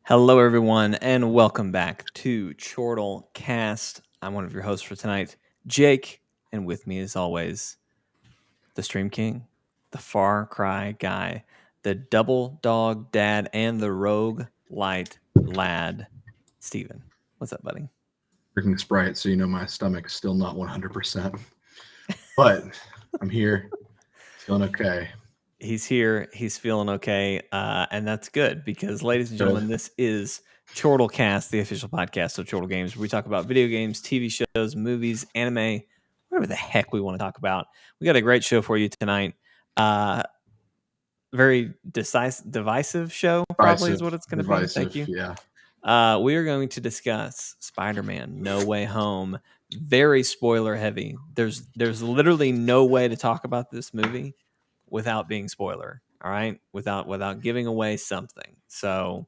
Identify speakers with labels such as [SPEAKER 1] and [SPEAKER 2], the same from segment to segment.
[SPEAKER 1] Hello, everyone, and welcome back to Chortle Cast. I'm one of your hosts for tonight, Jake, and with me, as always, the Stream King, the Far Cry guy, the Double Dog Dad, and the Rogue Light Lad, Steven. What's up, buddy?
[SPEAKER 2] Drinking Sprite, so you know my stomach is still not 100%. But I'm here, feeling okay.
[SPEAKER 1] He's here. He's feeling okay, and that's good because, ladies and gentlemen, this is Chortle Cast, the official podcast of Chortle Games, where we talk about video games, TV shows, movies, anime, whatever the heck we want to talk about. We got a great show for you tonight. Very divisive show, probably is what it's going to be. Thank you.
[SPEAKER 2] Yeah.
[SPEAKER 1] We are going to discuss Spider-Man: No Way Home. Very spoiler heavy. There's literally no way to talk about this movie without being spoiler, all right? Without giving away something. So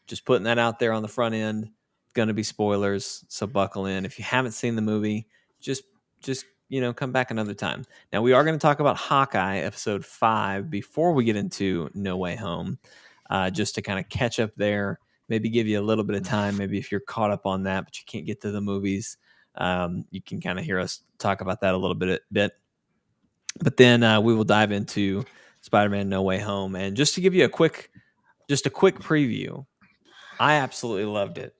[SPEAKER 1] just putting that out there on the front end, going to be spoilers, so buckle in. If you haven't seen the movie, just come back another time. Now we are going to talk about Hawkeye episode 5 before we get into No Way Home, just to kind of catch up there, maybe give you a little bit of time. Maybe if you're caught up on that, but you can't get to the movies, you can kind of hear us talk about that a little bit. But then we will dive into Spider-Man: No Way Home, and just to give you a quick preview, I absolutely loved it.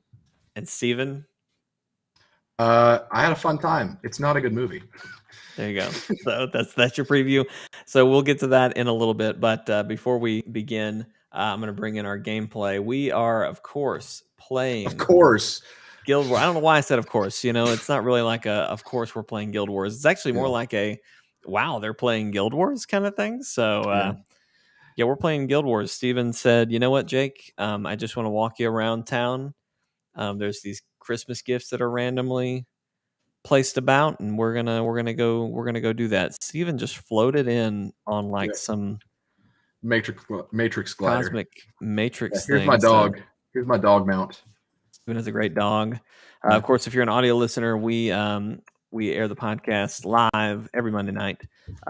[SPEAKER 1] And Steven?
[SPEAKER 2] I had a fun time. It's not a good movie.
[SPEAKER 1] There you go. So that's your preview. So we'll get to that in a little bit. But before we begin, I'm going to bring in our gameplay. We are, of course, playing.
[SPEAKER 2] Of course.
[SPEAKER 1] Guild Wars. I don't know why I said of course. It's not really like of course we're playing Guild Wars. It's actually more like wow, they're playing Guild Wars kind of thing. So yeah, we're playing Guild Wars. Steven said, you know what, Jake? I just want to walk you around town. There's these Christmas gifts that are randomly placed about, and we're gonna go do that. Steven just floated in on some
[SPEAKER 2] Matrix glider.
[SPEAKER 1] Cosmic Matrix
[SPEAKER 2] Here's
[SPEAKER 1] thing.
[SPEAKER 2] my dog. Here's my dog mount.
[SPEAKER 1] Steven is a great dog. Of course, if you're an audio listener, we air the podcast live every Monday night,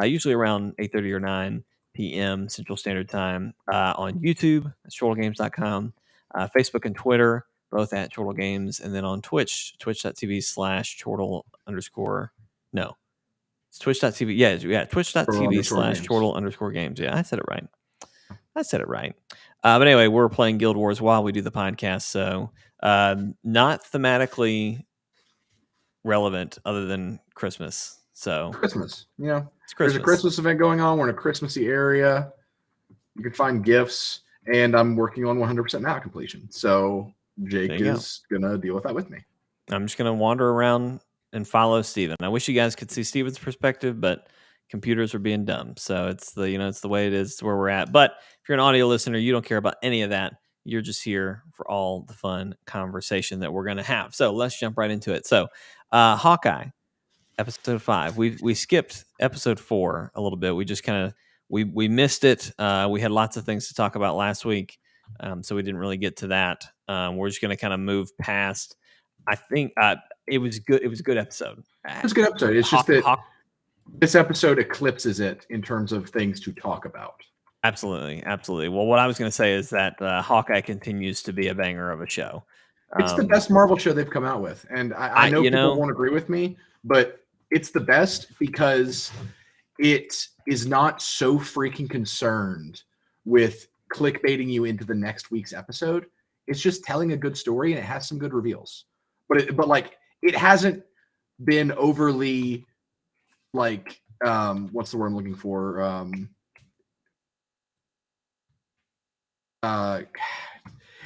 [SPEAKER 1] usually around 8:30 or 9 p.m. Central Standard Time, on YouTube, at chortlegames.com, Facebook and Twitter, both at Chortle Games, and then on Twitch, twitch.tv/Chortle _. No, it's twitch.tv. Yeah, twitch.tv/Chortle _games. Yeah, I said it right. But anyway, we're playing Guild Wars while we do the podcast, so not thematically relevant other than Christmas. So
[SPEAKER 2] Christmas,
[SPEAKER 1] it's Christmas.
[SPEAKER 2] There's a Christmas event going on. We're in a Christmassy area. You can find gifts, and I'm working on 100% map completion. So Jake is gonna deal with that with me.
[SPEAKER 1] I'm just gonna wander around and follow Steven. I wish you guys could see Steven's perspective, but computers are being dumb. So it's the way it is. It's where we're at. But if you're an audio listener, you don't care about any of that. You're just here for all the fun conversation that we're going to have. So let's jump right into it. So Hawkeye, episode 5. We skipped episode 4 a little bit. We just kind of we missed it. We had lots of things to talk about last week, so we didn't really get to that. We're just going to kind of move past. I think it was good. It was a good episode.
[SPEAKER 2] It was a good episode. It's just that this episode eclipses it in terms of things to talk about.
[SPEAKER 1] Absolutely. Well, what I was going to say is that Hawkeye continues to be a banger of a show.
[SPEAKER 2] It's the best Marvel show they've come out with, and I know people won't agree with me, but it's the best because it is not so freaking concerned with clickbaiting you into the next week's episode. It's just telling a good story, and it has some good reveals. But it hasn't been overly what's the word I'm looking for?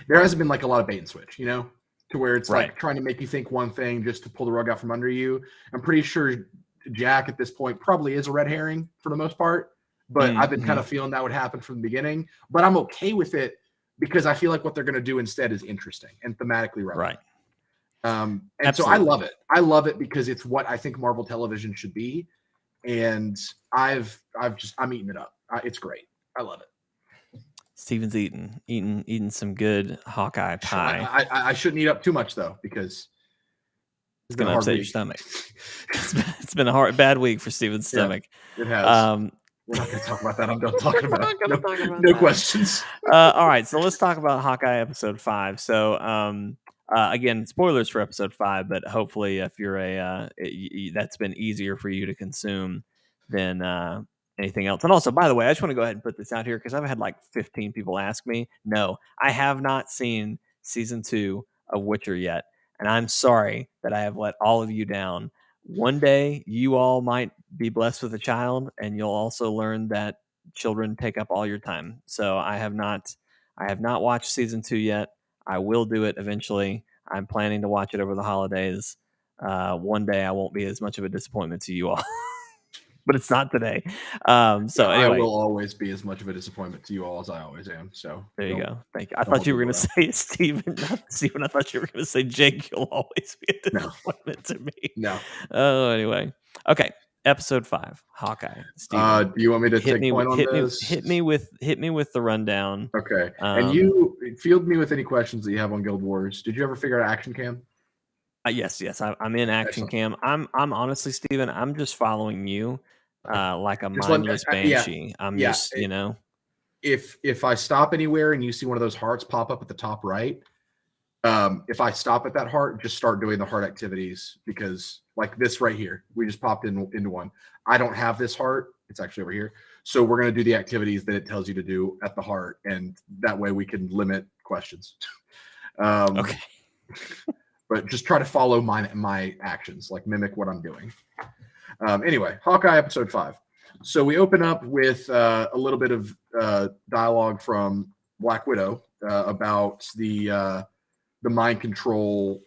[SPEAKER 2] There hasn't been a lot of bait and switch, to where it's trying to make you think one thing just to pull the rug out from under you. I'm pretty sure Jack at this point probably is a red herring for the most part, but I've been kind of feeling that would happen from the beginning. But I'm okay with it because I feel like what they're going to do instead is interesting and thematically relevant. And so I love it. I love it because it's what I think Marvel television should be, and I'm eating it up. It's great. I love it.
[SPEAKER 1] Steven's eating some good Hawkeye pie.
[SPEAKER 2] I shouldn't eat up too much though, because
[SPEAKER 1] it's going to upset your stomach. It's been a bad week for Steven's stomach.
[SPEAKER 2] It has. We're not going to talk about that. I'm done talking
[SPEAKER 1] We're
[SPEAKER 2] about
[SPEAKER 1] not
[SPEAKER 2] it.
[SPEAKER 1] gonna talk about
[SPEAKER 2] No
[SPEAKER 1] that.
[SPEAKER 2] questions.
[SPEAKER 1] All right, so let's talk about Hawkeye episode 5. So, again, spoilers for episode 5, but hopefully, if you're that's been easier for you to consume than anything else. And also, by the way, I just want to go ahead and put this out here because I've had like 15 people ask me. No, I have not seen season 2 of Witcher yet, and I'm sorry that I have let all of you down. One day, you all might be blessed with a child, and you'll also learn that children take up all your time. So I have not watched season 2 yet. I will do it eventually. I'm planning to watch it over the holidays. One day I won't be as much of a disappointment to you all. But it's not today. So anyway,
[SPEAKER 2] I will always be as much of a disappointment to you all as I always am. So
[SPEAKER 1] there you go. Thank you. I thought you were going to say Steven, not Steven. I thought you were going to say Jake. You'll always be a disappointment to me.
[SPEAKER 2] No.
[SPEAKER 1] Oh, anyway. Okay. Episode 5, Hawkeye. Steven,
[SPEAKER 2] do you want me to take point on this?
[SPEAKER 1] Hit me with the rundown.
[SPEAKER 2] Okay. And you field me with any questions that you have on Guild Wars. Did you ever figure out Action Cam?
[SPEAKER 1] Yes. I'm in Action Cam. I'm honestly, Steven, I'm just following you like a mindless banshee. I'm just, you know.
[SPEAKER 2] If I stop anywhere and you see one of those hearts pop up at the top right, if I stop at that heart, just start doing the heart activities, because like this right here, we just popped into one. I don't have this heart. It's actually over here. So we're going to do the activities that it tells you to do at the heart. And that way we can limit questions.
[SPEAKER 1] Okay.
[SPEAKER 2] But just try to follow my actions, like mimic what I'm doing. Anyway, Hawkeye episode 5. So we open up with a little bit of dialogue from Black Widow about the mind control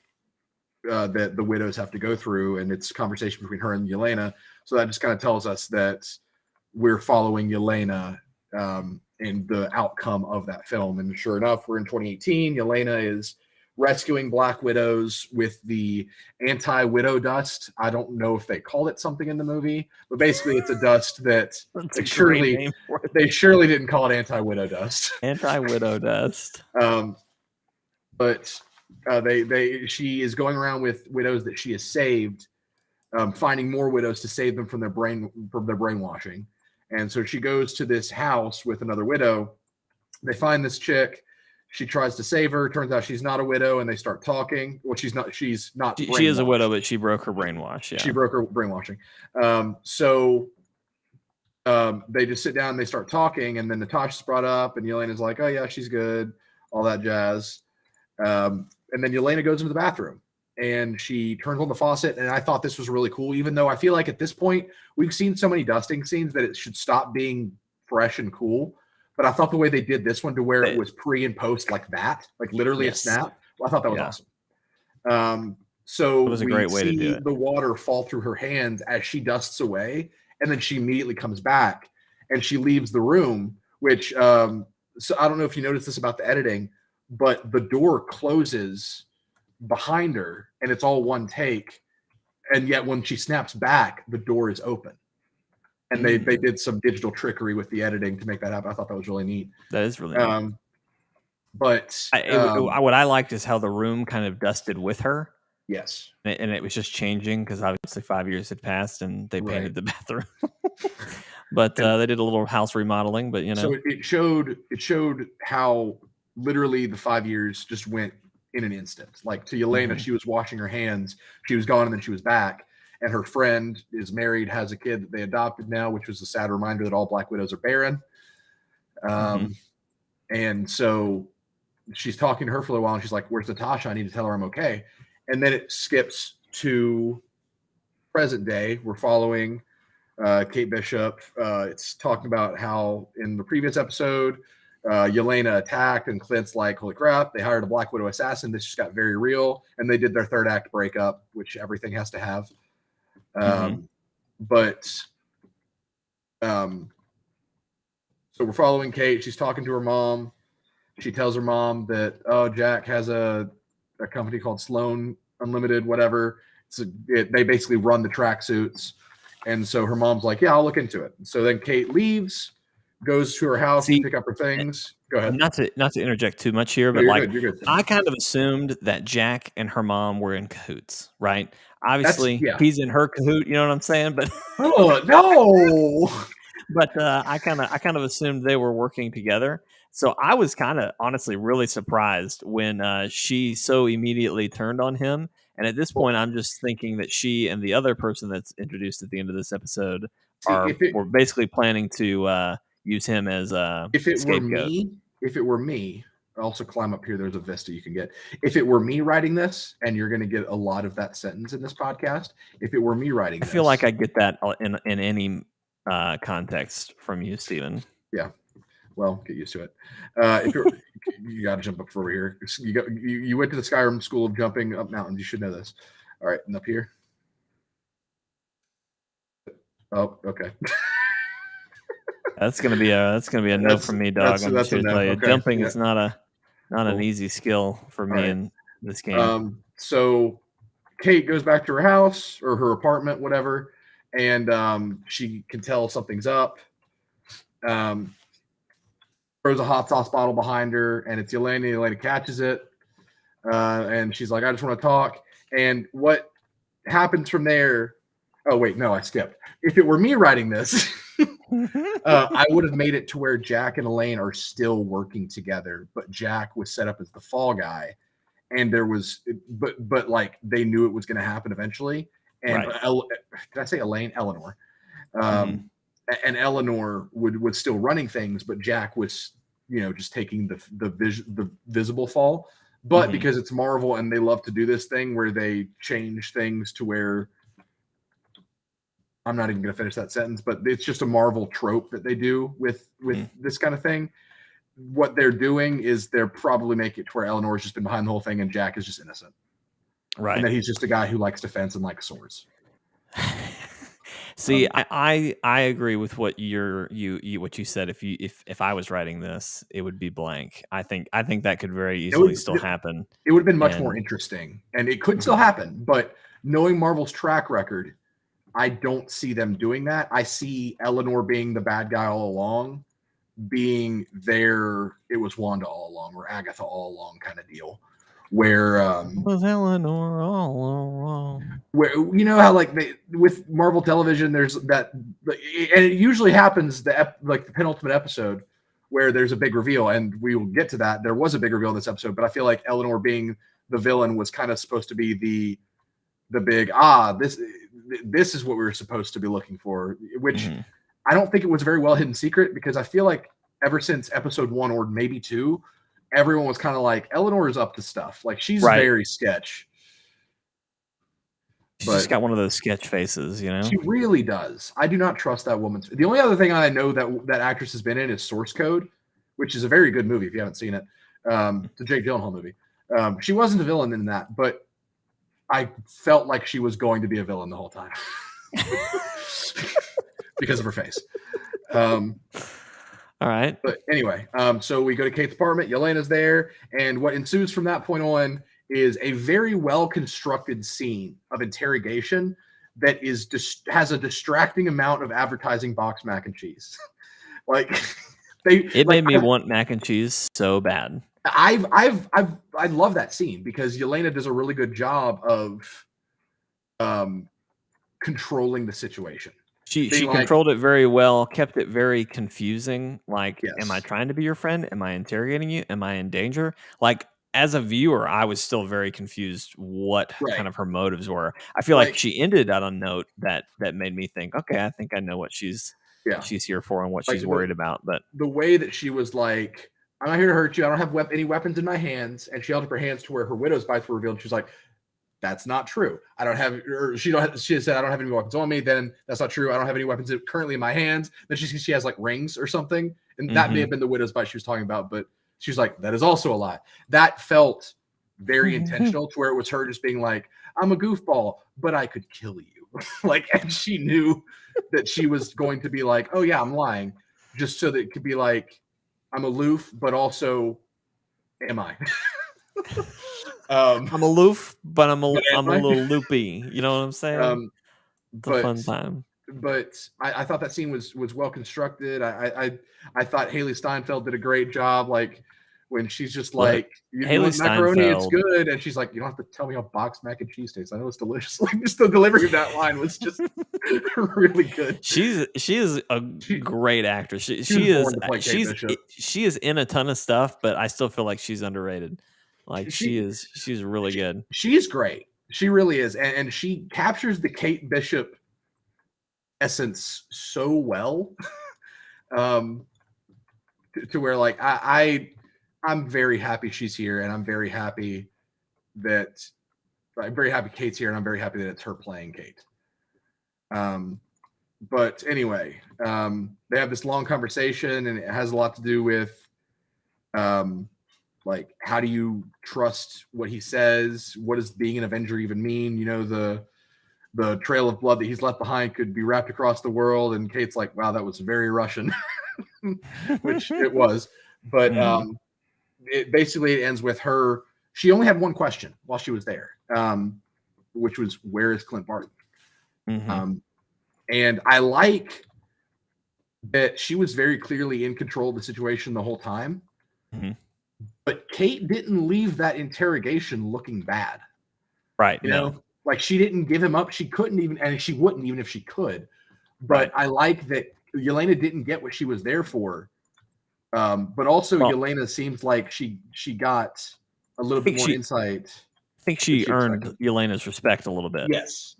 [SPEAKER 2] that the widows have to go through, and it's conversation between her and Yelena. So that just kind of tells us that we're following Yelena and the outcome of that film. And sure enough, we're in 2018. Yelena is rescuing Black Widows with the anti-widow dust. I don't know if they called it something in the movie, but basically it's a dust that they surely didn't call it anti-widow dust.
[SPEAKER 1] Anti-widow dust.
[SPEAKER 2] But she is going around with widows that she has saved, finding more widows to save them from their brainwashing. And so she goes to this house with another widow. They find this chick. She tries to save her. Turns out she's not a widow, and they start talking. Well, she's not. She is
[SPEAKER 1] a widow, but she broke her brainwash. Yeah,
[SPEAKER 2] she broke her brainwashing. So they just sit down and they start talking, and then Natasha's brought up, and Yelena's like, "Oh yeah, she's good," all that jazz. And then Yelena goes into the bathroom and she turns on the faucet. And I thought this was really cool, even though I feel like at this point we've seen so many dusting scenes that it should stop being fresh and cool. But I thought the way they did this one to where it was pre and post like that, like literally a snap. Well, I thought that was awesome. So it was a great way to do it. The water fall through her hands as she dusts away, and then she immediately comes back and she leaves the room, which so I don't know if you noticed this about the editing, but the door closes behind her and it's all one take. And yet when she snaps back, the door is open. And they did some digital trickery with the editing to make that happen. I thought that was really neat.
[SPEAKER 1] That is really neat.
[SPEAKER 2] But
[SPEAKER 1] what I liked is how the room kind of dusted with her.
[SPEAKER 2] Yes.
[SPEAKER 1] And it was just changing because obviously 5 years had passed and they painted the bathroom. But they did a little house remodeling, but you know.
[SPEAKER 2] So it showed how literally the 5 years just went in an instant. Like to Yelena, she was washing her hands, she was gone, and then she was back. And her friend is married, has a kid that they adopted now, which was a sad reminder that all Black Widows are barren. And so she's talking to her for a little while, and she's like, "Where's Natasha? I need to tell her I'm okay." And then it skips to present day. We're following Kate Bishop. It's talking about how in the previous episode, Yelena attacked, and Clint's like, "Holy crap, they hired a Black Widow assassin. This just got very real." And they did their third act breakup, which everything has to have. So we're following Kate. She's talking to her mom. She tells her mom that, "Oh, Jack has a company called Sloan Unlimited, whatever." They basically run the tracksuits. And so her mom's like, "Yeah, I'll look into it." So then Kate leaves, goes to her house to pick up her things. Go ahead.
[SPEAKER 1] Not to interject too much here, but you're good. I kind of assumed that Jack and her mom were in cahoots, right? Obviously, he's in her cahoot. You know what I'm saying? But
[SPEAKER 2] no.
[SPEAKER 1] But I kind of assumed they were working together. So I was kind of honestly really surprised when she so immediately turned on him. And at this
[SPEAKER 2] Well,
[SPEAKER 1] point, I'm just thinking that she and the other person that's introduced at the end of this episode
[SPEAKER 2] see,
[SPEAKER 1] were basically planning to use him as a
[SPEAKER 2] if it were
[SPEAKER 1] scapegoat.
[SPEAKER 2] me, also climb up here. There's a vista you can get. If it were me writing this, and you're going to get a lot of that sentence in this podcast. If it were me writing,
[SPEAKER 1] I feel like I get that in any context from you, Steven.
[SPEAKER 2] Yeah. Well, get used to it. If you're, you got to jump up over here. You went to the Skyrim School of Jumping Up Mountains. You should know this. All right, and up here. Oh, okay.
[SPEAKER 1] That's gonna be a no from me, dog. I'm just gonna tell you,
[SPEAKER 2] okay.
[SPEAKER 1] jumping is not an easy skill for me in this game.
[SPEAKER 2] So Kate goes back to her house or her apartment, whatever, and she can tell something's up. Throws a hot sauce bottle behind her, and it's Yelena. Yelena catches it, and she's like, "I just want to talk." And what happens from there? Oh wait, no, I skipped. If it were me writing this, I would have made it to where Jack and Elaine are still working together, but Jack was set up as the fall guy, and there was, but like they knew it was going to happen eventually. And did I say Elaine? Eleanor. And Eleanor was still running things, but Jack was, just taking the visible fall. But because it's Marvel and they love to do this thing where they change things to where, I'm not even going to finish that sentence, but it's just a Marvel trope that they do with this kind of thing. What they're doing is they're probably make it to where Eleanor's just been behind the whole thing and Jack is just innocent.
[SPEAKER 1] Right.
[SPEAKER 2] And that he's just a guy who likes defense and likes swords.
[SPEAKER 1] See, I agree with what what you said. If I was writing this, it would be blank. I think that could very easily still happen.
[SPEAKER 2] It would have been much more interesting, and it could still happen. But knowing Marvel's track record, I don't see them doing that. I see Eleanor being the bad guy all along, being there. It was Wanda all along, or Agatha all along, kind of deal. Where
[SPEAKER 1] was Eleanor all along?
[SPEAKER 2] Where how like with Marvel Television, there's that, and it usually happens the penultimate episode where there's a big reveal, and we will get to that. There was a big reveal in this episode, but I feel like Eleanor being the villain was kind of supposed to be the big this is what we were supposed to be looking for, which I don't think it was a very well hidden secret, because I feel like ever since episode 1 or maybe 2, everyone was kind of like, Eleanor is up to stuff. Like, she's very sketch.
[SPEAKER 1] She's just got one of those sketch faces,
[SPEAKER 2] She really does. I do not trust that woman. The only other thing I know that actress has been in is Source Code, which is a very good movie if you haven't seen it. It's a Jake Gyllenhaal movie. She wasn't a villain in that, but I felt like she was going to be a villain the whole time because of her face.
[SPEAKER 1] All right.
[SPEAKER 2] But anyway, so we go to Kate's apartment. Yelena's there. And what ensues from that point on is a very well-constructed scene of interrogation that has a distracting amount of advertising box mac and cheese.
[SPEAKER 1] It made me want mac and cheese so bad.
[SPEAKER 2] I love that scene because Yelena does a really good job of controlling the situation.
[SPEAKER 1] She controlled it very well, kept it very confusing. Like, am I trying to be your friend? Am I interrogating you? Am I in danger? Like, as a viewer, I was still very confused what kind of her motives were. I feel like she ended on a note that made me think, okay, I think I know what she's here for and what she's worried about. But
[SPEAKER 2] the way that she was like, I'm not here to hurt you. I don't have any weapons in my hands. And she held up her hands to where her widow's bites were revealed. She was like, that's not true. I don't have, or she said, I don't have any weapons on me. Then that's not true. I don't have any weapons currently in my hands. Then she has like rings or something. And that may have been the widow's bite she was talking about. But she was like, that is also a lie. That felt very intentional to where it was her just being like, I'm a goofball, but I could kill you. And she knew that she was going to be like, oh yeah, I'm lying. Just so that it could be like, I'm aloof, but also, am I?
[SPEAKER 1] I'm aloof, but I'm a little loopy. You know what I'm saying? It's a fun time.
[SPEAKER 2] But I thought that scene was well constructed. I thought Haley Steinfeld did a great job. Like when she's just like,
[SPEAKER 1] Haley
[SPEAKER 2] macaroni,
[SPEAKER 1] Steinfeld,
[SPEAKER 2] it's good, and she's like, you don't have to tell me how boxed mac and cheese tastes. I know it's delicious. Like just the delivery of that line was just really good.
[SPEAKER 1] She is a great actress.
[SPEAKER 2] She was born to play Kate Bishop.
[SPEAKER 1] She is in a ton of stuff, but I still feel like she's underrated. Like she's really good.
[SPEAKER 2] She's great. She really is, and she captures the Kate Bishop essence so well. To where like I'm very happy she's here, and I'm very happy Kate's here, and I'm very happy that it's her playing Kate. But anyway, they have this long conversation, and it has a lot to do with like, how do you trust what he says? What does being an Avenger even mean? You know, the trail of blood that he's left behind could be wrapped across the world. And Kate's like, wow, that was very Russian, which it was. But it ends with her. She only had one question while she was there, which was, where is Clint Barton? And I like that she was very clearly in control of the situation the whole time. But Kate didn't leave that interrogation looking bad.
[SPEAKER 1] Right.
[SPEAKER 2] You know, like, she didn't give him up. She couldn't even, and she wouldn't even if she could. But I like that Yelena didn't get what she was there for. But also Yelena seems like she got a little bit more insight.
[SPEAKER 1] I think she earned Yelena's respect a little bit.
[SPEAKER 2] Yes.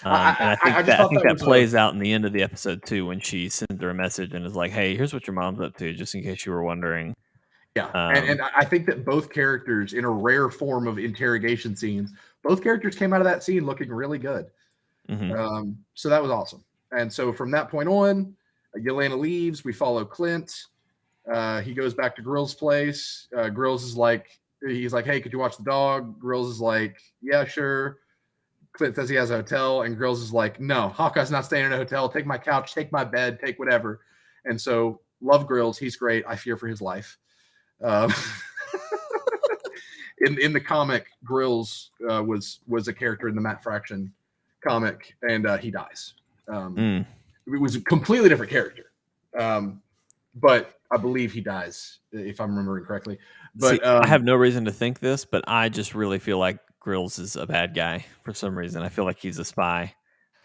[SPEAKER 1] And I think that plays out in the end of the episode too, when she sends her a message and is like, "Hey, here's what your mom's up to, just in case you were wondering."
[SPEAKER 2] Yeah, and I think that both characters, in a rare form of interrogation scenes, both characters came out of that scene looking really good. So that was awesome. And so from that point on, Yelena leaves. We follow Clint. He goes back to Grill's place. Grills is like, he's like, "Hey, could you watch the dog?" Grills is like, "Yeah, sure." Clint says he has a hotel, and Grills is like, "No, Hawkeye's not staying in a hotel. Take my couch, take my bed, take whatever." And so, love Grills. He's great. I fear for his life. In the comic, Grills was a character in the Matt Fraction comic, and he dies. It was a completely different character, but I believe he dies, if I'm remembering correctly. But
[SPEAKER 1] I have no reason to think this, but I just really feel like Grills is a bad guy for some reason. I feel like he's a spy,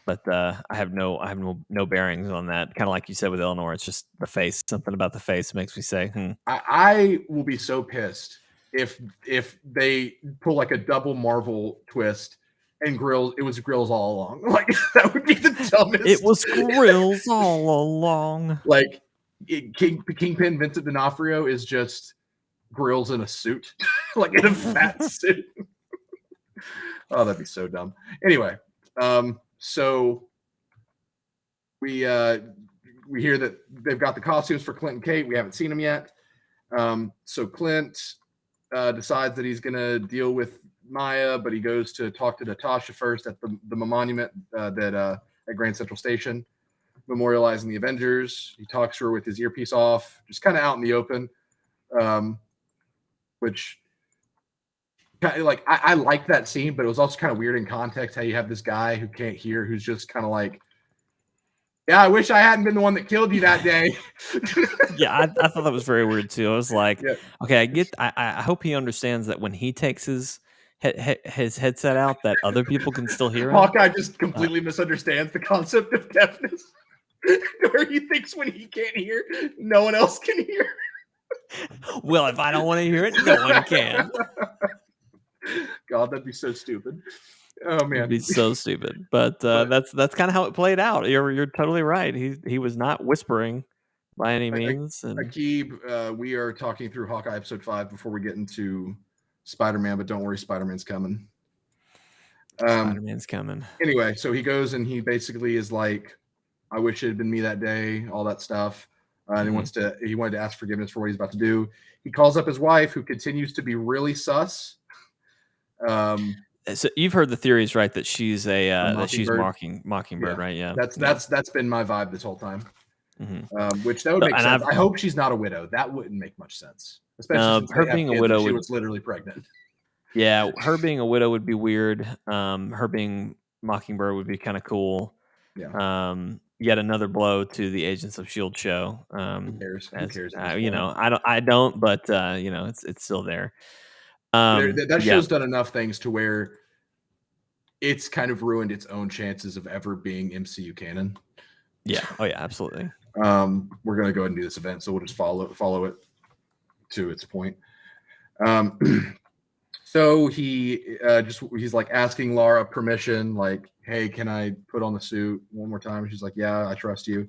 [SPEAKER 1] but I have no bearings on that. Kind of like you said with Eleanor, it's just the face. Something about the face makes me say,
[SPEAKER 2] I will be so pissed if they pull like a double Marvel twist and it was Grills all along. Like, that would be the dumbest.
[SPEAKER 1] It was Grills all along.
[SPEAKER 2] Like, Kingpin Vincent D'Onofrio is just Grills in a suit, like in a fat suit. Oh, that'd be so dumb. Anyway, so we hear that they've got the costumes for Clint and Kate. We haven't seen them yet. So Clint decides that he's going to deal with Maya, but he goes to talk to Natasha first at the monument at Grand Central Station, memorializing the Avengers. He talks to her with his earpiece off, just kind of out in the open, which like I like that scene, but it was also kind of weird in context how you have this guy who can't hear, who's just kind of like, "Yeah, I wish I hadn't been the one that killed you that day."
[SPEAKER 1] Yeah, I thought that was very weird too. I was like, okay, I hope he understands that when he takes his headset out, that other people can still hear him.
[SPEAKER 2] Hawkeye just completely misunderstands the concept of deafness, where he thinks when he can't hear, no one else can hear.
[SPEAKER 1] Well, if I don't want to hear it, no one can.
[SPEAKER 2] God, that'd be so stupid. Oh man,
[SPEAKER 1] it'd be so stupid. But that's kind of how it played out. You're totally right. He was not whispering by any means.
[SPEAKER 2] Akib, we are talking through Hawkeye episode 5 before we get into Spider-Man, but don't worry, Spider-Man's coming.
[SPEAKER 1] Spider-Man's coming.
[SPEAKER 2] Anyway, so he goes and he basically is like, "I wish it had been me that day," all that stuff. And he wanted to ask forgiveness for what he's about to do. He calls up his wife, who continues to be really sus.
[SPEAKER 1] So you've heard the theories, right? That she's Mockingbird, right? Yeah,
[SPEAKER 2] that's been my vibe this whole time. Which that would make sense. I hope she's not a widow. That wouldn't make much sense, especially since
[SPEAKER 1] her being a widow.
[SPEAKER 2] She was literally pregnant.
[SPEAKER 1] Yeah, her being a widow would be weird. Her being Mockingbird would be kind of cool.
[SPEAKER 2] Yeah.
[SPEAKER 1] Yet another blow to the Agents of S.H.I.E.L.D. show.
[SPEAKER 2] Who cares?
[SPEAKER 1] I don't, but it's still there.
[SPEAKER 2] That show's done enough things to where it's kind of ruined its own chances of ever being MCU canon.
[SPEAKER 1] Yeah. Oh yeah, absolutely.
[SPEAKER 2] We're gonna go ahead and do this event, so we'll just follow it to its point. So he's like asking Lara permission, like, "Hey, can I put on the suit one more time?" She's like, "Yeah, I trust you."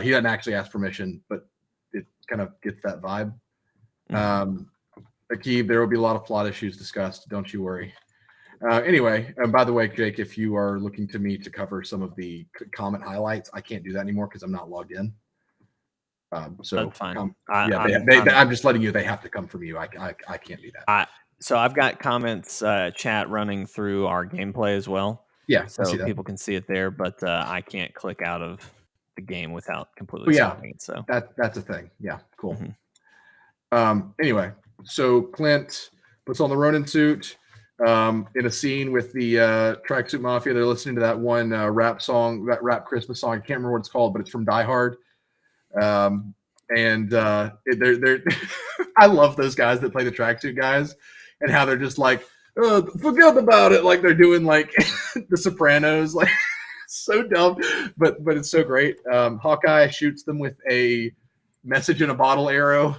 [SPEAKER 2] He doesn't actually ask permission, but it kind of gets that vibe. Akib, there will be a lot of plot issues discussed. Don't you worry. Anyway, and by the way, Jake, if you are looking to me to cover some of the comment highlights, I can't do that anymore because I'm not logged in. So
[SPEAKER 1] that's fine.
[SPEAKER 2] I'm just letting you. They have to come from you. I can't do that.
[SPEAKER 1] So I've got comments chat running through our gameplay as well.
[SPEAKER 2] Yeah,
[SPEAKER 1] so people can see it there, but I can't click out of the game without completely stopping it. So
[SPEAKER 2] that's a thing. Yeah, cool. Anyway, so Clint puts on the Ronin suit in a scene with the Tracksuit Mafia. They're listening to that one rap song, that rap Christmas song. I can't remember what it's called, but it's from Die Hard. And they're I love those guys that play the tracksuit guys and how they're just like, forget about it, like they're doing like the Sopranos, like so dumb, but it's so great. Hawkeye shoots them with a message in a bottle arrow,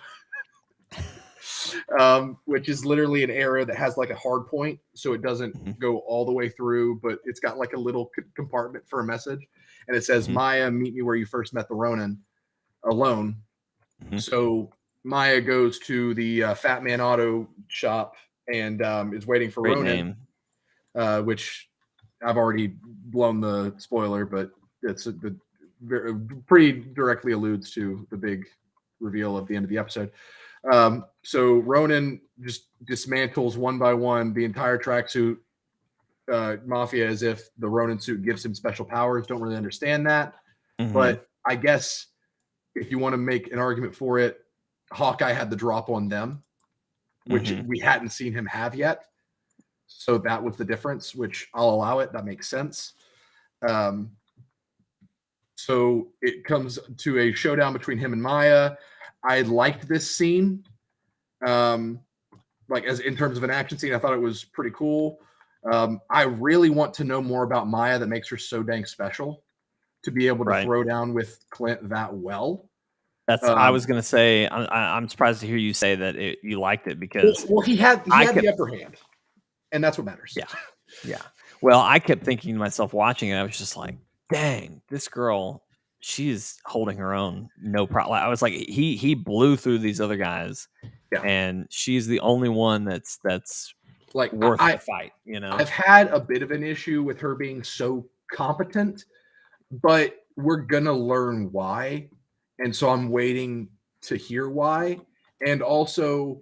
[SPEAKER 2] which is literally an arrow that has like a hard point, so it doesn't go all the way through, but it's got like a little compartment for a message, and it says, "Maya, meet me where you first met the Ronin, alone." So Maya goes to the Fat Man Auto shop and is waiting for Ronin, which I've already blown the spoiler, but it's pretty directly alludes to the big reveal of the end of the episode. So Ronin just dismantles one by one the entire tracksuit mafia as if the Ronin suit gives him special powers. Don't really understand that, but I guess if you want to make an argument for it, Hawkeye had the drop on them, which we hadn't seen him have yet. So that was the difference, which I'll allow it. That makes sense. So it comes to a showdown between him and Maya. I liked this scene. Like as in terms of an action scene, I thought it was pretty cool. I really want to know more about Maya that makes her so dang special to be able to throw down with Clint that well.
[SPEAKER 1] That's I was gonna say. I'm surprised to hear you say that you liked it because
[SPEAKER 2] he had the upper hand, and that's what matters.
[SPEAKER 1] Yeah. Well, I kept thinking to myself watching it. I was just like, "Dang, this girl, she's holding her own, no problem." I was like, he blew through these other guys, and she's the only one that's
[SPEAKER 2] like
[SPEAKER 1] worth the fight. You know,
[SPEAKER 2] I've had a bit of an issue with her being so competent, but we're gonna learn why. And so I'm waiting to hear why. And also,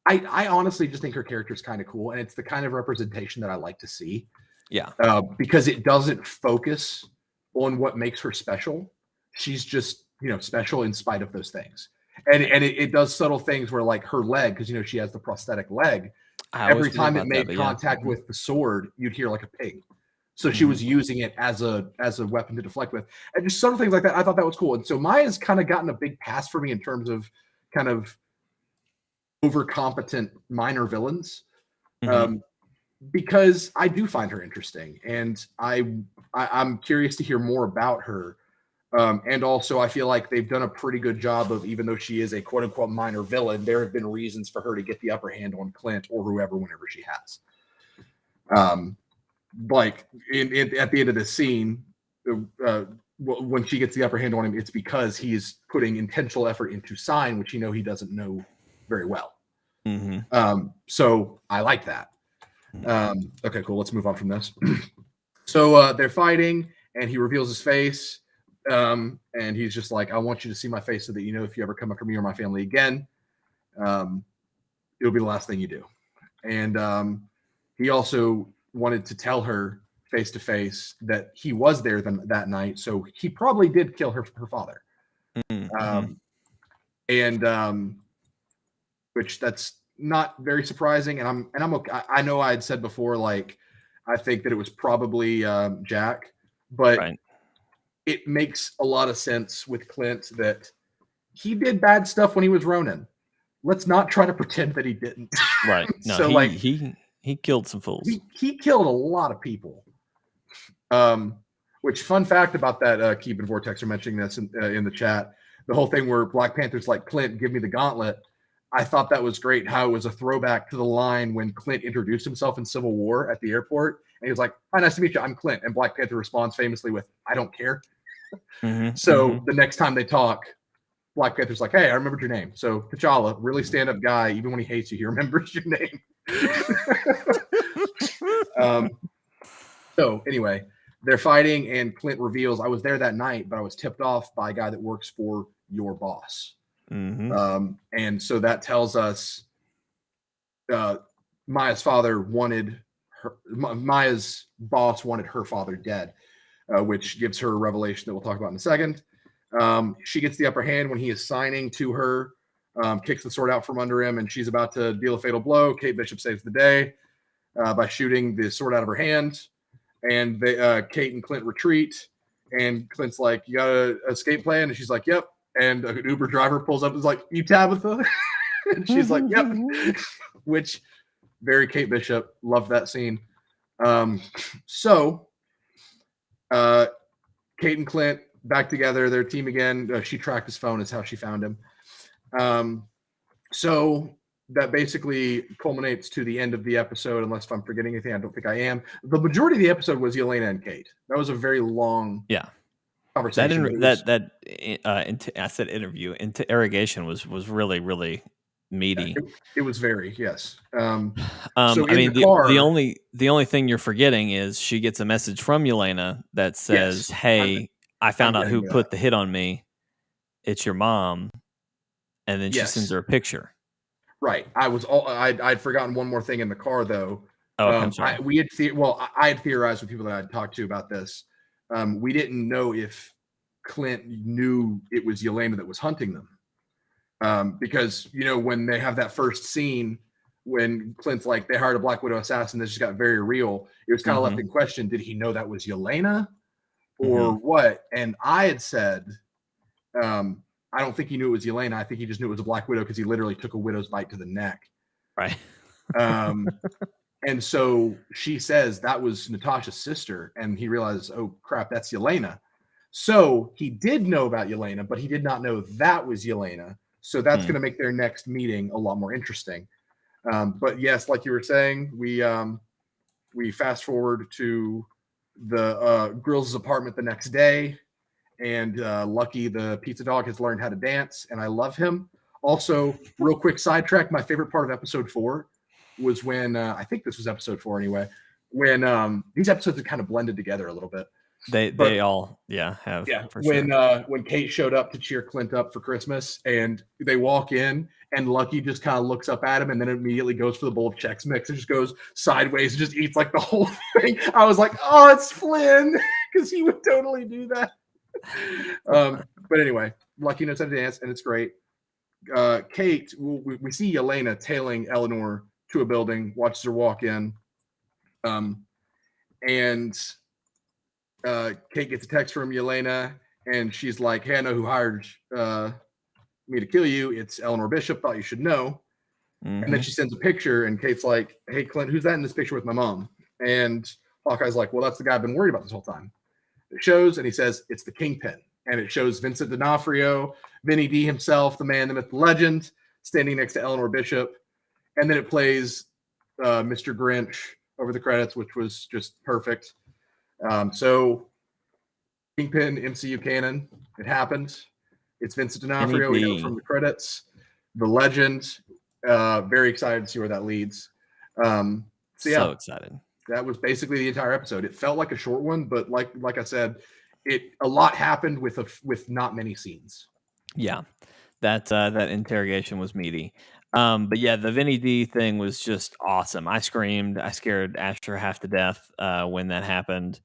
[SPEAKER 2] I honestly just think her character is kind of cool. And it's the kind of representation that I like to see.
[SPEAKER 1] Yeah.
[SPEAKER 2] Because it doesn't focus on what makes her special. She's just, special in spite of those things. And it does subtle things where like her leg, because, she has the prosthetic leg. Every time it made contact with the sword, you'd hear like a ping. So she was using it as a weapon to deflect with, and just some things like that. I thought that was cool. And so Maya's kind of gotten a big pass for me in terms of kind of overcompetent minor villains, because I do find her interesting, and I'm curious to hear more about her. And also, I feel like they've done a pretty good job of, even though she is a quote unquote minor villain, there have been reasons for her to get the upper hand on Clint or whoever whenever she has. Like at the end of the scene, when she gets the upper hand on him, it's because he's putting intentional effort into Sign, which he doesn't know very well. So I like that. Okay, cool. Let's move on from this. So they're fighting, and he reveals his face, and he's just like, "I want you to see my face so that if you ever come after me or my family again, it'll be the last thing you do." And he also wanted to tell her face to face that he was there that night, so he probably did kill her father. Which that's not very surprising, and I'm okay. I know I had said before, like, I think that it was probably Jack, but it makes a lot of sense with Clint that he did bad stuff when he was Ronin. Let's not try to pretend that he didn't.
[SPEAKER 1] Right. No, so he He killed some fools.
[SPEAKER 2] He killed a lot of people. Which fun fact about that, Keep and Vortex are mentioning this in the chat. The whole thing where Black Panther's like, Clint, give me the gauntlet. I thought that was great. How it was a throwback to the line when Clint introduced himself in Civil War at the airport, and he was like, "Hi, nice to meet you. I'm Clint." And Black Panther responds famously with, "I don't care." So the next time they talk, Black Panther's like, "Hey, I remembered your name." So T'Challa, really stand-up guy, even when he hates you, he remembers your name. So anyway, they're fighting, and Clint reveals, "I was there that night, but I was tipped off by a guy that works for your boss." And so that tells us Maya's father wanted her. Maya's boss wanted her father dead, which gives her a revelation that we'll talk about in a second. She gets the upper hand when he is signing to her, kicks the sword out from under him, and she's about to deal a fatal blow. Kate Bishop saves the day by shooting the sword out of her hand. And Kate and Clint retreat, and Clint's like, "You got an escape plan?" And she's like, "Yep." And an Uber driver pulls up and is like, "You Tabitha?" And she's like, "Yep." Which, very Kate Bishop. Loved that scene. So Kate and Clint back together. They're a team again. She tracked his phone is how she found him. So that basically culminates to the end of the episode, unless if I'm forgetting anything. I don't think I am. The majority of the episode was Yelena and Kate. That was a very long conversation.
[SPEAKER 1] I said interview. Interrogation was really, really meaty.
[SPEAKER 2] It was very, yes.
[SPEAKER 1] So I mean, the only thing you're forgetting is she gets a message from Yelena that says, yes, "Hey, I found out who put the hit on me. It's your mom." And then she sends her a picture.
[SPEAKER 2] Right. I'd forgotten one more thing in the car though.
[SPEAKER 1] Oh, I'm sorry.
[SPEAKER 2] I had theorized with people that I'd talked to about this. We didn't know if Clint knew it was Yelena that was hunting them. Because, when they have that first scene, when Clint's like, they hired a Black Widow assassin, this just got very real. It was kind of left in question. Did he know that was Yelena or what? And I had said, I don't think he knew it was Yelena. I think he just knew it was a Black Widow because he literally took a widow's bite to the neck.
[SPEAKER 1] Right.
[SPEAKER 2] And so she says that was Natasha's sister, and he realizes, oh crap, that's Yelena. So he did know about Yelena, but he did not know that was Yelena. So that's going to make their next meeting a lot more interesting. But yes, like you were saying, we fast forward to the Grills' apartment the next day. And Lucky, the pizza dog, has learned how to dance, and I love him. Also, real quick sidetrack, my favorite part of episode 4 was when, I think this was episode 4 anyway, when these episodes are kind of blended together a little bit.
[SPEAKER 1] They all have.
[SPEAKER 2] Yeah,
[SPEAKER 1] for sure.
[SPEAKER 2] When Kate showed up to cheer Clint up for Christmas, and they walk in, and Lucky just kind of looks up at him, and then immediately goes for the bowl of Chex Mix and just goes sideways and just eats like the whole thing. I was like, oh, it's Flynn, because he would totally do that. But anyway, Lucky knows how to dance, and it's great. Kate, we see Yelena tailing Eleanor to a building, watches her walk in, and Kate gets a text from Yelena, and she's like, "Hey, I know who hired me to kill you. It's Eleanor Bishop. Thought you should know." And then she sends a picture, and Kate's like, "Hey, Clint, who's that in this picture with my mom?" And Hawkeye's like, "Well, that's the guy I've been worried about this whole time." It shows, and he says, "It's the Kingpin." And it shows Vincent D'Onofrio, Vinny D himself, the man, the myth, the legend, standing next to Eleanor Bishop. And then it plays Mr. Grinch over the credits, which was just perfect. So Kingpin, MCU canon, it happened. It's Vincent D'Onofrio. We know from the credits. The legend. Very excited to see where that leads.
[SPEAKER 1] So excited.
[SPEAKER 2] That was basically the entire episode. It felt like a short one, but like I said, a lot happened with not many scenes.
[SPEAKER 1] Yeah, that interrogation was meaty. But yeah, the Vinny D thing was just awesome. I screamed. I scared Asher half to death when that happened.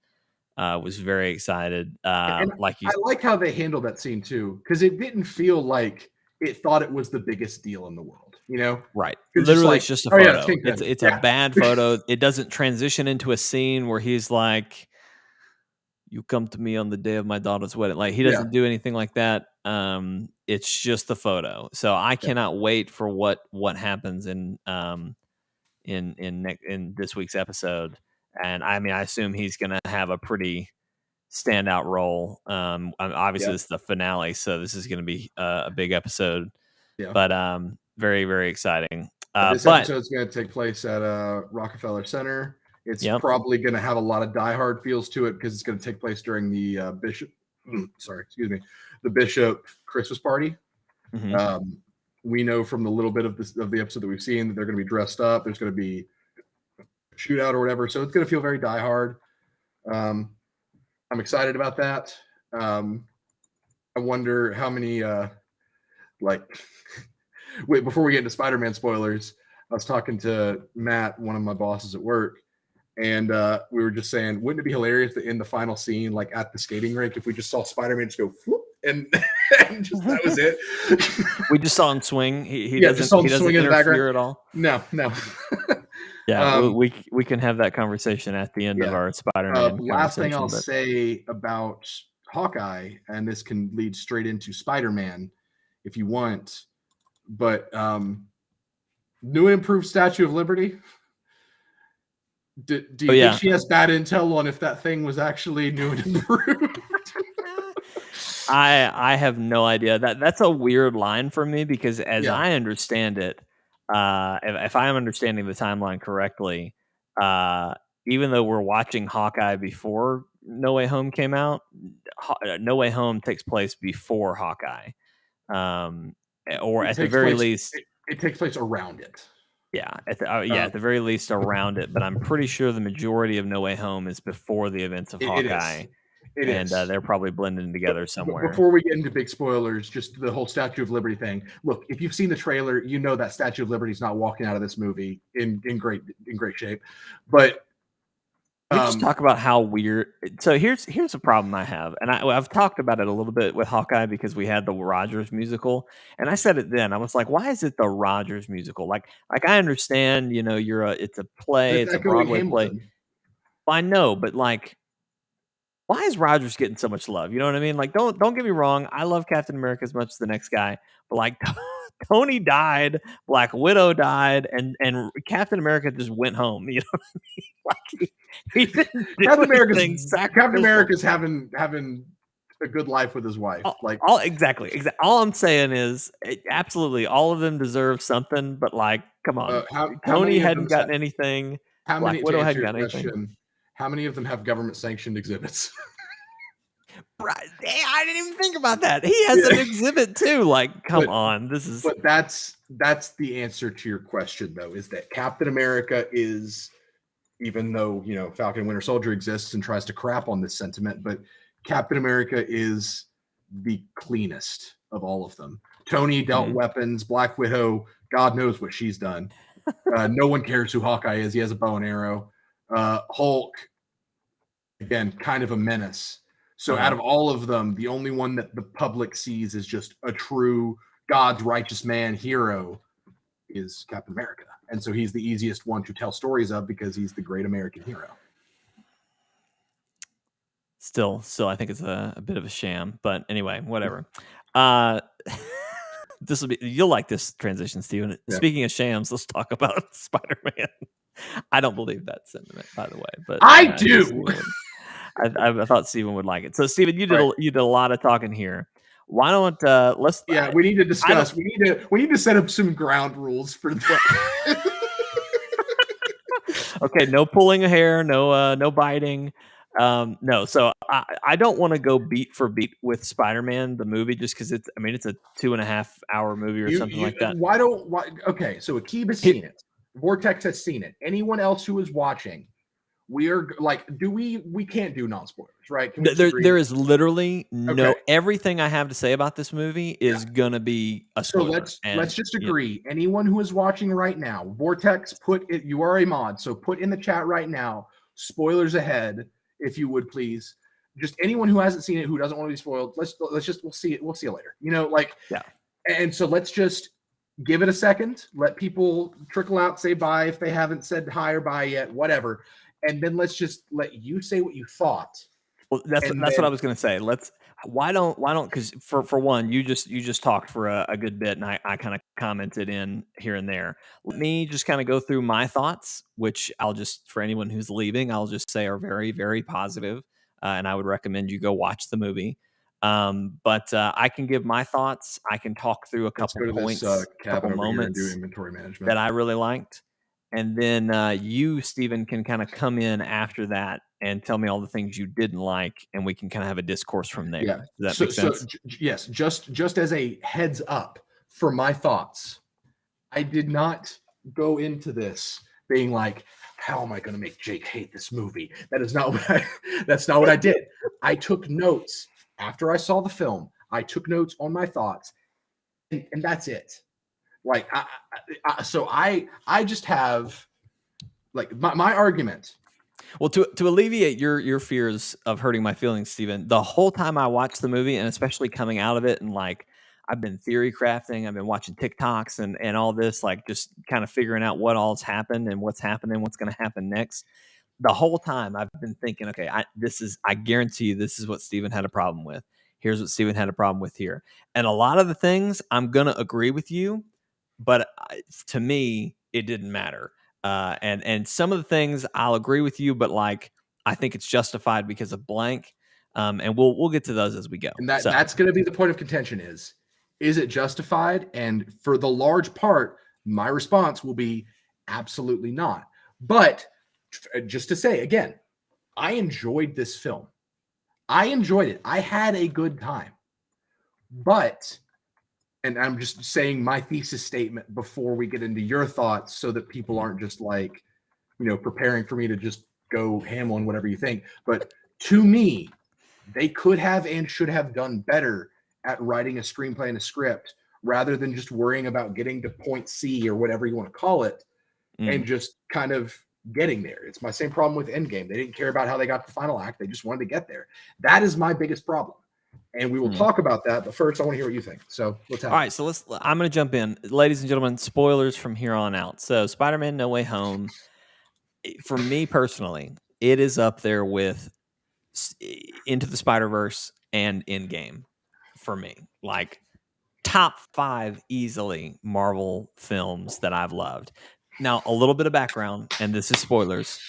[SPEAKER 1] Was very excited.
[SPEAKER 2] I like how they handled that scene too, because it didn't feel like it thought it was the biggest deal in the world,
[SPEAKER 1] Right. Literally, it's just a photo. It's a bad photo. It doesn't transition into a scene where he's like, "You come to me on the day of my daughter's wedding." Like, he doesn't do anything like that. It's just the photo. So I cannot wait for what happens in in this week's episode, and I mean, I assume he's going to have a pretty standout role. Obviously, this is the finale, so this is going to be a big episode.
[SPEAKER 2] Yeah.
[SPEAKER 1] But very, very exciting.
[SPEAKER 2] This episode is going to take place at Rockefeller Center. It's probably going to have a lot of Die Hard feels to it because it's going to take place during the Bishop Christmas party.
[SPEAKER 1] Mm-hmm.
[SPEAKER 2] We know from the little bit of the episode that we've seen that they're going to be dressed up. There's going to be a shootout or whatever, so it's going to feel very Die Hard. I'm excited about that. I wonder how many wait, before we get into Spider-Man spoilers, I was talking to Matt, one of my bosses at work, and we were just saying, wouldn't it be hilarious that in the final scene, like at the skating rink, if we just saw Spider-Man just go whoop, and just that was it.
[SPEAKER 1] We just saw him swing. He doesn't interfere at all.
[SPEAKER 2] No.
[SPEAKER 1] Yeah, we can have that conversation at the end of our Spider-Man.
[SPEAKER 2] Last thing I'll say about Hawkeye, and this can lead straight into Spider-Man if you want, but new and improved Statue of Liberty. Do you think she has bad intel on if that thing was actually new and improved?
[SPEAKER 1] I have no idea. That's a weird line for me because as I understand it, if I'm understanding the timeline correctly, even though we're watching Hawkeye before No Way Home came out, No Way Home takes place before Hawkeye, or at the very least,
[SPEAKER 2] it takes place around it.
[SPEAKER 1] Yeah, at the very least around it. But I'm pretty sure the majority of No Way Home is before the events of Hawkeye.
[SPEAKER 2] It is.
[SPEAKER 1] They're probably blending together somewhere.
[SPEAKER 2] Before we get into big spoilers, just the whole Statue of Liberty thing. Look, if you've seen the trailer, you know that Statue of Liberty is not walking out of this movie in great shape. But
[SPEAKER 1] we just talk about how weird. So here's a problem I have, and I've talked about it a little bit with Hawkeye because we had the Rogers musical, and I said it then. I was like, why is it the Rogers musical? Like I understand, it's a play, it's a Broadway play. Well, I know, but like, why is Rogers getting so much love? You know what I mean? Like, don't get me wrong. I love Captain America as much as the next guy, but like, Tony died, Black Widow died, and Captain America just went home. You know what I mean? Like, he didn't do
[SPEAKER 2] Captain America's having a good life with his wife.
[SPEAKER 1] Exactly. All I'm saying is, absolutely, all of them deserve something. But like, come on, Tony hadn't gotten anything. Black Widow hadn't gotten anything.
[SPEAKER 2] How many of them have government-sanctioned exhibits?
[SPEAKER 1] I didn't even think about that. He has an exhibit too. Like, come on, this is.
[SPEAKER 2] But that's the answer to your question, though, is that Captain America is, even though Falcon and Winter Soldier exists and tries to crap on this sentiment, but Captain America is the cleanest of all of them. Tony dealt weapons. Black Widow, God knows what she's done. No one cares who Hawkeye is. He has a bow and arrow. Hulk, again, kind of a menace. So out of all of them, the only one that the public sees as just a true God's righteous man hero is Captain America. And so he's the easiest one to tell stories of because he's the great American hero.
[SPEAKER 1] Still, I think it's a bit of a sham. But anyway, whatever. You'll like this transition, Steven. Yeah. Speaking of shams, let's talk about Spider-Man. I don't believe that sentiment, by the way, but
[SPEAKER 2] I do.
[SPEAKER 1] I thought Steven would like it. So, Steven, you did a lot of talking here. Why don't let's?
[SPEAKER 2] Yeah, we need to discuss. We need to set up some ground rules for that.
[SPEAKER 1] Okay, no pulling a hair, no biting. No, so I don't want to go beat for beat with Spider-Man the movie just because it's a 2.5 hour movie or something like that.
[SPEAKER 2] Okay, so Akib has seen it. Vortex has seen it. Anyone else who is watching, we are like, we can't do non-spoilers, right?
[SPEAKER 1] There is literally no, everything I have to say about this movie is gonna be a spoiler.
[SPEAKER 2] So let's just agree. Anyone who is watching right now, Vortex, you are a mod, so put in the chat right now, spoilers ahead, if you would please. Just anyone who hasn't seen it, who doesn't want to be spoiled, we'll see it. We'll see you later. And so let's just give it a second, let people trickle out, say bye if they haven't said hi or bye yet, whatever. And then let's just let you say what you thought.
[SPEAKER 1] Well, that's
[SPEAKER 2] And
[SPEAKER 1] what I
[SPEAKER 2] then
[SPEAKER 1] was going to say. Why don't because for one, you just talked for a good bit, and I kind of commented in here and there. Let me just kind of go through my thoughts, which I'll just for anyone who's leaving, I'll just say are very very positive, and I would recommend you go watch the movie. But I can give my thoughts. I can talk through a
[SPEAKER 2] let's
[SPEAKER 1] couple
[SPEAKER 2] go to this
[SPEAKER 1] points, couple
[SPEAKER 2] cabin over here and do
[SPEAKER 1] moments
[SPEAKER 2] inventory management.
[SPEAKER 1] that I really liked. And then you, Stephen, can kind of come in after that and tell me all the things you didn't like, and we can kind of have a discourse from there.
[SPEAKER 2] Yeah.
[SPEAKER 1] Does that make sense?
[SPEAKER 2] Yes, just as a heads up for my thoughts, I did not go into this being like, how am I going to make Jake hate this movie? That is not that's not what I did. I took notes after I saw the film. I took notes on my thoughts, and that's it. Like, I just have like my argument.
[SPEAKER 1] Well, to alleviate your fears of hurting my feelings, Stephen, the whole time I watched the movie, and especially coming out of it, and like I've been theory crafting, I've been watching TikToks and all this, like just kind of figuring out what all's happened and what's happening, what's going to happen next. The whole time I've been thinking, okay, I guarantee you this is what Stephen had a problem with. Here's what Stephen had a problem with here. And a lot of the things I'm going to agree with you, but to me, it didn't matter. And some of the things I'll agree with you, but like I think it's justified because of blank. And we'll get to those as we go.
[SPEAKER 2] And
[SPEAKER 1] So
[SPEAKER 2] that's going to be the point of contention is it justified? And for the large part, my response will be absolutely not. But just to say again, I enjoyed this film. I enjoyed it. I had a good time. But, and I'm just saying my thesis statement before we get into your thoughts so that people aren't just like, preparing for me to just go ham on whatever you think. But to me, they could have and should have done better at writing a screenplay and a script rather than just worrying about getting to point C or whatever you want to call it and just kind of getting there. It's my same problem with Endgame. They didn't care about how they got the final act. They just wanted to get there. That is my biggest problem. And we will talk about that. But first, I want to hear what you think. So let's have
[SPEAKER 1] all right, so I'm going to jump in. Ladies and gentlemen, spoilers from here on out. So Spider-Man No Way Home, for me personally, it is up there with Into the Spider-Verse and Endgame for me. Like top 5 easily Marvel films that I've loved. Now, a little bit of background, and this is spoilers.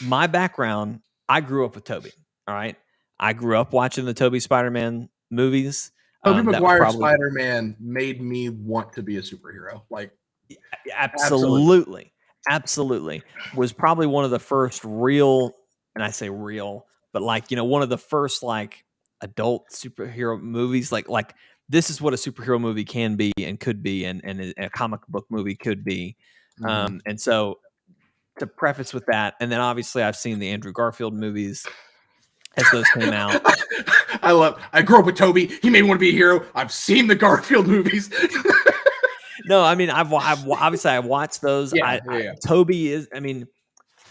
[SPEAKER 1] My background, I grew up with Tobey. All right. I grew up watching the Tobey Spider-Man movies.
[SPEAKER 2] Tobey
[SPEAKER 1] That was
[SPEAKER 2] Maguire
[SPEAKER 1] probably
[SPEAKER 2] Spider-Man made me want to be a superhero. Like,
[SPEAKER 1] absolutely was probably one of the first real, and I say real, but like one of the first like adult superhero movies. Like this is what a superhero movie can be and could be, and a comic book movie could be. And so to preface with that, and then obviously I've seen the Andrew Garfield movies as those came out.
[SPEAKER 2] I grew up with Tobey. He made me want to be a hero. I've seen the Garfield movies.
[SPEAKER 1] No, I mean I've obviously I watched those.
[SPEAKER 2] Yeah.
[SPEAKER 1] Tobey is. I mean,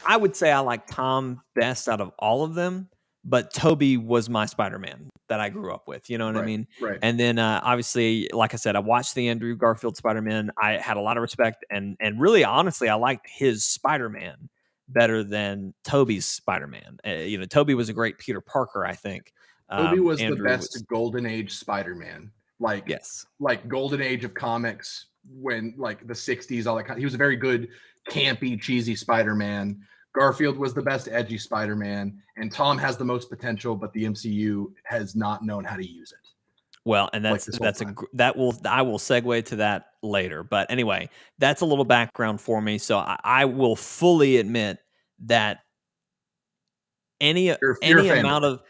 [SPEAKER 1] I would say I like Tom best out of all of them, but Tobey was my Spider-Man that I grew up with. You know what I mean?
[SPEAKER 2] Right.
[SPEAKER 1] And then obviously, like I said, I watched the Andrew Garfield Spider-Man. I had a lot of respect and really, honestly, I liked his Spider-Man better than Tobey's Spider-Man. Tobey was a great Peter Parker, I think.
[SPEAKER 2] Tobey was
[SPEAKER 1] Andrew
[SPEAKER 2] the best golden age Spider-Man.
[SPEAKER 1] Yes.
[SPEAKER 2] Like golden age of comics when like the 60s, all that kind of, he was a very good, campy, cheesy Spider-Man. Garfield was the best edgy Spider-Man, and Tom has the most potential, but the MCU has not known how to use it.
[SPEAKER 1] Well, and I will segue to that later. But anyway, that's a little background for me. So I will fully admit that any amount of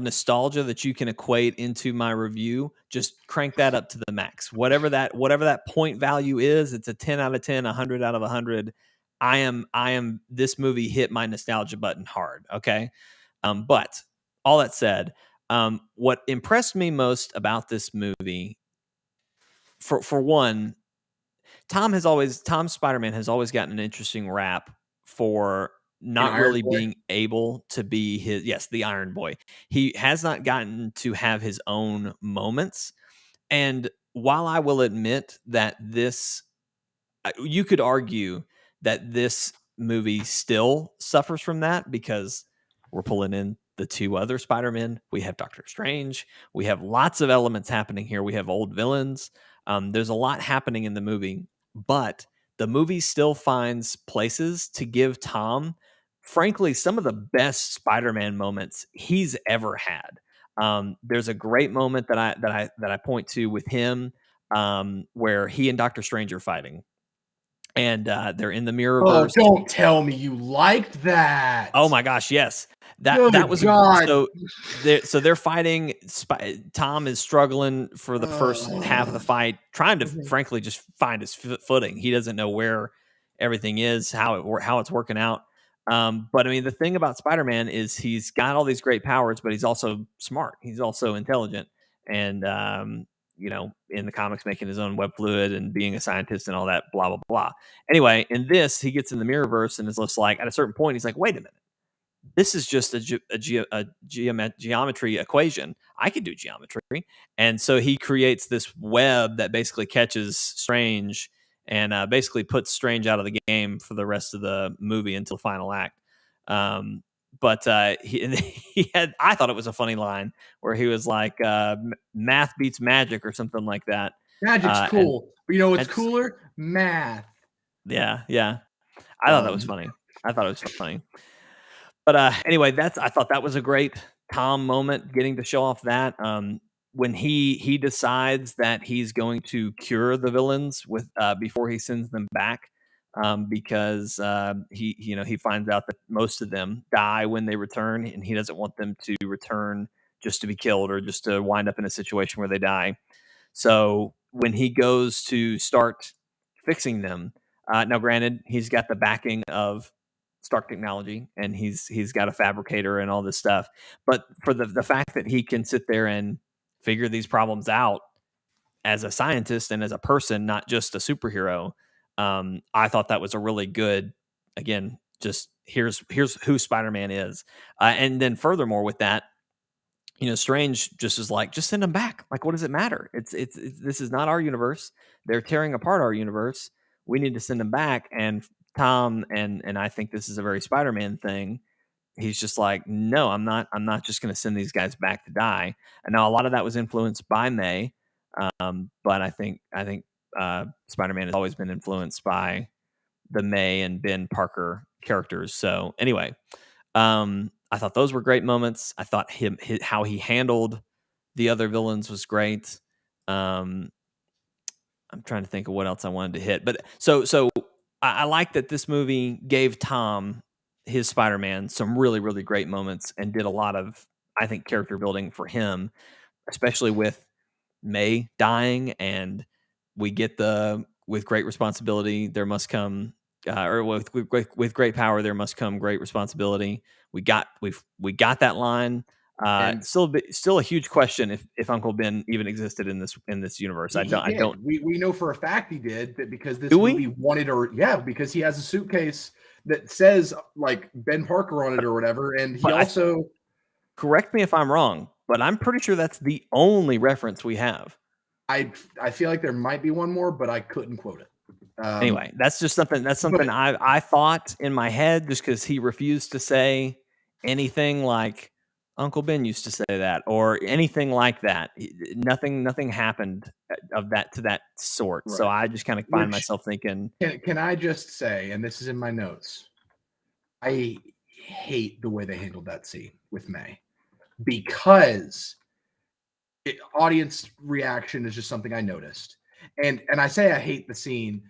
[SPEAKER 1] nostalgia that you can equate into my review, just crank that up to the max. Whatever that point value is, it's a 10 out of 10, 100 out of 100. I am this movie hit my nostalgia button hard. Okay. But all that said, what impressed me most about this movie, for one, Tom Spider-Man has always gotten an interesting rap for not really being able to be the Iron Boy. He has not gotten to have his own moments. And while I will admit that you could argue that this movie still suffers from that because we're pulling in the two other Spider-Men. We have Doctor Strange. We have lots of elements happening here. We have old villains. There's a lot happening in the movie, but the movie still finds places to give Tom, frankly, some of the best Spider-Man moments he's ever had. There's a great moment that I point to with him, where he and Doctor Strange are fighting, and they're in the
[SPEAKER 2] Oh,
[SPEAKER 1] Mirrorverse.
[SPEAKER 2] don't tell me you liked that.
[SPEAKER 1] Oh my gosh, yes. That
[SPEAKER 2] Good
[SPEAKER 1] was
[SPEAKER 2] God.
[SPEAKER 1] they're fighting. Tom is struggling for the first half of the fight, trying to frankly just find his footing. He doesn't know where everything is, how it's working out. But I mean, the thing about Spider-Man is he's got all these great powers, but he's also smart. He's also intelligent, and in the comics, making his own web fluid and being a scientist and all that, blah blah blah. Anyway, in this, he gets in the Mirrorverse and is just like, at a certain point, he's like, wait a minute, this is just a geometry equation. I can do geometry. And so he creates this web that basically catches Strange and basically puts Strange out of the game for the rest of the movie until final act. But I thought it was a funny line where he was like, math beats magic or something like that.
[SPEAKER 2] Magic's
[SPEAKER 1] And
[SPEAKER 2] cool. But you know what's
[SPEAKER 1] it's,
[SPEAKER 2] cooler? Math.
[SPEAKER 1] yeah. I thought that was funny. But anyway, I thought that was a great Tom moment, getting to show off that. When he decides that he's going to cure the villains with before he sends them back, because he finds out that most of them die when they return, and he doesn't want them to return just to be killed or just to wind up in a situation where they die. So when he goes to start fixing them, now granted, he's got the backing of Stark Technology, and he's got a fabricator and all this stuff. But for the fact that he can sit there and figure these problems out as a scientist and as a person, not just a superhero, I thought that was a really good. Again, just here's who Spider-Man is, and then furthermore with that, Strange just is like, just send them back. Like, what does it matter? It's this is not our universe. They're tearing apart our universe. We need to send them back. And Tom and I think this is a very Spider-Man thing. He's just like, no, I'm not just going to send these guys back to die. And now a lot of that was influenced by May, but I think Spider-Man has always been influenced by the May and Ben Parker characters. So anyway, I thought those were great moments. I thought how he handled the other villains was great. I'm trying to think of what else I wanted to hit, but so I like that this movie gave Tom, his Spider-Man, some really really great moments and did a lot of, I think, character building for him, especially with May dying, and we get the with great responsibility there must come, or with great power there must come great responsibility. We got that line.
[SPEAKER 2] And
[SPEAKER 1] Still a huge question if Uncle Ben even existed in this universe.
[SPEAKER 2] he
[SPEAKER 1] I
[SPEAKER 2] did.
[SPEAKER 1] don't.
[SPEAKER 2] We know for a fact he did, that because this
[SPEAKER 1] Do
[SPEAKER 2] movie
[SPEAKER 1] we?
[SPEAKER 2] wanted, or yeah, because he has a suitcase that says like Ben Parker on it or whatever, and he
[SPEAKER 1] But
[SPEAKER 2] also
[SPEAKER 1] correct me if I'm wrong, but I'm pretty sure that's the only reference we have.
[SPEAKER 2] I feel like there might be one more, but I couldn't quote it.
[SPEAKER 1] Anyway, that's just something
[SPEAKER 2] but
[SPEAKER 1] I thought in my head, just because he refused to say anything like Uncle Ben used to say that or anything like that. Nothing happened of that to that sort. So
[SPEAKER 2] right.
[SPEAKER 1] I just kind of find
[SPEAKER 2] Which
[SPEAKER 1] myself thinking,
[SPEAKER 2] can I just say, and this is in my notes, I hate the way they handled that scene with May, because audience reaction is just something I noticed. And I say I hate the scene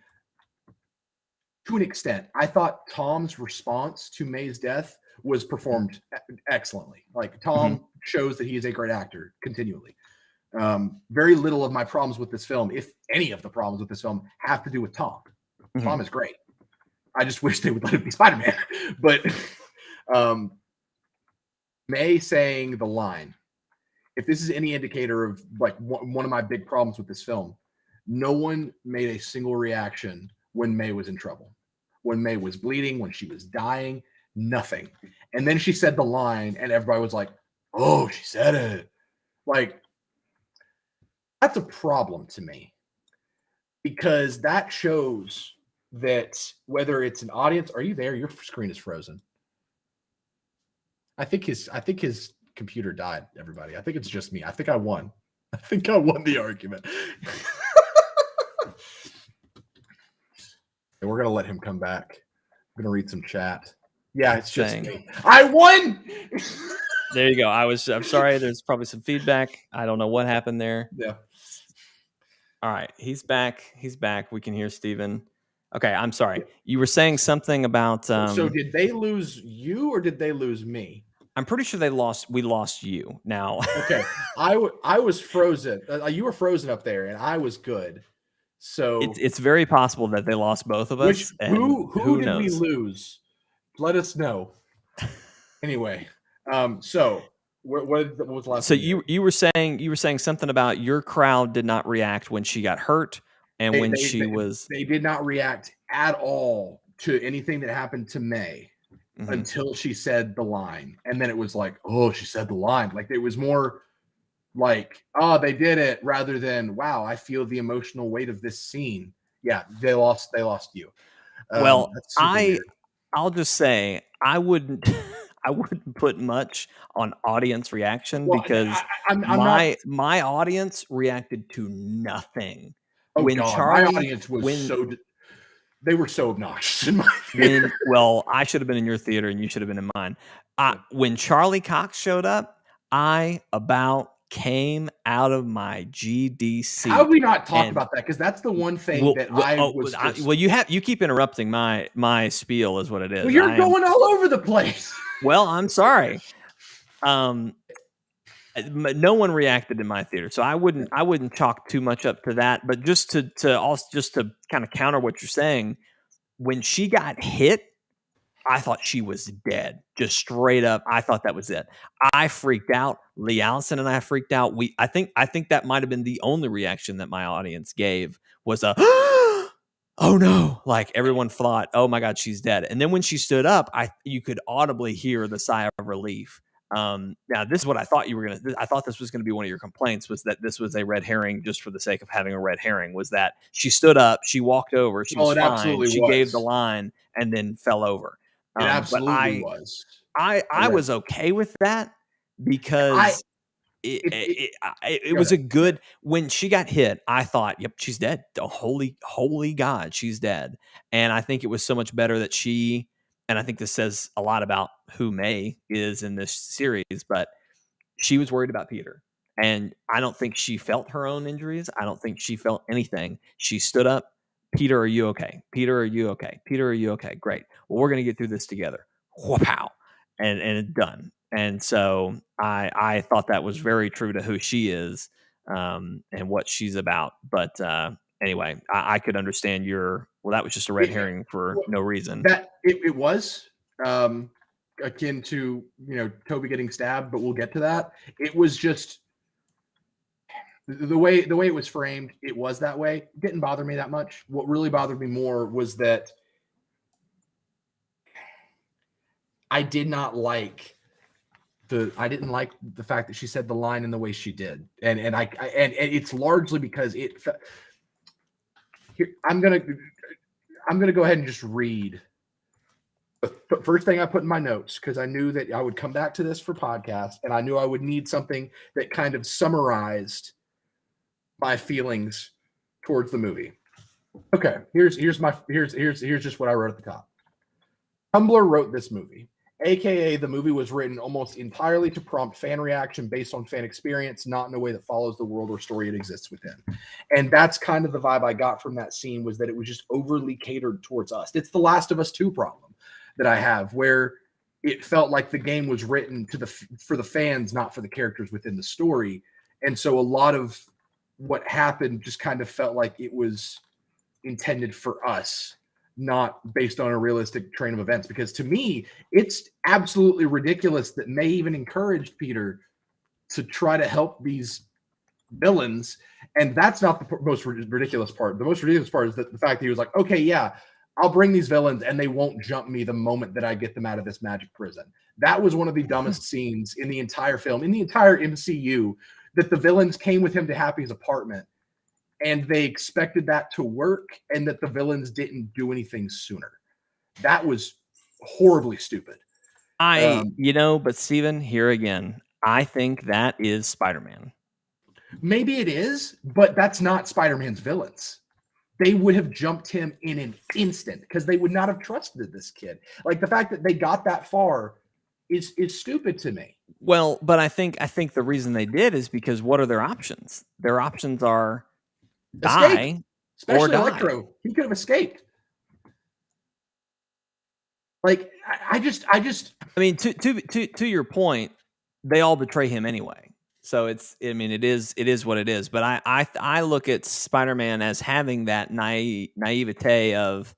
[SPEAKER 2] to an extent. I thought Tom's response to May's death was performed excellently. Like, Tom shows that he is a great actor continually. Very little of my problems with this film, if any of the problems with this film, have to do with Tom. Tom is great. I just wish they would let him be Spider-Man. But May saying the line, if this is any indicator of like one of my big problems with this film, no one made a single reaction when May was in trouble, when May was bleeding, when she was dying, nothing. And then she said the line and everybody was like, oh, she said it. Like, that's a problem to me, because that shows that whether it's an audience, are you there? Your screen is frozen. I think his computer died, everybody. I think it's just me. I think I won. I think I won the argument. And we're gonna let him come back. I'm gonna read some chat. Yeah, it's just me. I won.
[SPEAKER 1] There you go. I'm sorry. There's probably some feedback. I don't know what happened there.
[SPEAKER 2] Yeah.
[SPEAKER 1] All right. He's back. He's back. We can hear Steven. Okay. I'm sorry. You were saying something about.
[SPEAKER 2] So did they lose you or did they lose me?
[SPEAKER 1] I'm pretty sure we lost you now.
[SPEAKER 2] Okay. I was frozen. You were frozen up there and I was good. So
[SPEAKER 1] it's very possible that they lost both of us.
[SPEAKER 2] Who did we lose? Let us know. Anyway, so what was the last?
[SPEAKER 1] So you were saying something about your crowd did not react when she got hurt, and
[SPEAKER 2] they did not react at all to anything that happened to May until she said the line, and then it was like, oh, she said the line. Like it was more like, oh, they did it, rather than wow, I feel the emotional weight of this scene. Yeah, they lost you.
[SPEAKER 1] Well, I'll just say I wouldn't put much on audience reaction because my audience reacted to nothing.
[SPEAKER 2] Oh, when God, my audience was they were so obnoxious in my theater.
[SPEAKER 1] Well, I should have been in your theater and you should have been in mine. When Charlie Cox showed up, I about came out of my GDC.
[SPEAKER 2] How have we not talked about that? Because that's the one thing
[SPEAKER 1] you keep interrupting my spiel is what it is.
[SPEAKER 2] Well, you're going all over the place.
[SPEAKER 1] Well, I'm sorry. No one reacted in my theater, so I wouldn't chalk too much up to that. But just to kind of counter what you're saying, when she got hit, I thought she was dead. Just straight up, I thought that was it. I freaked out. Lee Allison and I freaked out. I think that might have been the only reaction that my audience gave was a oh no! Like everyone thought, oh my God, she's dead. And then when she stood up, you could audibly hear the sigh of relief. Now this is what I thought I thought this was gonna be one of your complaints, was that this was a red herring just for the sake of having a red herring, was that she stood up, she walked over, she was fine, she gave the line and then fell over.
[SPEAKER 2] It absolutely was.
[SPEAKER 1] I was okay with that because it was a good, when she got hit, I thought, yep, she's dead. Oh, holy God, she's dead. And I think it was so much better that and I think this says a lot about who May is in this series, but she was worried about Peter. And I don't think she felt her own injuries. I don't think she felt anything. She stood up. Peter, are you okay? Peter, are you okay? Peter, are you okay? Great. Well, we're going to get through this together. Wow. And it's done. And so I thought that was very true to who she is and what she's about. But anyway, I could understand that was just a red herring for no reason.
[SPEAKER 2] That it was akin to, Toby getting stabbed, but we'll get to that. It was just the way it was framed. It was that way. It didn't bother me that much. What really bothered me more was that I didn't like the fact that she said the line in the way she did, and it's largely because I'm gonna go ahead and just read the first thing I put in my notes, because I knew that I would come back to this for podcast, and I knew I would need something that kind of summarized my feelings towards the movie. Okay, here's just what I wrote at the top. Tumblr wrote this movie, aka the movie was written almost entirely to prompt fan reaction based on fan experience, not in a way that follows the world or story it exists within. And that's kind of the vibe I got from that scene, was that it was just overly catered towards us. It's the Last of Us 2 problem that I have, where it felt like the game was written for the fans, not for the characters within the story. And so a lot of what happened just kind of felt like it was intended for us, not based on a realistic train of events. Because to me, it's absolutely ridiculous that May even encouraged Peter to try to help these villains. And that's not the most ridiculous part. The most ridiculous part is the fact that he was like, okay, yeah, I'll bring these villains and they won't jump me the moment that I get them out of this magic prison. That was one of the dumbest scenes in the entire film, in the entire MCU, that the villains came with him to Happy's apartment and they expected that to work, and that the villains didn't do anything sooner. That was horribly stupid.
[SPEAKER 1] But Steven, here again, I think that is Spider-Man.
[SPEAKER 2] Maybe it is, but that's not Spider-Man's villains. They would have jumped him in an instant because they would not have trusted this kid. Like the fact that they got that far is stupid to me.
[SPEAKER 1] Well, but I think the reason they did is because what are their options? Their options are die
[SPEAKER 2] Especially
[SPEAKER 1] or die.
[SPEAKER 2] Electro. He could have escaped. Like I
[SPEAKER 1] mean, to your point, they all betray him anyway. So it is what it is. But I look at Spider-Man as having that naivete of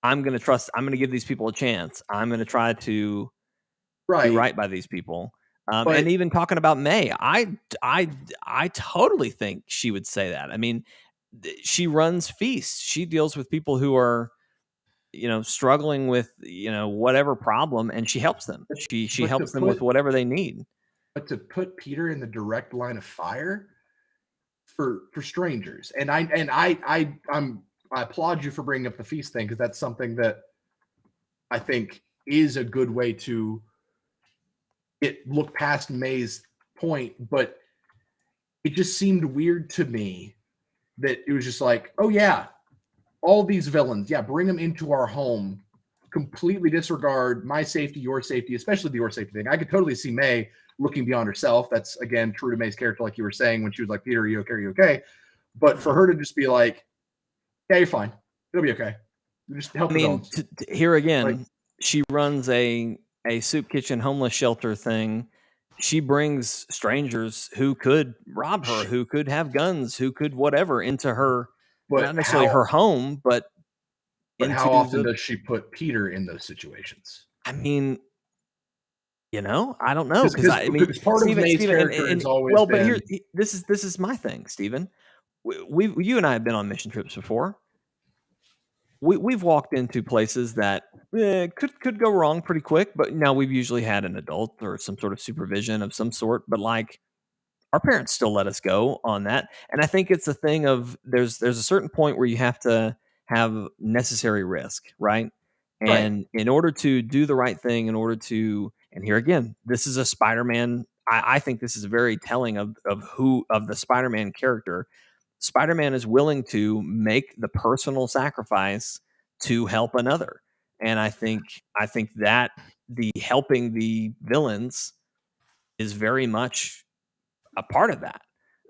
[SPEAKER 1] I'm going to give these people a chance. I'm going to try to do right by these people. And even talking about May, I totally think she would say that. I mean, she runs feasts. She deals with people who are, struggling with, whatever problem, and she helps them. She helps them with whatever they need.
[SPEAKER 2] But to put Peter in the direct line of fire for strangers, and I applaud you for bringing up the feast thing, because that's something that I think is a good way to look past May's point, but it just seemed weird to me that it was just like, oh yeah, all these villains, yeah, bring them into our home, completely disregard my safety, your safety, especially the your safety thing. I could totally see May looking beyond herself. That's, again, true to May's character, like you were saying, when she was like, Peter, are you okay? Are you okay? But for her to just be like, yeah, you're fine. It'll be okay. Just help the villains.
[SPEAKER 1] Here again, she runs a soup kitchen homeless shelter thing. She brings strangers who could rob her, who could have guns, who could whatever into her, not necessarily her home, but
[SPEAKER 2] how often does she put Peter in those situations?
[SPEAKER 1] I mean, I don't know,
[SPEAKER 2] because part of May's character is always
[SPEAKER 1] well, but here, this is my thing, Steven. You and I have been on mission trips before. We've walked into places that could go wrong pretty quick, but now we've usually had an adult or some sort of supervision of some sort. But like, our parents still let us go on that, and I think it's a thing of there's a certain point where you have to have necessary risk, right? And in order to do the right thing, and here again, this is a Spider-Man. I think this is very telling of the Spider-Man character. Spider-Man is willing to make the personal sacrifice to help another. And I think that the helping the villains is very much a part of that.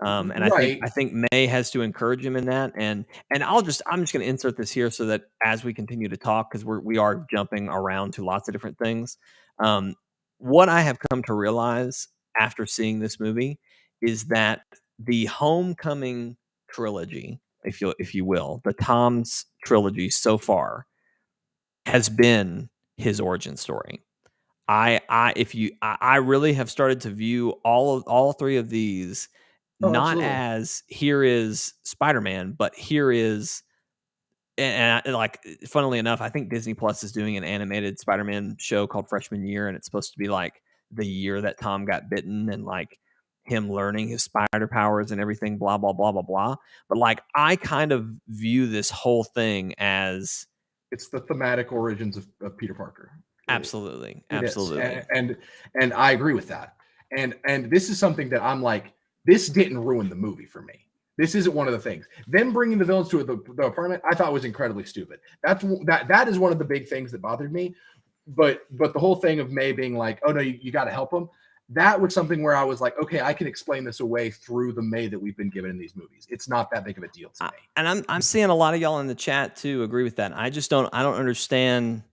[SPEAKER 1] And I think May has to encourage him in that. And I'm just going to insert this here so that as we continue to talk, because we are jumping around to lots of different things. What I have come to realize after seeing this movie is that the Homecoming trilogy, if you will, the Tom's trilogy so far has been his origin story. I really have started to view all three of these not as here is Spider-Man, but here is and like, funnily enough, I think Disney Plus is doing an animated Spider-Man show called Freshman Year, and it's supposed to be like the year that Tom got bitten and like him learning his spider powers and everything, blah, blah, blah, blah, blah. But like, I kind of view this whole thing as
[SPEAKER 2] it's the thematic origins of Peter Parker.
[SPEAKER 1] Absolutely.
[SPEAKER 2] And I agree with that. And this is something that I'm like, this didn't ruin the movie for me. This isn't one of the things. Them bringing the villains to the apartment, I thought was incredibly stupid. That is one of the big things that bothered me. But the whole thing of May being like, oh no, you got to help them. That was something where I was like, okay, I can explain this away through the May that we've been given in these movies. It's not that big of a deal to me.
[SPEAKER 1] And I'm seeing a lot of y'all in the chat too agree with that. I don't understand.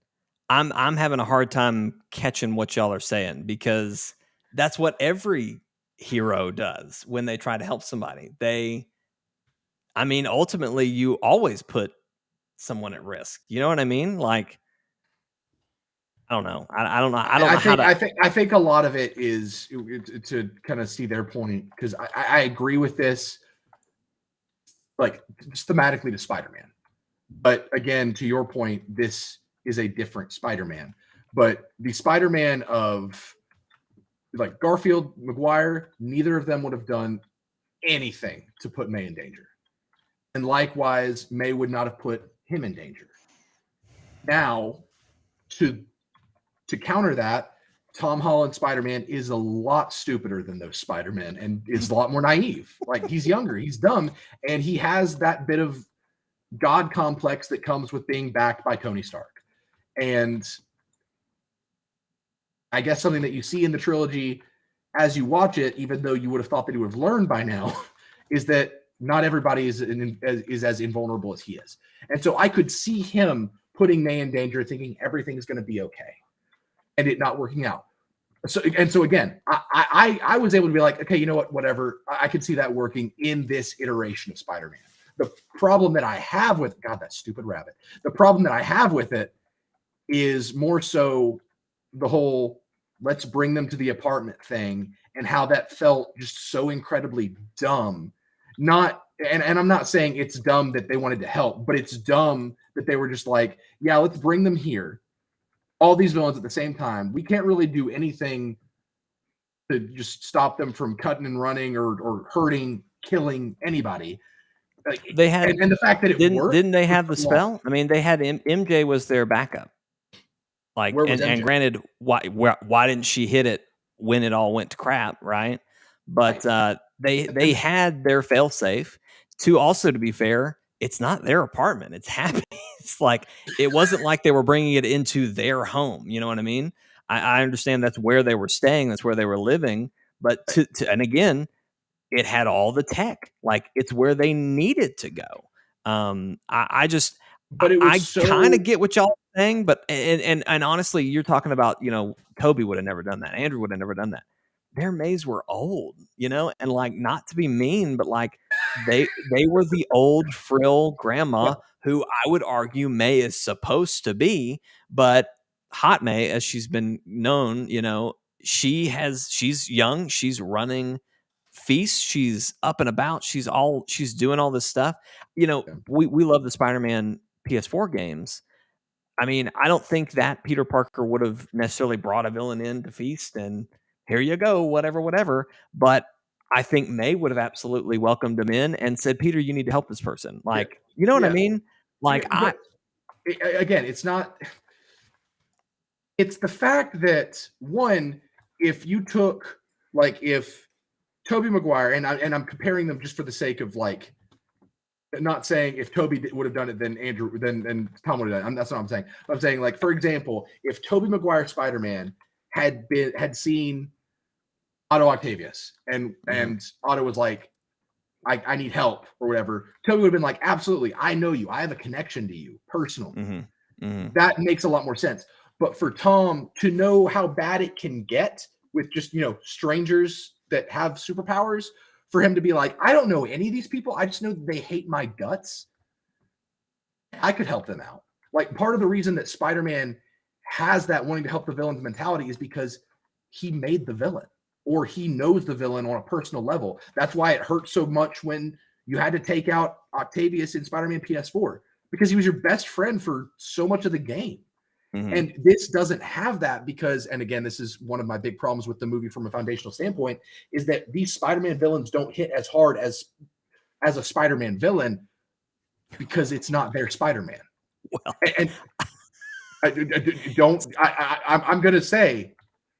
[SPEAKER 1] I'm having a hard time catching what y'all are saying, because that's what every hero does when they try to help somebody. Ultimately, you always put someone at risk. You know what I mean? Like, I don't know. I don't know.
[SPEAKER 2] I think a lot of it is to kind of see their point, because I agree with this, like, just thematically to Spider-Man. But again, to your point, this is a different Spider-Man. But the Spider-Man of like Garfield, Maguire, neither of them would have done anything to put May in danger. And likewise, May would not have put him in danger. Now, to to counter that, Tom Holland Spider-Man is a lot stupider than those Spider-Men and is a lot more naive. Like, he's younger, he's dumb, and he has that bit of God complex that comes with being backed by Tony Stark. And I guess something that you see in the trilogy as you watch it, even though you would have thought that he would have learned by now, is that not everybody is as invulnerable as he is. And so I could see him putting May in danger, thinking everything is going to be okay, and it not working out. So again, I was able to be like, okay, you know what, whatever. I could see that working in this iteration of Spider-Man. The problem that I have with that stupid rabbit. The problem that I have with it is more so the whole let's bring them to the apartment thing and how that felt just so incredibly dumb. And I'm not saying it's dumb that they wanted to help, but it's dumb that they were just like, yeah, let's bring them here. All these villains at the same time. We can't really do anything to just stop them from cutting and running or hurting, killing anybody.
[SPEAKER 1] They had,
[SPEAKER 2] and the fact that it
[SPEAKER 1] didn't,
[SPEAKER 2] worked.
[SPEAKER 1] Didn't they have the spell? I mean, they had MJ was their backup. Like, and granted, why didn't she hit it when it all went to crap, right? But they had their failsafe. To be fair, it's not their apartment. It's Happy. It's like, it wasn't like they were bringing it into their home. You know what I mean? I understand that's where they were staying. That's where they were living. But and again, it had all the tech. Like, it's where they needed to go. I kind of get what y'all are saying, but and honestly, you're talking about, Toby would have never done that. Andrew would have never done that. Their Mays were old, and like, not to be mean, but like they were the old frill grandma who I would argue May is supposed to be, but Hot May, as she's been known, she's young, she's running feast, she's up and about, she's doing all this stuff. We love the Spider-Man PS4 games. I mean, I don't think that Peter Parker would have necessarily brought a villain in to feast and here you go, whatever. But I think May would have absolutely welcomed him in and said, Peter, you need to help this person. Like, you know what I mean? Like,
[SPEAKER 2] again, it's not. It's the fact that, one, if you took, like, if Tobey Maguire, and I'm comparing them just for the sake of, like, not saying if Toby would have done it, then Andrew, then Tom would have done it. That's not what I'm saying. I'm saying, like, for example, if Tobey Maguire Spider-Man had seen Otto Octavius and Otto was like, I need help or whatever, Toby would have been like, absolutely, I know you. I have a connection to you personally. That makes a lot more sense. But for Tom to know how bad it can get with just, strangers that have superpowers, for him to be like, I don't know any of these people. I just know they hate my guts. I could help them out. Like, part of the reason that Spider-Man has that wanting to help the villain's mentality is because he made the villain, or he knows the villain on a personal level. That's why it hurt so much when you had to take out Octavius in Spider-Man PS4, because he was your best friend for so much of the game. And this doesn't have that because, and again, this is one of my big problems with the movie from a foundational standpoint, is that these Spider-Man villains don't hit as hard as a Spider-Man villain because it's not their Spider-Man. Well, and I'm going to say,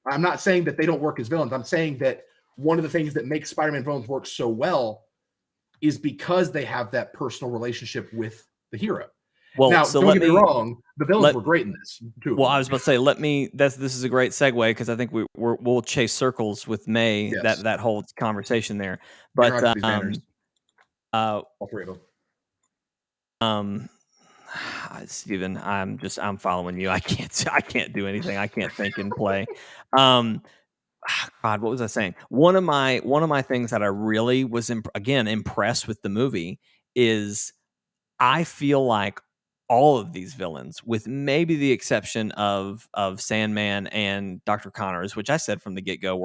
[SPEAKER 2] I'm not saying that they don't work as villains. I'm saying that one of the things that makes Spider-Man villains work so well is because they have that personal relationship with the hero. Well, now, so don't get me wrong, the villains were great in this too.
[SPEAKER 1] Well, I was about to say, this is a great segue, because I think we'll chase circles with May, that whole conversation there. But
[SPEAKER 2] all three of them.
[SPEAKER 1] Steven, I'm following you. I can't do anything. I can't think and play. God, what was I saying? One of my things that I really was impressed with the movie is I feel like all of these villains, with maybe the exception of Sandman and Dr. Connors, which I said from the get-go,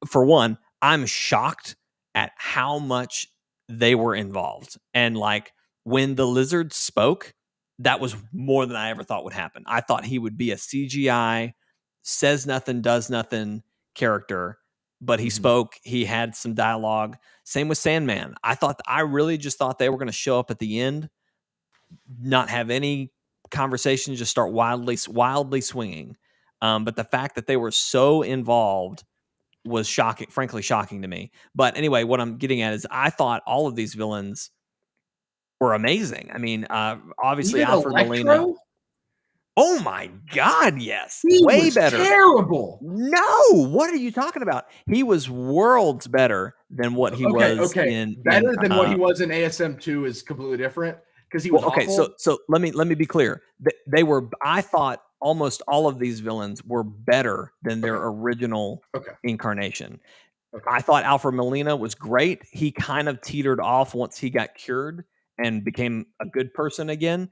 [SPEAKER 1] for one, I'm shocked at how much they were involved. And like, when the Lizard spoke, that was more than I ever thought would happen. I thought he would be a CGI, says nothing, does nothing character, but he spoke, he had some dialogue. Same with Sandman. I really just thought they were going to show up at the end, not have any conversation, just start wildly swinging. But the fact that they were so involved was shocking, frankly shocking to me. But anyway, what I'm getting at is I thought all of these villains were amazing. I mean, obviously
[SPEAKER 2] Even
[SPEAKER 1] Alfred Molina.
[SPEAKER 2] Electro,
[SPEAKER 1] Oh my God, yes.
[SPEAKER 2] he
[SPEAKER 1] Way
[SPEAKER 2] was
[SPEAKER 1] better.
[SPEAKER 2] terrible.
[SPEAKER 1] No, what are you talking about? He was worlds better than what he was in
[SPEAKER 2] better than what he was in ASM 2 is completely different because he was
[SPEAKER 1] okay,
[SPEAKER 2] awful.
[SPEAKER 1] so let me be clear. They were, I thought almost all of these villains were better than their original incarnation. I thought Alfred Molina was great. He kind of teetered off once he got cured and became a good person again,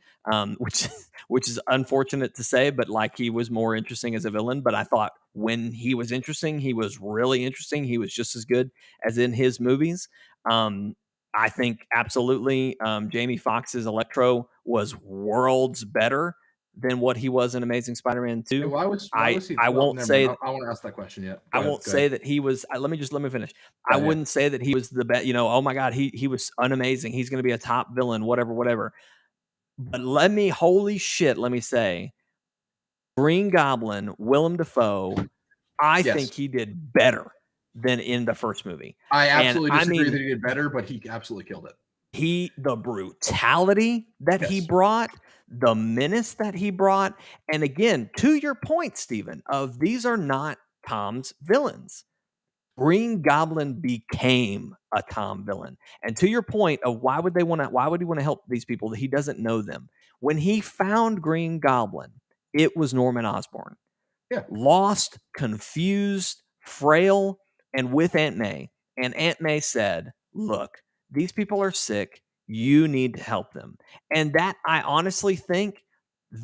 [SPEAKER 1] which is unfortunate to say, but like he was more interesting as a villain. But I thought when he was interesting, he was really interesting. He was just as good as in his movies. Um, I think absolutely Jamie Foxx's Electro was worlds better than what he was in Amazing Spider-Man 2.
[SPEAKER 2] Why was he?
[SPEAKER 1] I
[SPEAKER 2] Well,
[SPEAKER 1] won't
[SPEAKER 2] never
[SPEAKER 1] say
[SPEAKER 2] mind. I want to ask that question yet.
[SPEAKER 1] I won't say that he was. Let me finish. I wouldn't say that he was the best. Oh my God, he was unamazing. He's going to be a top villain, whatever. But holy shit, let me say, Green Goblin, Willem Dafoe. I think he did better than in the first movie.
[SPEAKER 2] I absolutely disagree that he did better, but he absolutely killed it.
[SPEAKER 1] The brutality that he brought, the menace that he brought, and again, to your point, Stephen, of these are not Tom's villains. Green Goblin became a Tom villain. And to your point of why would he want to help these people that he doesn't know them? When he found Green Goblin, it was Norman Osborn.
[SPEAKER 2] Yeah.
[SPEAKER 1] Lost, confused, frail, and with Aunt May. And Aunt May said, "Look, these people are sick. You need to help them." And that, I honestly think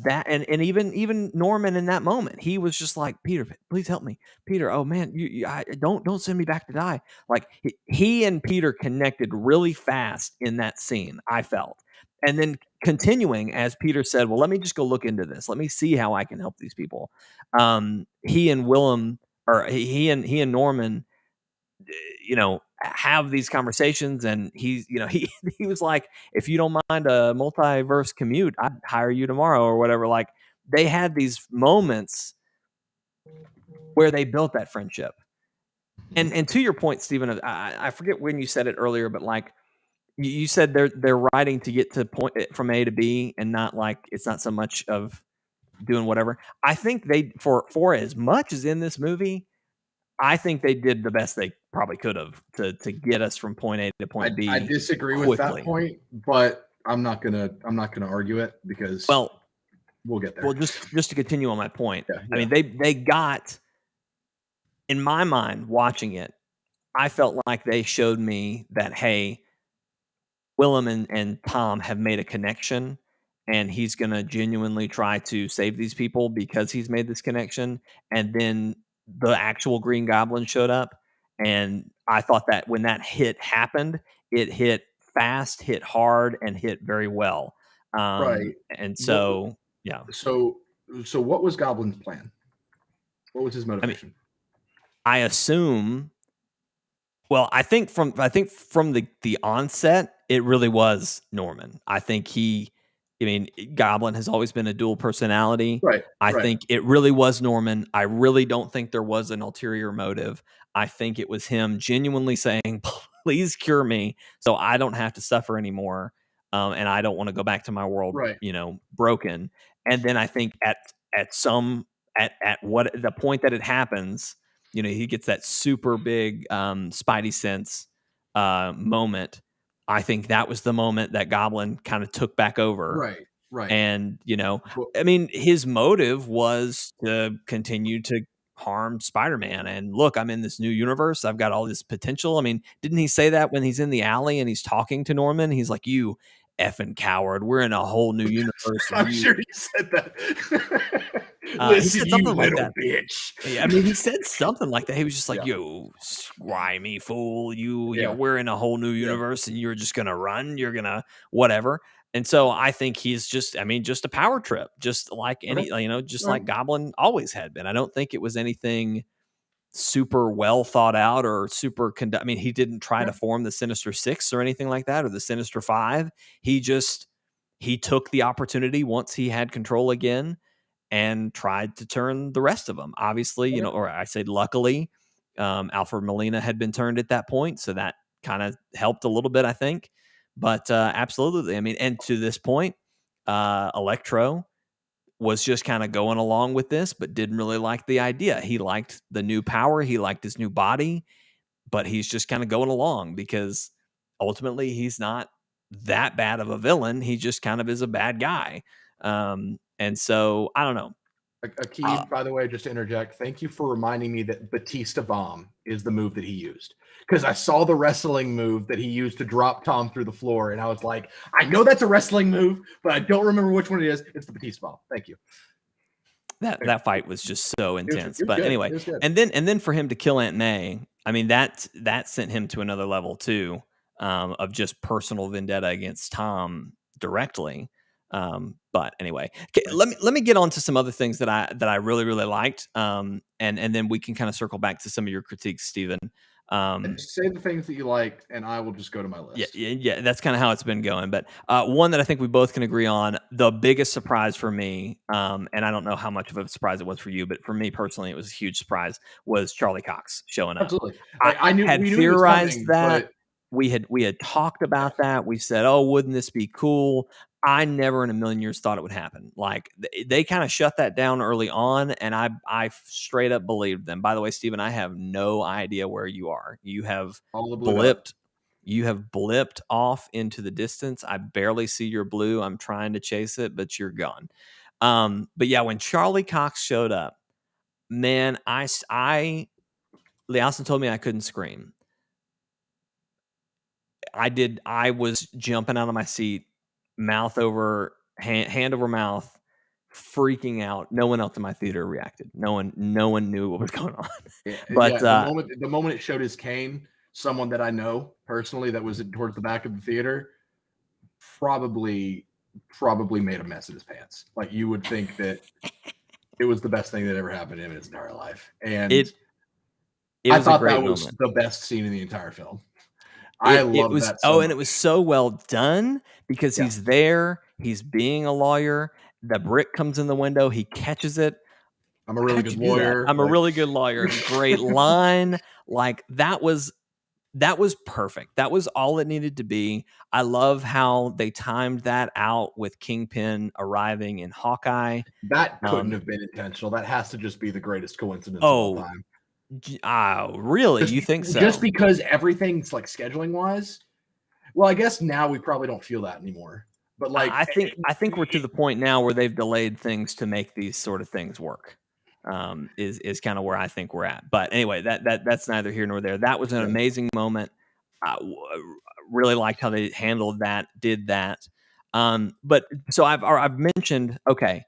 [SPEAKER 1] that, and even Norman in that moment, he was just like, "Peter, please help me. Peter, oh man, don't send me back to die." Like he and Peter connected really fast in that scene, I felt. And then continuing, as Peter said, "Well, let me just go look into this. Let me see how I can help these people." He and Willem, or he and Norman, have these conversations, and he's, he was like, "If you don't mind a multiverse commute, I'd hire you tomorrow," or whatever. Like they had these moments where they built that friendship. And to your point, Stephen, I forget when you said it earlier, but like you said they're writing to get to point from A to B, and not like it's not so much of doing whatever. I think they, for as much as in this movie, I think they did the best they probably could have to get us from point A to point B.
[SPEAKER 2] I disagree with that point, but I'm not gonna argue it because we'll get there.
[SPEAKER 1] Well, just to continue on my point, I mean they got, in my mind watching it, I felt like they showed me that, hey, Willem and Tom have made a connection, and he's going to genuinely try to save these people because he's made this connection. And then the actual Green Goblin showed up, and I thought that when that hit happened, it hit fast, hit hard, and hit very well.
[SPEAKER 2] Right.
[SPEAKER 1] And so, yeah.
[SPEAKER 2] So what was Goblin's plan? What was his motivation?
[SPEAKER 1] I assume. Well, I think from the onset, it really was Norman. I think Goblin has always been a dual personality.
[SPEAKER 2] Right.
[SPEAKER 1] I think it really was Norman. I really don't think there was an ulterior motive. I think it was him genuinely saying, "Please cure me so I don't have to suffer anymore. And I don't want to go back to my world, broken." And then I think at what the point that it happens, he gets that super big Spidey sense moment. I think that was the moment that Goblin kind of took back over.
[SPEAKER 2] Right.
[SPEAKER 1] And, I mean, his motive was to continue to harm Spider-Man. And look, I'm in this new universe. I've got all this potential. I mean, didn't he say that when he's in the alley and he's talking to Norman? He's like, "You effing coward. We're in a whole new universe."
[SPEAKER 2] I'm sure he said that.
[SPEAKER 1] Listen,
[SPEAKER 2] you little bitch.
[SPEAKER 1] Yeah, I mean, he said something like that. He was just like, "You slimy fool. We're in a whole new universe, and you're just going to run. You're going to whatever." And so I think he's just a power trip, just like like Goblin always had been. I don't think it was anything super well thought out or super I mean, he didn't try to form the Sinister Six or anything like that, or the Sinister Five. He took the opportunity once he had control again, and tried to turn the rest of them. Obviously, or I said luckily, Alfred Molina had been turned at that point, so that kind of helped a little bit, I think. But absolutely, I mean, and to this point, Electro was just kind of going along with this, but didn't really like the idea. He liked the new power, he liked his new body, but he's just kind of going along because ultimately he's not that bad of a villain. He just kind of is a bad guy. And so I don't know.
[SPEAKER 2] Akeem, by the way, just to interject, thank you for reminding me that Batista Bomb is the move that he used. Because I saw the wrestling move that he used to drop Tom through the floor, and I was like, I know that's a wrestling move, but I don't remember which one it is. It's the Batista Bomb. Thank you.
[SPEAKER 1] That fight was just so intense.
[SPEAKER 2] It was
[SPEAKER 1] but
[SPEAKER 2] good.
[SPEAKER 1] Anyway, and then for him to kill Aunt May, I mean that sent him to another level too, of just personal vendetta against Tom directly. But anyway, let me get on to some other things that I really liked. And then we can kind of circle back to some of your critiques, Stephen.
[SPEAKER 2] And say the things that you liked, and I will just go to my list.
[SPEAKER 1] Yeah, that's kind of how it's been going. But one that I think we both can agree on, the biggest surprise for me, and I don't know how much of a surprise it was for you, but for me personally, it was a huge surprise, was Charlie Cox showing up.
[SPEAKER 2] Absolutely. I knew
[SPEAKER 1] had
[SPEAKER 2] we knew
[SPEAKER 1] theorized
[SPEAKER 2] coming,
[SPEAKER 1] that.
[SPEAKER 2] But
[SPEAKER 1] we had talked about that. We said, oh, wouldn't this be cool? I never in a million years thought it would happen. Like they kind of shut that down early on, and I straight up believed them. By the way, Stephen, I have no idea where you are. You have blipped. You have blipped off into the distance. I barely see your blue. I'm trying to chase it, but you're gone. But yeah, when Charlie Cox showed up, man, Lee Allison told me I couldn't scream. I was jumping out of my seat, mouth over hand over mouth, freaking out. No one else in my theater reacted. No one knew what was going on. But
[SPEAKER 2] the moment it showed his cane, someone that I know personally that was towards the back of the theater probably made a mess of his pants. Like you would think that it was the best thing that ever happened to him in his entire life. And I thought that was the best scene in the entire film. I love that so much.
[SPEAKER 1] And it was so well done because he's there, he's being a lawyer, the brick comes in the window, he catches it.
[SPEAKER 2] I'm a really good lawyer.
[SPEAKER 1] I'm a really good lawyer. Great line. Like that was perfect. That was all it needed to be. I love how they timed that out with Kingpin arriving in Hawkeye.
[SPEAKER 2] That couldn't have been intentional. That has to just be the greatest coincidence of all time.
[SPEAKER 1] Really? You think so?
[SPEAKER 2] Just because everything's like scheduling wise. Well, I guess now we probably don't feel that anymore. But like
[SPEAKER 1] I think we're to the point now where they've delayed things to make these sort of things work. Is kind of where I think we're at. But anyway, that's neither here nor there. That was an amazing moment. I really liked how they handled that, did that. But so I've mentioned, okay,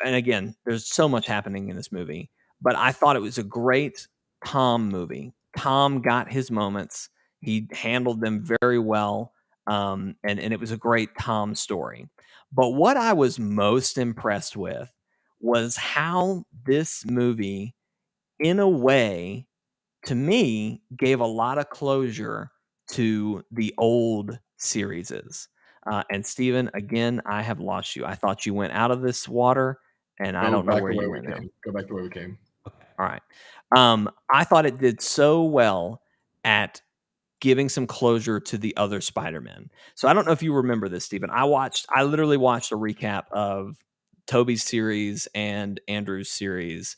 [SPEAKER 1] and again, there's so much happening in this movie, but I thought it was a great Tom movie. Tom got his moments. He handled them very well. And it was a great Tom story. But what I was most impressed with was how this movie, in a way, to me, gave a lot of closure to the old series. And Stephen, again, I have lost you. I thought you went out of this water, and I don't know where you went now.
[SPEAKER 2] Go back the way we came.
[SPEAKER 1] Okay. All right. I thought it did so well at giving some closure to the other Spider-Man. So I don't know if you remember this, Stephen. I literally watched a recap of Tobey's series and Andrew's series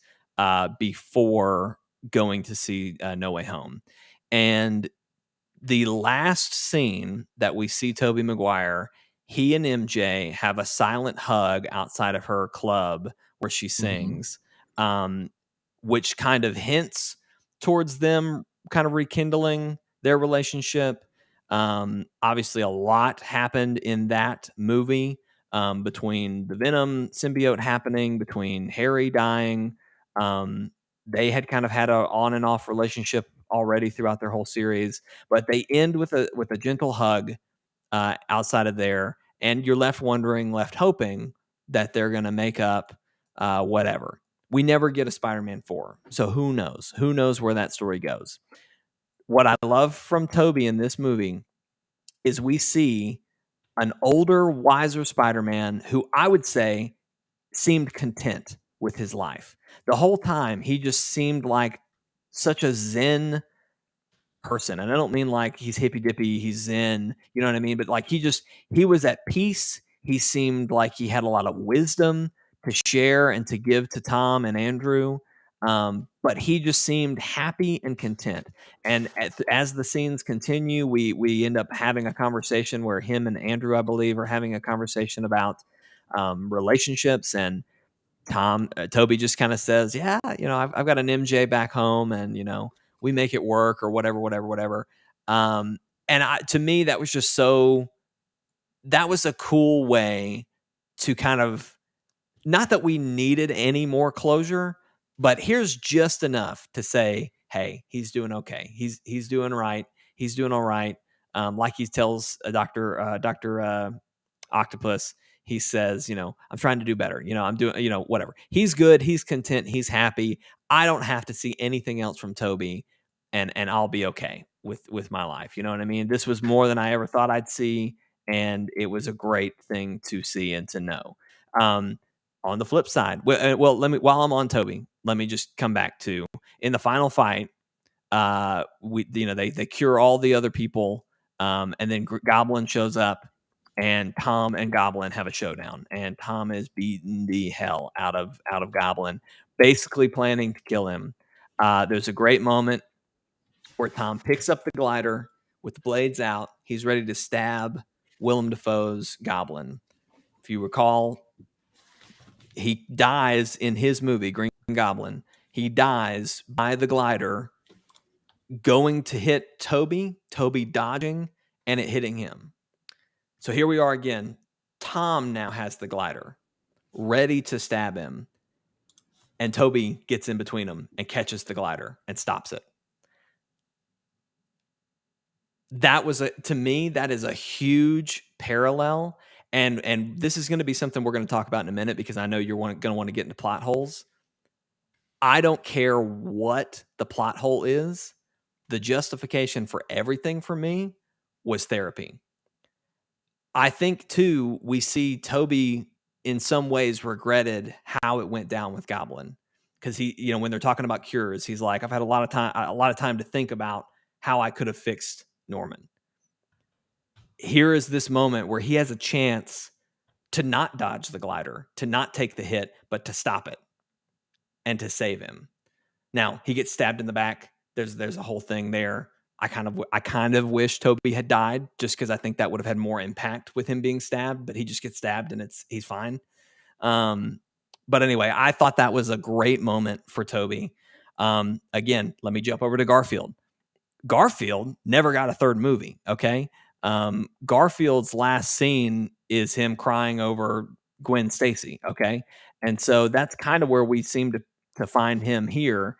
[SPEAKER 1] before going to see No Way Home. And the last scene that we see Tobey Maguire, he and MJ have a silent hug outside of her club where she sings, which kind of hints towards them kind of rekindling their relationship. Obviously, a lot happened in that movie between the Venom symbiote happening, between Harry dying. They had kind of had an on and off relationship already throughout their whole series, but they end with a gentle hug outside of there, and you're left wondering, left hoping that they're going to make up whatever. We never get a Spider-Man 4, so who knows? Who knows where that story goes? What I love from Tobey in this movie is we see an older, wiser Spider-Man who I would say seemed content with his life. The whole time, he just seemed like such a zen person. And I don't mean like he's hippy dippy, he's zen, you know what I mean? But like he was at peace. He seemed like he had a lot of wisdom to share and to give to Tom and Andrew. But he just seemed happy and content. And as the scenes continue, we end up having a conversation where him and Andrew, I believe, are having a conversation about relationships. And Toby just kind of says, "Yeah, I've got an MJ back home, and we make it work, or whatever." Um, and to me, that was just that was a cool way to kind of, not that we needed any more closure, but here's just enough to say, "Hey, he's doing okay. He's doing right. He's doing all right." Like he tells Doctor Octopus, he says, "I'm trying to do better. I'm doing, whatever." He's good. He's content. He's happy. I don't have to see anything else from Toby, and I'll be okay with my life. You know what I mean? This was more than I ever thought I'd see, and it was a great thing to see and to know. Um, on the flip side, while I'm on Toby, let me just come back to, in the final fight. They cure all the other people, and then Goblin shows up, and Tom and Goblin have a showdown, and Tom is beating the hell out of Goblin, basically planning to kill him. There's a great moment where Tom picks up the glider with the blades out. He's ready to stab Willem Dafoe's Goblin. If you recall, he dies in his movie Green Goblin. He dies by the glider going to hit Toby dodging, and it hitting him. So here we are again. Tom now has the glider, ready to stab him, and Toby gets in between them and catches the glider and stops it. That was, to me, that is a huge parallel, and this is going to be something we're going to talk about in a minute, because I know you're going to want to get into plot holes. I don't care what the plot hole is. The justification for everything for me was therapy. I think, too, we see Toby in some ways regretted how it went down with Goblin, because he, when they're talking about cures, he's like, "I've had a lot of time to think about how I could have fixed Norman." Here is this moment where he has a chance to not dodge the glider, to not take the hit, but to stop it and to save him. Now, he gets stabbed in the back. There's a whole thing there. I kind of wish Toby had died, just because I think that would have had more impact with him being stabbed, but he just gets stabbed and he's fine. But anyway, I thought that was a great moment for Toby. Again, let me jump over to Garfield. Garfield never got a third movie. Okay. Garfield's last scene is him crying over Gwen Stacy. Okay. And so that's kind of where we seem to find him here.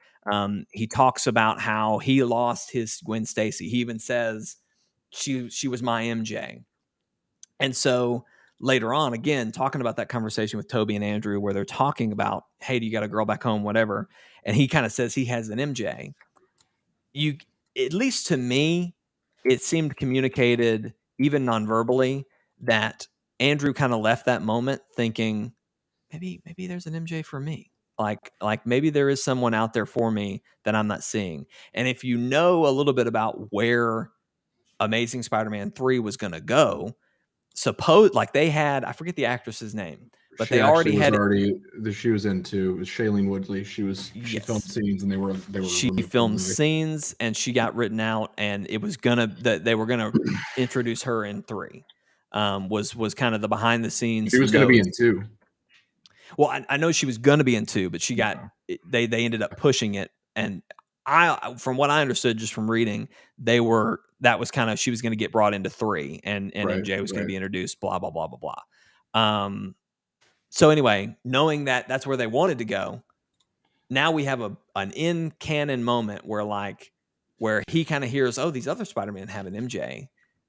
[SPEAKER 1] He talks about how he lost his Gwen Stacy. He even says she was my MJ. And so later on, again, talking about that conversation with Toby and Andrew, where they're talking about, "Hey, do you got a girl back home?" Whatever. And he kind of says he has an MJ. At least to me, it seemed communicated, even non-verbally, that Andrew kind of left that moment thinking, maybe there's an MJ for me. Like maybe there is someone out there for me that I'm not seeing. And if you know a little bit about where Amazing Spider-Man 3 was going to go, they had, I forget the actress's name, but
[SPEAKER 2] she
[SPEAKER 1] they already had
[SPEAKER 2] she was into Shailene Woodley. She filmed scenes, and they were
[SPEAKER 1] she filmed scenes, and she got written out, and it was they were gonna introduce her in 3. Was kind of the behind the scenes.
[SPEAKER 2] She was going to be in 2.
[SPEAKER 1] Well, I know she was going to be in 2, but she got they ended up pushing it, and from what I understood just from reading, that was kind of, she was going to get brought into 3, and MJ was going to be introduced. Blah blah blah blah blah. So anyway, knowing that that's where they wanted to go, now we have an in canon moment where he kind of hears, "Oh, these other Spider-Man have an MJ.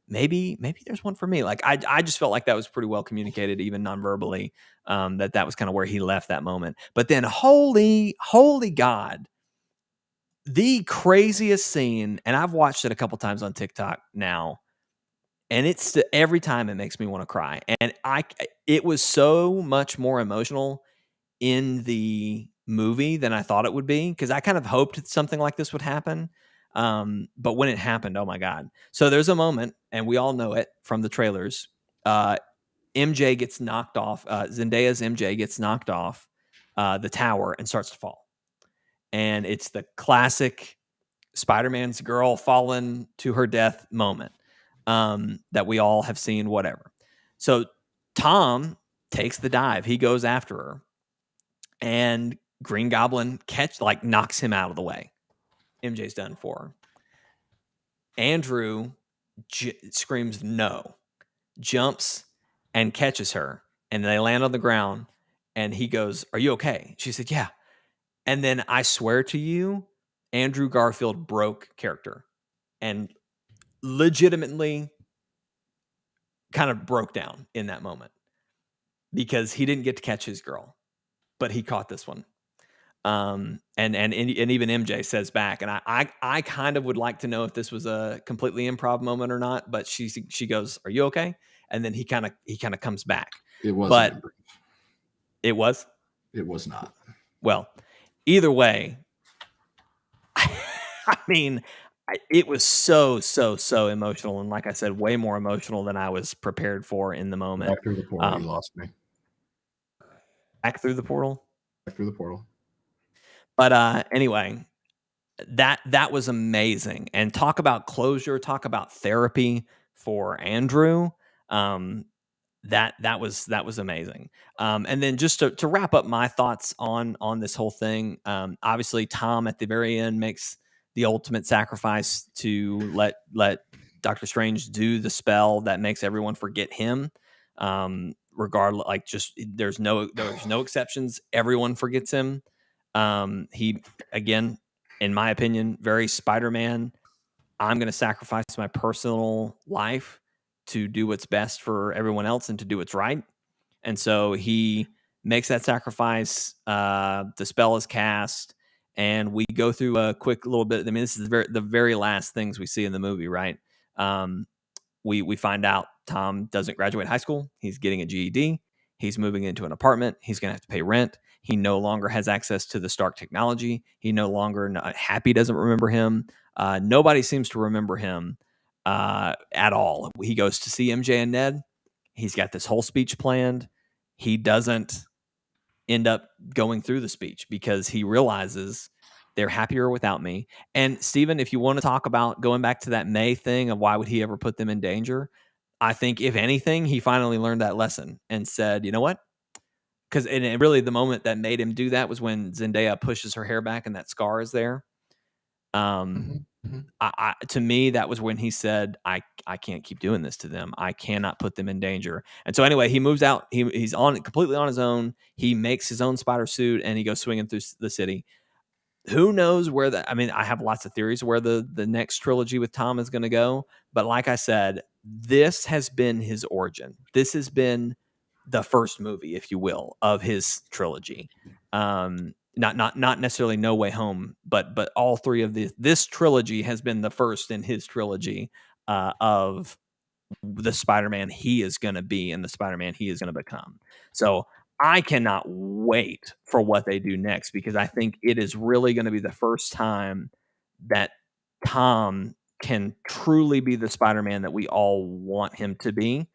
[SPEAKER 1] Maybe there's one for me." Like I just felt like that was pretty well communicated, even non-verbally, that was kind of where he left that moment. But then holy God, the craziest scene, and I've watched it a couple times on TikTok now, and every time it makes me want to cry. And it was so much more emotional in the movie than I thought it would be, because I kind of hoped something like this would happen. But when it happened, oh my God. So there's a moment, and we all know it from the trailers. MJ gets knocked off. Zendaya's MJ gets knocked off the tower and starts to fall. And it's the classic Spider-Man's girl falling to her death moment that we all have seen, whatever. So Tom takes the dive. He goes after her. And Green Goblin knocks him out of the way. MJ's done for her. Andrew screams no, jumps and catches her, and they land on the ground, and he goes, "Are you okay?" She said, "Yeah." And then I swear to you, Andrew Garfield broke character and legitimately kind of broke down in that moment because he didn't get to catch his girl, but he caught this one. And even MJ says back, and I kind of would like to know if this was a completely improv moment or not, but she goes, "Are you okay?" And then he kind of comes back.
[SPEAKER 2] It wasn't.
[SPEAKER 1] It was.
[SPEAKER 2] It was not.
[SPEAKER 1] Well, either way, I mean, it was so emotional, and like I said, way more emotional than I was prepared for in the moment.
[SPEAKER 2] Back through the portal, you lost me.
[SPEAKER 1] Back through the portal.
[SPEAKER 2] Back through the portal.
[SPEAKER 1] But anyway, that was amazing. And talk about closure, talk about therapy for Andrew. That was amazing. And then just to wrap up my thoughts on this whole thing, obviously Tom at the very end makes the ultimate sacrifice to let Doctor Strange do the spell that makes everyone forget him. Regardless, like, just there's no exceptions. Everyone forgets him. He, again, in my opinion, very Spider-Man. I'm going to sacrifice my personal life to do what's best for everyone else and to do what's right. And so he makes that sacrifice. The spell is cast, and we go through a quick little bit. I mean, this is the very last things we see in the movie, right? We find out Tom doesn't graduate high school. He's getting a GED. He's moving into an apartment. He's going to have to pay rent. He no longer has access to the Stark technology. He no longer, Happy doesn't remember him. Nobody seems to remember him at all. He goes to see MJ and Ned. He's got this whole speech planned. He doesn't end up going through the speech because he realizes they're happier without me. And Steven, if you want to talk about going back to that May thing of why would he ever put them in danger, I think if anything, he finally learned that lesson and said, you know what? Because really the moment that made him do that was when Zendaya pushes her hair back and that scar is there. To me, that was when he said, I can't keep doing this to them. I cannot put them in danger. And so anyway, he moves out. He's completely on his own. He makes his own spider suit and he goes swinging through the city. Who knows where I have lots of theories where the next trilogy with Tom is going to go. But like I said, this has been his origin. This has been the first movie, if you will, of his trilogy. Not necessarily No Way Home, but all three of this trilogy has been the first in his trilogy of the Spider-Man he is going to be and the Spider-Man he is going to become. So I cannot wait for what they do next, because I think it is really going to be the first time that Tom can truly be the Spider-Man that we all want him to be.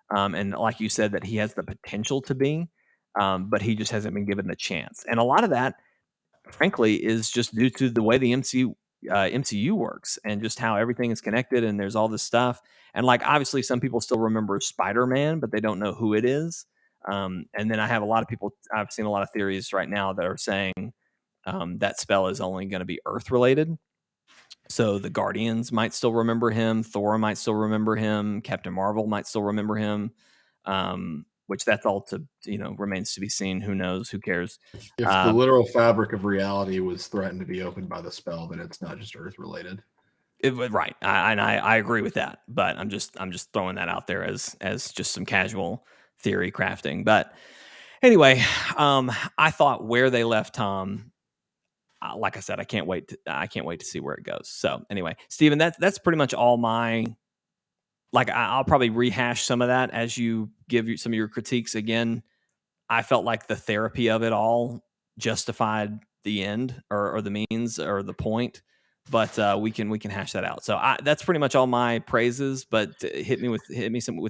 [SPEAKER 1] And like you said, that he has the potential to be, but he just hasn't been given the chance. And a lot of that, frankly, is just due to the way the MCU works and just how everything is connected and there's all this stuff. And like, obviously some people still remember Spider-Man, but they don't know who it is. And then I've seen a lot of theories right now that are saying that spell is only going to be Earth related. So the Guardians might still remember him. Thor might still remember him. Captain Marvel might still remember him. Which that's all remains to be seen. Who knows? Who cares?
[SPEAKER 2] If the literal fabric of reality was threatened to be opened by the spell, then it's not just Earth related.
[SPEAKER 1] Right. I agree with that, but I'm just throwing that out there as just some casual theory crafting. But anyway, I thought where they left Tom, like I said, I can't wait to see where it goes. So anyway, Steven, that's pretty much all my, I'll probably rehash some of that as you give some of your critiques again I felt like the therapy of it all justified the end or the means or the point. But we can hash that out. So that's pretty much all my praises. But hit me with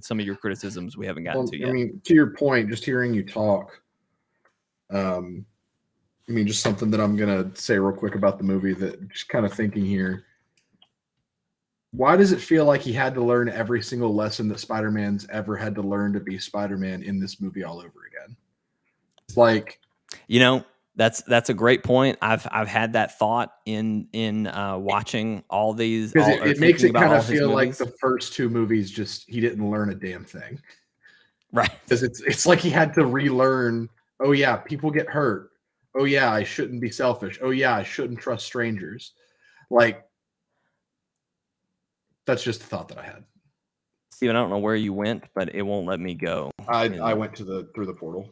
[SPEAKER 1] some of your criticisms we haven't gotten to yet.
[SPEAKER 2] I mean, to your point, just hearing you talk, I mean, just something that I'm gonna say real quick about the movie. That just kind of thinking here. Why does it feel like he had to learn every single lesson that Spider-Man's ever had to learn to be Spider-Man in this movie all over again? It's like,
[SPEAKER 1] that's a great point. I've had that thought in watching all these,
[SPEAKER 2] because it makes it kind of feel like the first two movies he didn't learn a damn thing,
[SPEAKER 1] right?
[SPEAKER 2] Because it's like he had to relearn. Oh yeah, people get hurt. Oh yeah, I shouldn't be selfish. Oh yeah, I shouldn't trust strangers. Like, that's just a thought that I had.
[SPEAKER 1] Steven, I don't know where you went, but it won't let me go.
[SPEAKER 2] I went through the portal.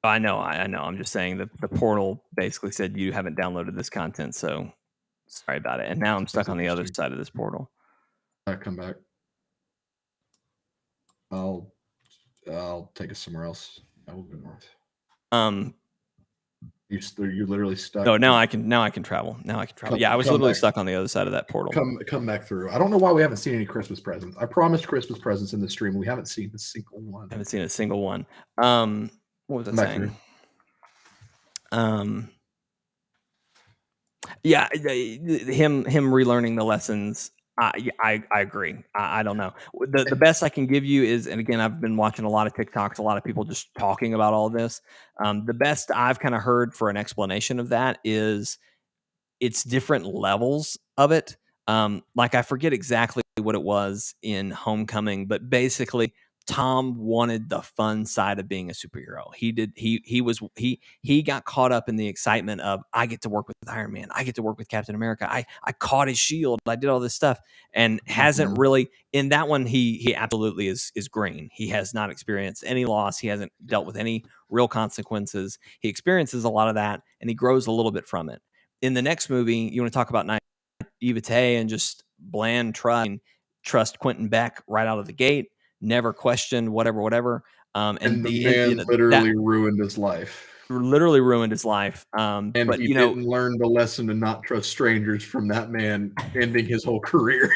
[SPEAKER 1] I know. I'm just saying that the portal basically said you haven't downloaded this content, so sorry about it. And now I'm stuck on the other side of this portal.
[SPEAKER 2] Come back. I'll take us somewhere else. I will go north. You're literally stuck.
[SPEAKER 1] Oh, now I can travel. Yeah, I was literally stuck on the other side of that portal.
[SPEAKER 2] Come back through. I don't know why we haven't seen any Christmas presents. I promised Christmas presents in the stream. We haven't seen a single one.
[SPEAKER 1] What was I saying? Yeah, him relearning the lessons. I agree. I don't know. The best I can give you is, and again, I've been watching a lot of TikToks, a lot of people just talking about all this. The best I've kind of heard for an explanation of that is it's different levels of it. Like I forget exactly what it was in Homecoming, but basically Tom wanted the fun side of being a superhero. He got caught up in the excitement of, I get to work with Iron Man. I get to work with Captain America. I caught his shield. I did all this stuff, and hasn't really in that one. He absolutely is green. He has not experienced any loss. He hasn't dealt with any real consequences. He experiences a lot of that, and he grows a little bit from it. In the next movie, you want to talk about naivete and just bland trust Quentin Beck right out of the gate. Never questioned whatever.
[SPEAKER 2] And the man literally ruined his life.
[SPEAKER 1] Literally ruined his life.
[SPEAKER 2] And but he didn't learn the lesson to not trust strangers from that man ending his whole career.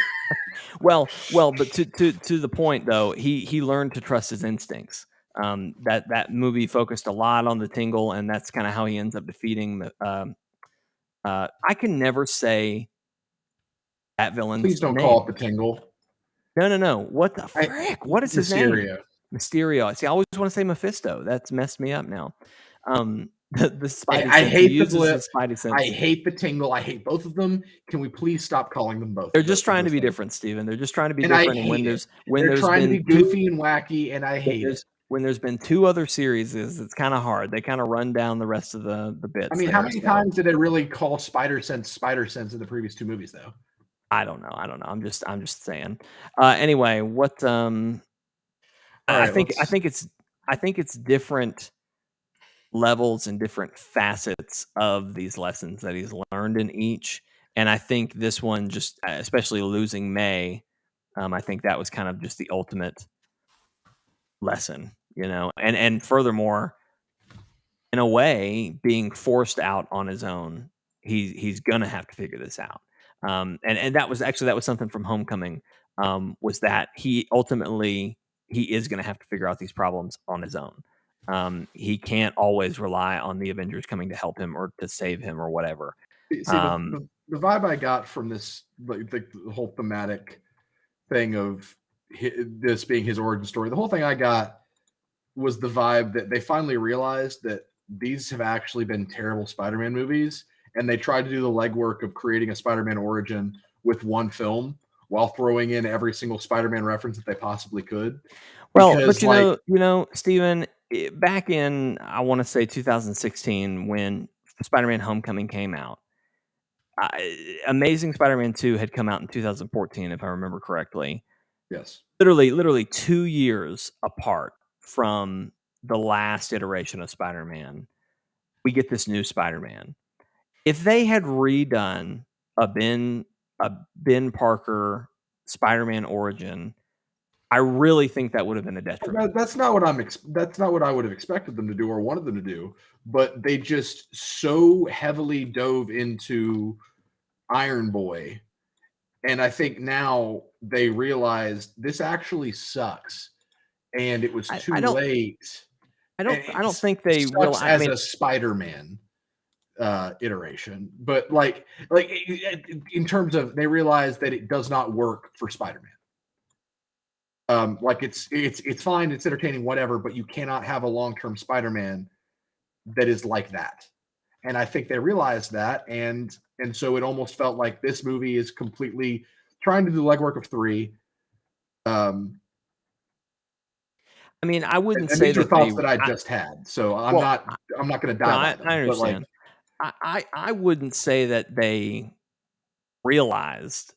[SPEAKER 1] well, but to the point though, he learned to trust his instincts. That movie focused a lot on the tingle, and that's kind of how he ends up defeating the. I can never say that villain's
[SPEAKER 2] Please don't
[SPEAKER 1] name.
[SPEAKER 2] call it the tingle.
[SPEAKER 1] No. What the frick? What is his name? Mysterio. See, I always want to say Mephisto. That's messed me up now. The Spidey
[SPEAKER 2] I hate the blip. I hate the tingle. I hate both of them. Can we please stop calling them both?
[SPEAKER 1] They're just trying to be different, Steven. They're just trying to be different. And
[SPEAKER 2] they're trying to be goofy and wacky, and I hate it.
[SPEAKER 1] When there's been two other series, it's kind of hard. They kind of run down the rest of the bits.
[SPEAKER 2] I mean, how many times did they really call Spider Sense in the previous two movies, though?
[SPEAKER 1] I don't know. I'm just saying. Anyway, what I think it's different levels and different facets of these lessons that he's learned in each. And I think this one, just especially losing May, I think that was kind of just the ultimate lesson, and furthermore, in a way, being forced out on his own, he's gonna have to figure this out. And that was something from Homecoming, was that he ultimately is going to have to figure out these problems on his own. He can't always rely on the Avengers coming to help him or to save him or whatever.
[SPEAKER 2] See, the vibe I got from this, like the whole thematic thing of this being his origin story, the whole thing I got was the vibe that they finally realized that these have actually been terrible Spider-Man movies, and they tried to do the legwork of creating a Spider-Man origin with one film while throwing in every single Spider-Man reference that they possibly could.
[SPEAKER 1] Well, because, but Steven, back in, I want to say 2016, when Spider-Man Homecoming came out, Amazing Spider-Man 2 had come out in 2014, if I remember correctly.
[SPEAKER 2] Yes.
[SPEAKER 1] Literally 2 years apart from the last iteration of Spider-Man, we get this new Spider-Man. If they had redone a Ben Parker Spider-Man origin I really think that would have been a detriment.
[SPEAKER 2] That's not what that's not what I would have expected them to do or wanted them to do. But they just so heavily dove into Iron Boy, and I think now they realized this actually sucks, and it was too
[SPEAKER 1] I don't
[SPEAKER 2] late. And
[SPEAKER 1] I don't
[SPEAKER 2] it
[SPEAKER 1] think they
[SPEAKER 2] sucks
[SPEAKER 1] realize. I
[SPEAKER 2] as
[SPEAKER 1] mean,
[SPEAKER 2] a Spider-Man iteration, but like in terms of they realize that it does not work for Spider-Man. Like it's fine, it's entertaining, whatever, but you cannot have a long-term Spider-Man that is like that. And I think they realized that, and so it almost felt like this movie is completely trying to do the legwork of 3.
[SPEAKER 1] I mean, I wouldn't
[SPEAKER 2] And
[SPEAKER 1] say
[SPEAKER 2] these are
[SPEAKER 1] that they.
[SPEAKER 2] thoughts that I just had, so
[SPEAKER 1] Well,
[SPEAKER 2] I'm not going to
[SPEAKER 1] no,
[SPEAKER 2] die by
[SPEAKER 1] I
[SPEAKER 2] them. But like,
[SPEAKER 1] understand. I wouldn't say that they realized.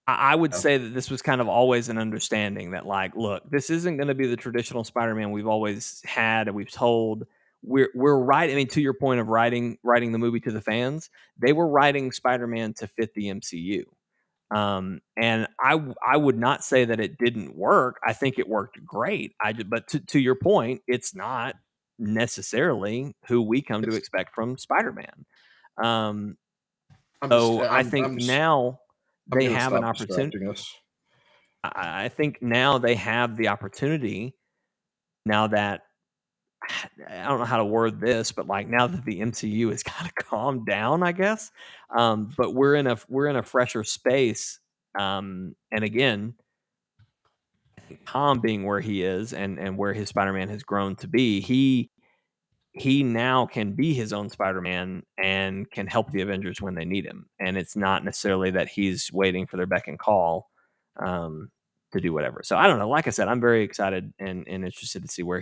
[SPEAKER 1] I would say that this was kind of always an understanding that, like, look, this isn't going to be the traditional Spider-Man we've always had and we've told. We're right. I mean, to your point of writing the movie to the fans, they were writing Spider-Man to fit the MCU. And I would not say that it didn't work. I think it worked great. But to your point, it's not necessarily who we come to
[SPEAKER 2] it's,
[SPEAKER 1] expect from Spider-Man. Um,
[SPEAKER 2] I'm just
[SPEAKER 1] so I think now
[SPEAKER 2] I'm
[SPEAKER 1] they
[SPEAKER 2] going to
[SPEAKER 1] have an
[SPEAKER 2] stop
[SPEAKER 1] opportunity.
[SPEAKER 2] distracting us.
[SPEAKER 1] I think now they have the opportunity. Now that I don't know how to word this, but like now that the MCU has kind of calmed down, I guess. But we're in a fresher space. And again, Tom being where he is and where his Spider-Man has grown to be, he now can be his own Spider-Man and can help the Avengers when they need him. And it's not necessarily that he's waiting for their beck and call um, to do whatever. So I don't know. Like I said, I'm very excited and interested to see where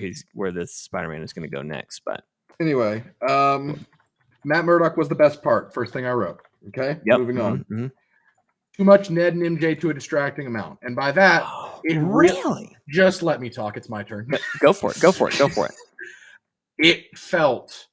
[SPEAKER 1] this Spider-Man is going to go next. But
[SPEAKER 2] Anyway, Matt Murdock was the best part. First thing I wrote. Okay,
[SPEAKER 1] yep.
[SPEAKER 2] moving on.
[SPEAKER 1] Mm-hmm.
[SPEAKER 2] Too much Ned and MJ to a distracting amount, and by that, it
[SPEAKER 1] really
[SPEAKER 2] just let me talk. It's my turn.
[SPEAKER 1] Go for it. Go for it. Go for it.
[SPEAKER 2] It felt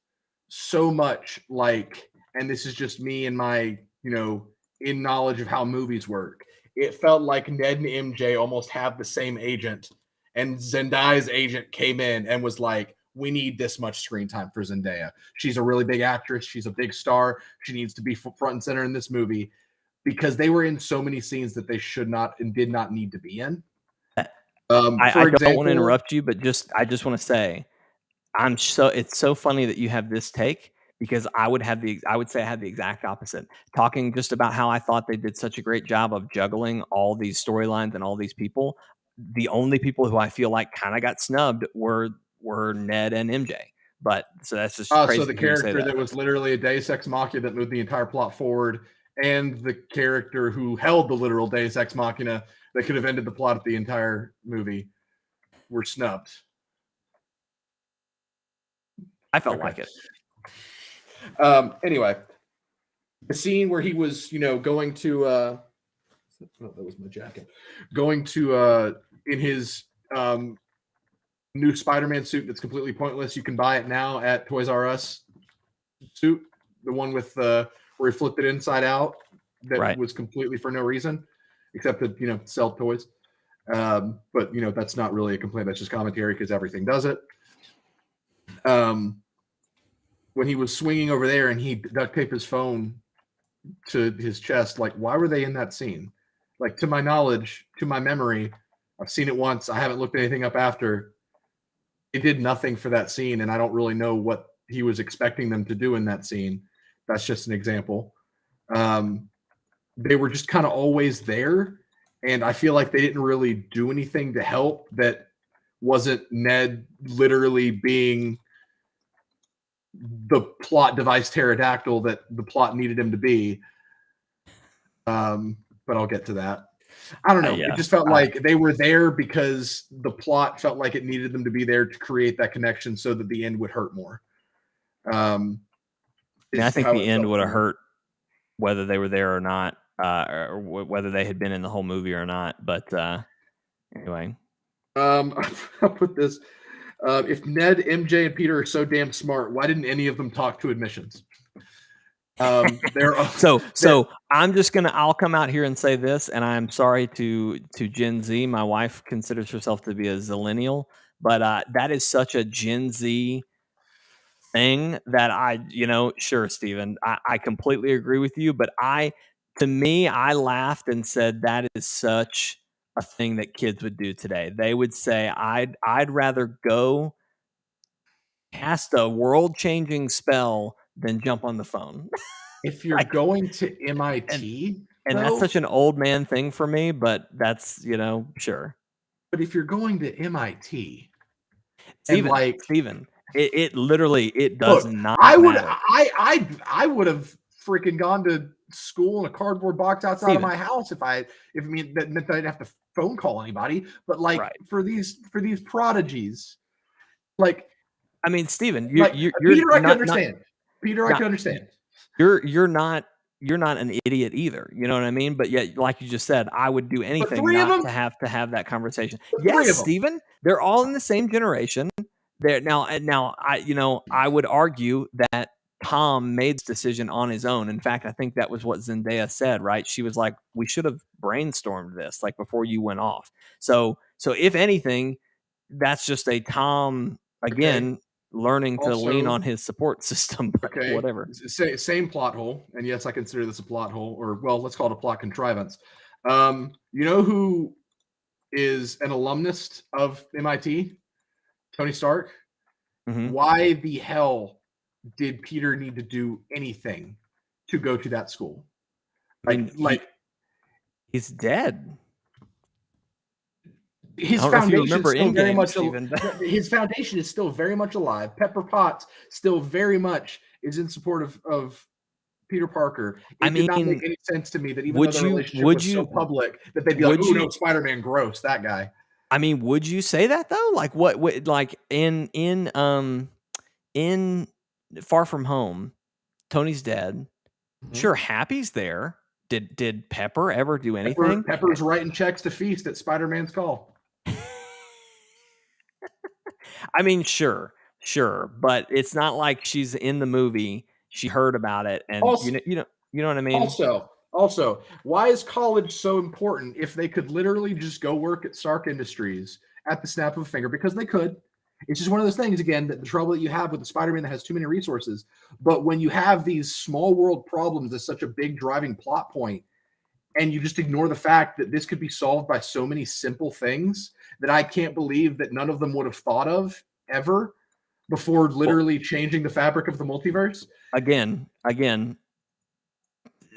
[SPEAKER 2] so much like, and this is just me and my, in knowledge of how movies work. It felt like Ned and MJ almost have the same agent, and Zendaya's agent came in and was like, we need this much screen time for Zendaya. She's a really big actress. She's a big star. She needs to be front and center in this movie, because they were in so many scenes that they should not and did not need to be in.
[SPEAKER 1] I don't want to interrupt you, but I just want to say it's so funny that you have this take because I would say I had the exact opposite. Talking just about how I thought they did such a great job of juggling all these storylines and all these people. The only people who I feel like kind of got snubbed were Ned and MJ. But so that's just crazy.
[SPEAKER 2] So the
[SPEAKER 1] to hear you say
[SPEAKER 2] character
[SPEAKER 1] that.
[SPEAKER 2] that was literally a Deus Ex Machina that moved the entire plot forward, and the character who held the literal Deus Ex Machina that could have ended the plot of the entire movie were snubbed.
[SPEAKER 1] I felt like it.
[SPEAKER 2] Anyway, the scene where he was, going to that was my jacket. Going to in his new Spider-Man suit that's completely pointless. You can buy it now at Toys R Us suit, the one with where he flipped it inside out that was completely for no reason except to sell toys. But that's not really a complaint. That's just commentary because everything does it. When he was swinging over there and he duct taped his phone to his chest, like, why were they in that scene? Like, to my knowledge, to my memory, I've seen it once. I haven't looked anything up after. It did nothing for that scene, and I don't really know what he was expecting them to do in that scene. That's just an example. They were just kind of always there, and I feel like they didn't really do anything to help that wasn't Ned literally being the plot device pterodactyl that the plot needed him to be. But I'll get to that. I don't know. It just felt like they were there because the plot felt like it needed them to be there to create that connection so that the end would hurt more.
[SPEAKER 1] I think the end would have hurt whether they were there or not, or whether they had been in the whole movie or not. But anyway.
[SPEAKER 2] I'll put this. If Ned, MJ, and Peter are so damn smart, why didn't any of them talk to admissions? There are
[SPEAKER 1] So I'll come out here and say this, and I'm sorry to Gen Z. My wife considers herself to be a zillennial, but that is such a Gen Z thing that sure, Steven, I completely agree with you, but to me, I laughed and said that is such a thing that kids would do today. They would say, I'd rather go cast a world-changing spell than jump on the phone.
[SPEAKER 2] if you're
[SPEAKER 1] Like,
[SPEAKER 2] going to
[SPEAKER 1] and
[SPEAKER 2] MIT,
[SPEAKER 1] and that's such an old man thing for me, but that's, sure.
[SPEAKER 2] but if you're going to MIT and
[SPEAKER 1] Steven, it literally, it does
[SPEAKER 2] look,
[SPEAKER 1] not
[SPEAKER 2] I would
[SPEAKER 1] matter.
[SPEAKER 2] I would have freaking gone to school in a cardboard box outside of my house if I mean that meant that I'd have to phone call anybody. But
[SPEAKER 1] Right.
[SPEAKER 2] for these prodigies, like
[SPEAKER 1] I mean, Steven, you're
[SPEAKER 2] Peter, I can
[SPEAKER 1] not
[SPEAKER 2] understand. Peter, I can understand.
[SPEAKER 1] You're not an idiot either. You know what I mean? But yet, like you just said, I would do anything
[SPEAKER 2] three of
[SPEAKER 1] not
[SPEAKER 2] them?
[SPEAKER 1] to have that conversation.
[SPEAKER 2] Three of
[SPEAKER 1] Yes,
[SPEAKER 2] them.
[SPEAKER 1] Steven, they're all in the same generation. Now I would argue that Tom made this decision on his own. In fact, I think that was what Zendaya said, right? She was like, "We should have brainstormed this like before you went off." So if anything, that's just a Tom again learning to lean on his support system, but whatever.
[SPEAKER 2] Same plot hole, and yes, I consider this a plot hole, or well, let's call it a plot contrivance. You know who is an alumnus of MIT? Tony Stark.
[SPEAKER 1] Mm-hmm.
[SPEAKER 2] Why the hell did Peter need to do anything to go to that school?
[SPEAKER 1] He's dead.
[SPEAKER 2] His foundation is still very much alive. Pepper Potts still very much is in support of Peter Parker. It did not make any sense to me that even though the relationship was so public that they'd be like, "Oh no, Spider-Man, gross, that guy."
[SPEAKER 1] I mean, would you say that though? Like what like in Far From Home, Tony's dead. Mm-hmm. Sure, Happy's there. Did Pepper ever do anything?
[SPEAKER 2] Pepper's writing checks to Feast at Spider-Man's call.
[SPEAKER 1] I mean, sure, but it's not like she's in the movie. She heard about it, and
[SPEAKER 2] also,
[SPEAKER 1] you know what I mean.
[SPEAKER 2] Also, why is college so important if they could literally just go work at Stark Industries at the snap of a finger? Because they could. It's just one of those things, again, that the trouble that you have with the Spider-Man that has too many resources. But when you have these small world problems as such a big driving plot point, and you just ignore the fact that this could be solved by so many simple things that I can't believe that none of them would have thought of ever before literally changing the fabric of the multiverse.
[SPEAKER 1] Again,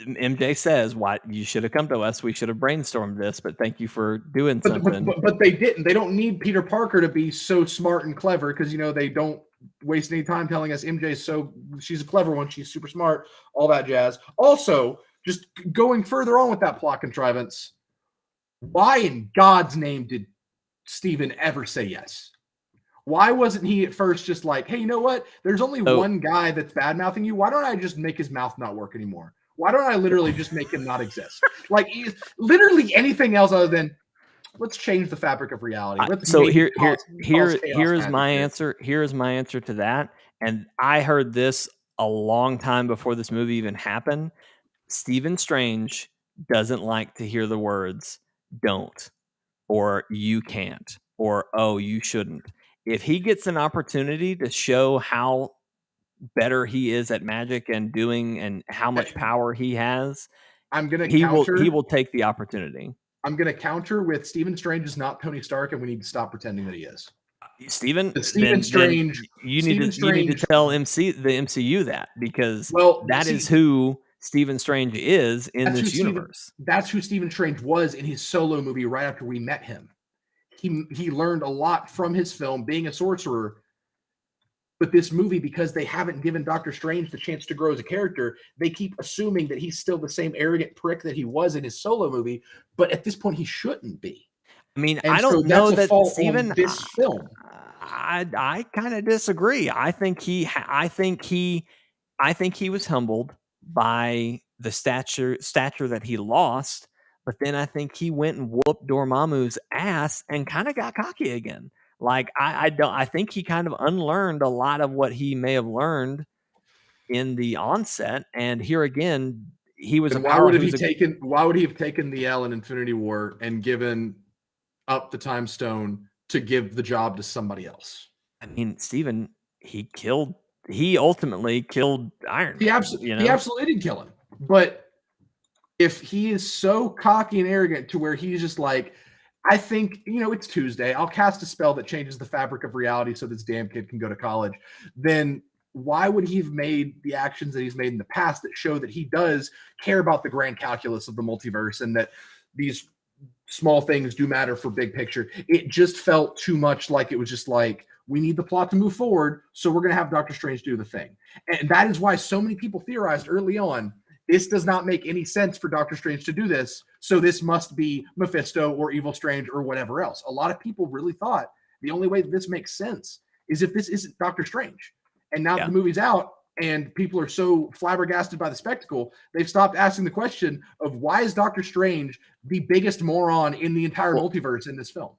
[SPEAKER 1] MJ says, "Why you should have come to us? We should have brainstormed this, but thank you for doing something."
[SPEAKER 2] But they didn't. They don't need Peter Parker to be so smart and clever because they don't waste any time telling us she's a clever one, she's super smart, all that jazz. Also, just going further on with that plot contrivance, why in God's name did Steven ever say yes? Why wasn't he at first just like, "Hey, you know what? There's only one guy that's bad mouthing you. Why don't I just make his mouth not work anymore? Why don't I literally just make him not exist?" Like, literally anything else other than let's change the fabric of reality.
[SPEAKER 1] Here's my answer. Here's my answer to that. And I heard this a long time before this movie even happened. Stephen Strange doesn't like to hear the words "don't" or "you can't" or "oh, you shouldn't." If he gets an opportunity to show how better he is at magic and doing and how much power he has, he will take the opportunity.
[SPEAKER 2] I'm going to counter with Stephen Strange is not Tony Stark, and we need to stop pretending that he is.
[SPEAKER 1] Stephen Strange. You need to tell the MCU that, because that is who Stephen Strange is in this universe.
[SPEAKER 2] That's who Stephen Strange was in his solo movie right after we met him. He learned a lot from his film, being a sorcerer. But this movie, because they haven't given Doctor Strange the chance to grow as a character, they keep assuming that he's still the same arrogant prick that he was in his solo movie. But at this point, he shouldn't be.
[SPEAKER 1] I mean, I don't know that Steven,
[SPEAKER 2] this film.
[SPEAKER 1] I kind of disagree. I think he was humbled by the stature that he lost, but then I think he went and whooped Dormammu's ass and kind of got cocky again. Like I think he kind of unlearned a lot of what he may have learned in the onset. And here again, he was
[SPEAKER 2] And
[SPEAKER 1] a
[SPEAKER 2] why
[SPEAKER 1] power
[SPEAKER 2] would
[SPEAKER 1] who's
[SPEAKER 2] he have taken the L in Infinity War and given up the time stone to give the job to somebody else?
[SPEAKER 1] I mean, Steven, he ultimately killed Iron Man,
[SPEAKER 2] He absolutely did kill him. But if he is so cocky and arrogant to where he's just like, I think, it's Tuesday, I'll cast a spell that changes the fabric of reality so this damn kid can go to college, then why would he have made the actions that he's made in the past that show that he does care about the grand calculus of the multiverse and that these small things do matter for big picture? It just felt too much like it was just like, we need the plot to move forward, so we're going to have Doctor Strange do the thing. And that is why so many people theorized early on, this does not make any sense for Doctor Strange to do this, so this must be Mephisto or Evil Strange or whatever else. A lot of people really thought the only way that this makes sense is if this isn't Doctor Strange. And now that the movie's out and people are so flabbergasted by the spectacle, they've stopped asking the question of why is Doctor Strange the biggest moron in the entire multiverse in this film?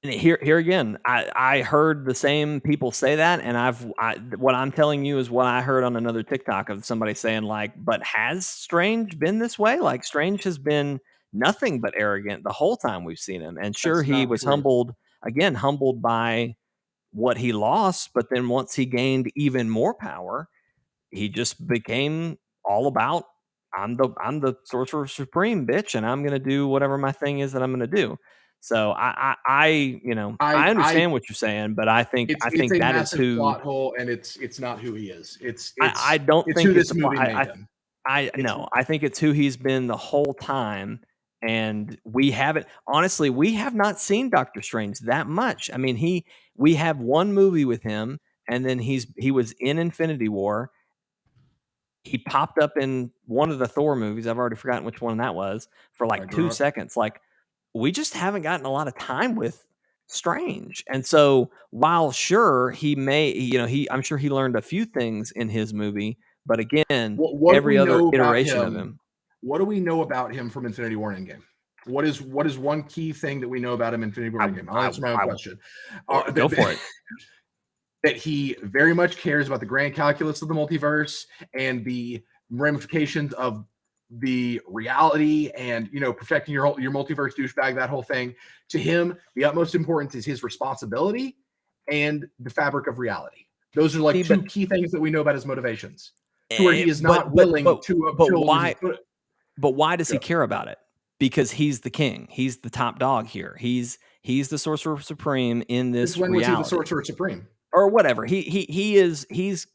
[SPEAKER 1] And here again, I heard the same people say that, and what I'm telling you is what I heard on another TikTok of somebody saying like, but has Strange been this way? Like Strange has been nothing but arrogant the whole time we've seen him. And sure, he was humbled by what he lost, but then once he gained even more power, he just became all about I'm the sorcerer supreme, bitch, and I'm gonna do whatever my thing is that I'm gonna do. So I understand what you're saying, but I think
[SPEAKER 2] it's a
[SPEAKER 1] that is
[SPEAKER 2] massive
[SPEAKER 1] who
[SPEAKER 2] plot hole, and it's not who he is.
[SPEAKER 1] I don't
[SPEAKER 2] it's
[SPEAKER 1] think
[SPEAKER 2] who
[SPEAKER 1] it's
[SPEAKER 2] this movie made him.
[SPEAKER 1] I think it's who he's been the whole time. And we have not seen Doctor Strange that much. I mean, we have one movie with him, and then he was in Infinity War. He popped up in one of the Thor movies. I've already forgotten which one that was for like 2 seconds. Like we just haven't gotten a lot of time with Strange. And so while sure he may, I'm sure he learned a few things in his movie, but again, every other iteration of him.
[SPEAKER 2] What do we know about him from Infinity War and Endgame? What is one key thing that we know about him in Infinity War and Endgame? I'll answer my own question.
[SPEAKER 1] Go for it.
[SPEAKER 2] That he very much cares about the grand calculus of the multiverse and the ramifications of the reality and protecting your multiverse douchebag, that whole thing. To him, the utmost importance is his responsibility and the fabric of reality. Those are like two key things that we know about his motivations. To where he is not willing to.
[SPEAKER 1] But why does he care about it? Because he's the king. He's the top dog here. He's the sorcerer supreme in this
[SPEAKER 2] when
[SPEAKER 1] reality.
[SPEAKER 2] Was he the sorcerer supreme?
[SPEAKER 1] Or whatever. He's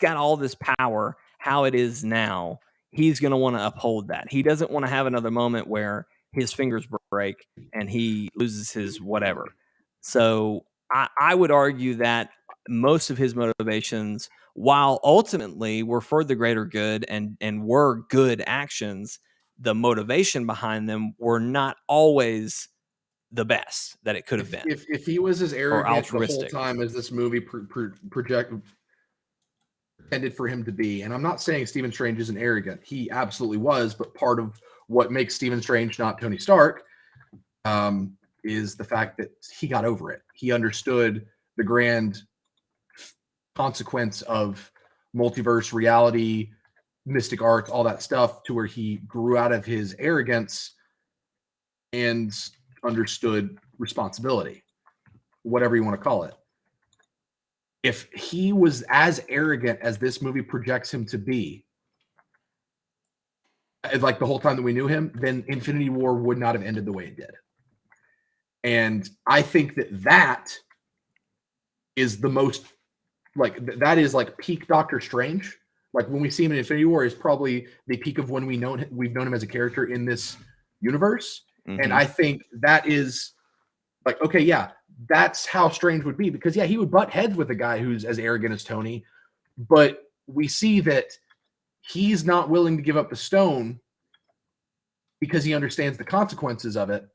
[SPEAKER 1] got all this power. How it is now, he's going to want to uphold that. He doesn't want to have another moment where his fingers break and he loses his whatever. So I would argue that most of his motivations, while ultimately were for the greater good and were good actions, the motivation behind them were not always the best that it could have been.
[SPEAKER 2] If he was as arrogant the whole time as this movie intended for him to be, and I'm not saying Stephen Strange isn't arrogant, he absolutely was, but part of what makes Stephen Strange not Tony Stark is the fact that he got over it. He understood the grand consequence of multiverse reality, mystic arts, all that stuff, to where he grew out of his arrogance and understood responsibility, whatever you want to call it. If he was as arrogant as this movie projects him to be, like the whole time that we knew him, then Infinity War would not have ended the way it did. And I think that is the most, that is like peak Doctor Strange. Like when we see him in Infinity War is probably the peak of when we've known him as a character in this universe. Mm-hmm. And I think that is like, okay, yeah, that's how Strange would be, because he would butt heads with a guy who's as arrogant as Tony, but we see that he's not willing to give up the stone because he understands the consequences of it,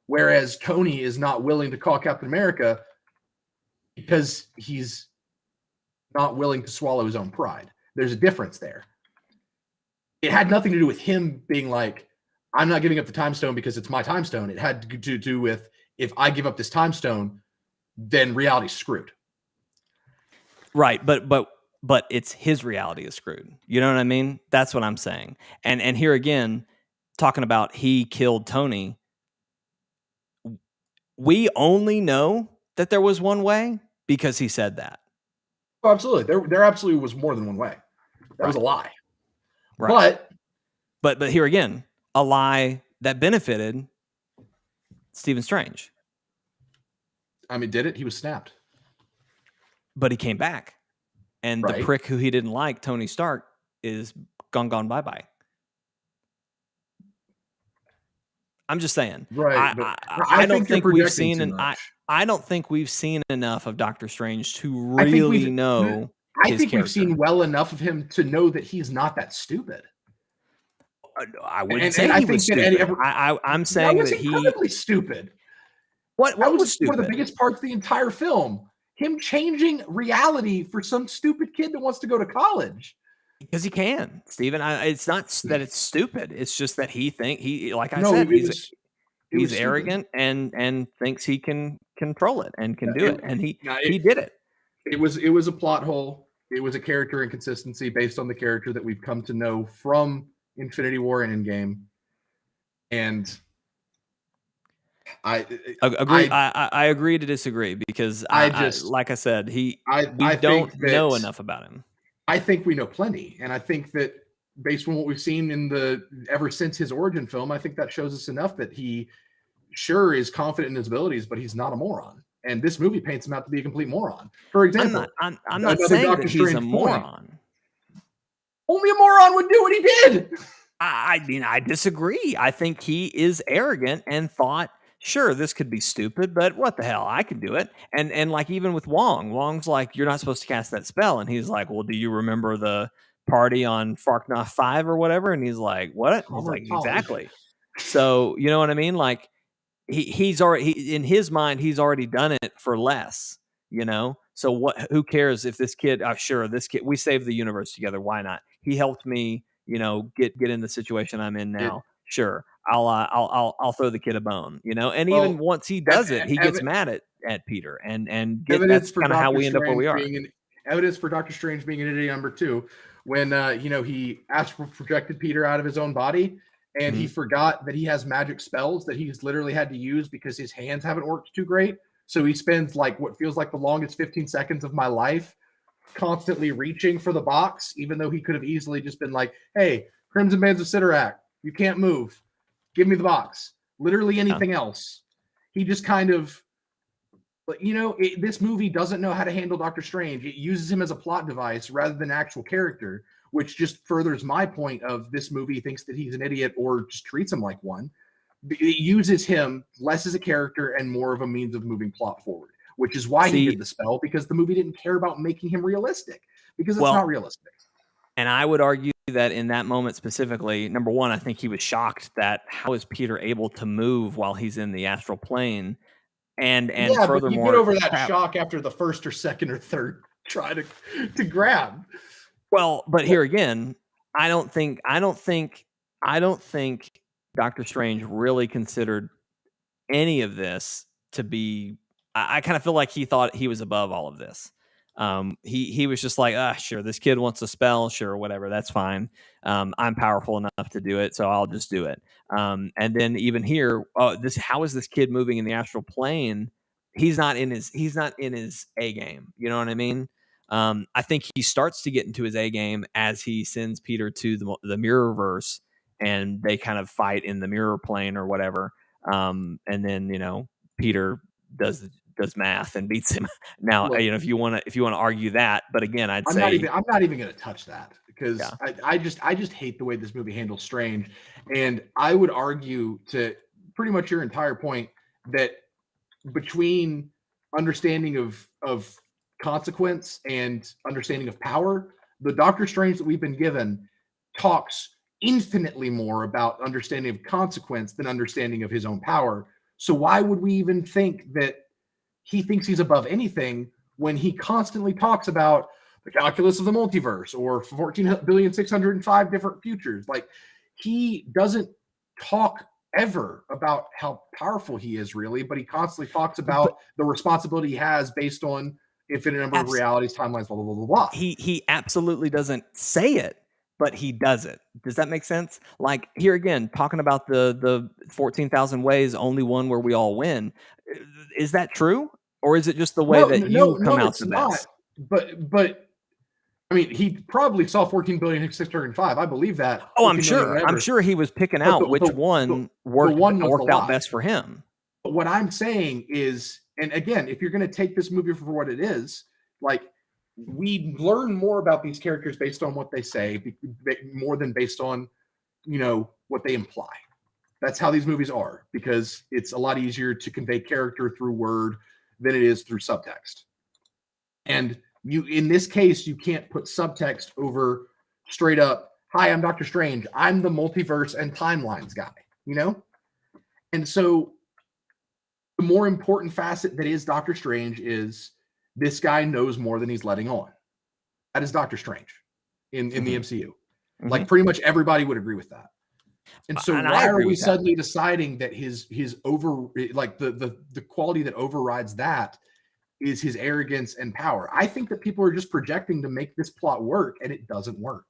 [SPEAKER 2] whereas Tony is not willing to call Captain America because he's not willing to swallow his own pride. There's a difference there. It had nothing to do with him being like, I'm not giving up the time stone because it's my time stone. It had to do with, if I give up this time stone, then reality's screwed.
[SPEAKER 1] Right. But but it's his reality is screwed. You know what I mean? That's what I'm saying. And here again, talking about he killed Tony, we only know that there was one way because he said that.
[SPEAKER 2] Oh, absolutely. There absolutely was more than one way. That was a lie.
[SPEAKER 1] Right. But here again, a lie that benefited Stephen Strange.
[SPEAKER 2] I mean, did it? He was snapped.
[SPEAKER 1] But he came back. And the prick who he didn't like, Tony Stark, is gone bye-bye. I'm just saying.
[SPEAKER 2] Right.
[SPEAKER 1] I don't think we've seen I don't think we've seen enough of Doctor Strange to really know
[SPEAKER 2] I
[SPEAKER 1] his
[SPEAKER 2] think
[SPEAKER 1] character.
[SPEAKER 2] We've seen well enough of him to know that he's not that stupid.
[SPEAKER 1] I wouldn't say he was stupid. I'm saying that he
[SPEAKER 2] incredibly stupid.
[SPEAKER 1] What was stupid?
[SPEAKER 2] One of the biggest parts of the entire film. Him changing reality for some stupid kid that wants to go to college.
[SPEAKER 1] Because he can, Steven. It's not that it's stupid. It's just that he's arrogant and thinks he can control it and can do it. And he did it.
[SPEAKER 2] It was a plot hole. It was a character inconsistency based on the character that we've come to know from Infinity War and Endgame. And I agree.
[SPEAKER 1] I agree to disagree because like I said, we don't know enough about him.
[SPEAKER 2] I think we know plenty, and I think that based on what we've seen ever since his origin film, I think that shows us enough that he sure is confident in his abilities, but he's not a moron. And this movie paints him out to be a complete moron. For example,
[SPEAKER 1] I'm not saying that he's a moron.
[SPEAKER 2] Only a moron would do what he did.
[SPEAKER 1] I mean, I disagree. I think he is arrogant and thought, sure, this could be stupid, but what the hell? I can do it. And like even with Wong's like, you're not supposed to cast that spell. And he's like, well, do you remember the party on Farknoth 5 or whatever? And he's like, what? He's like, exactly. So, you know what I mean? Like he's already in his mind, he's already done it for less, you know? So who cares if this kid, sure, this kid, we saved the universe together. Why not? He helped me, you know, get in the situation I'm in now. Sure. I'll throw the kid a bone, you know? And even once he does it, he gets mad at Peter that's kind of how we end up where we are.
[SPEAKER 2] Evidence for Doctor Strange being an idiot number 2, when, he astral projected Peter out of his own body and he forgot that he has magic spells that he's literally had to use because his hands haven't worked too great. So he spends like what feels like the longest 15 seconds of my life constantly reaching for the box, even though he could have easily just been like, hey, Crimson Bands of Sidorak, you can't move. Give me the box. Literally anything else. He just kind of, this movie doesn't know how to handle Doctor Strange. It uses him as a plot device rather than actual character, which just furthers my point of this movie thinks that he's an idiot or just treats him like one. It uses him less as a character and more of a means of moving plot forward, which is why he did the spell, because the movie didn't care about making him realistic, because it's not realistic.
[SPEAKER 1] And I would argue that in that moment specifically, number one, I think he was shocked that how is Peter able to move while he's in the astral plane? And furthermore,
[SPEAKER 2] but you get over that shock after the first or second or third try to grab.
[SPEAKER 1] Well, but here again, I don't think Doctor Strange really considered any of this to be. I kind of feel like he thought he was above all of this. He was just like, sure, this kid wants a spell, sure, whatever, that's fine. I'm powerful enough to do it, so I'll just do it. And then even here, how is this kid moving in the astral plane? He's not in his A game. You know what I mean? I think he starts to get into his A game as he sends Peter to the Mirrorverse, and they kind of fight in the mirror plane or whatever. And then Peter does math and beats him. Now, look, if you want to argue that, but again, I'm not
[SPEAKER 2] even going to touch that because I just hate the way this movie handles Strange, and I would argue to pretty much your entire point that between understanding of consequence and understanding of power, the Doctor Strange that we've been given talks infinitely more about understanding of consequence than understanding of his own power. So why would we even think that he thinks he's above anything when he constantly talks about the calculus of the multiverse or 14,605 different futures? Like, he doesn't talk ever about how powerful he is really, but he constantly talks about the responsibility he has based on infinite number of realities, timelines, blah, blah, blah, blah, blah.
[SPEAKER 1] He absolutely doesn't say it, but he does it. Does that make sense? Like, here again, talking about the 14,000 ways, only one where we all win. Is that true? Or is it just the way that you come out the best?
[SPEAKER 2] But I mean, he probably saw 14,605,000,005. I believe that.
[SPEAKER 1] Oh, I'm sure he was picking out which one worked out best for him.
[SPEAKER 2] But what I'm saying is, and again, if you're going to take this movie for what it is, like, we learn more about these characters based on what they say, more than based on, what they imply. That's how these movies are, because it's a lot easier to convey character through word than it is through subtext. And in this case, you can't put subtext over straight up, hi, I'm Doctor Strange. I'm the multiverse and timelines guy, And so the more important facet that is Doctor Strange is this guy knows more than he's letting on. That is Doctor Strange in the MCU. Mm-hmm. Like, pretty much everybody would agree with that. And so why are we suddenly deciding that his the quality that overrides that is his arrogance and power? I think that people are just projecting to make this plot work, and it doesn't work.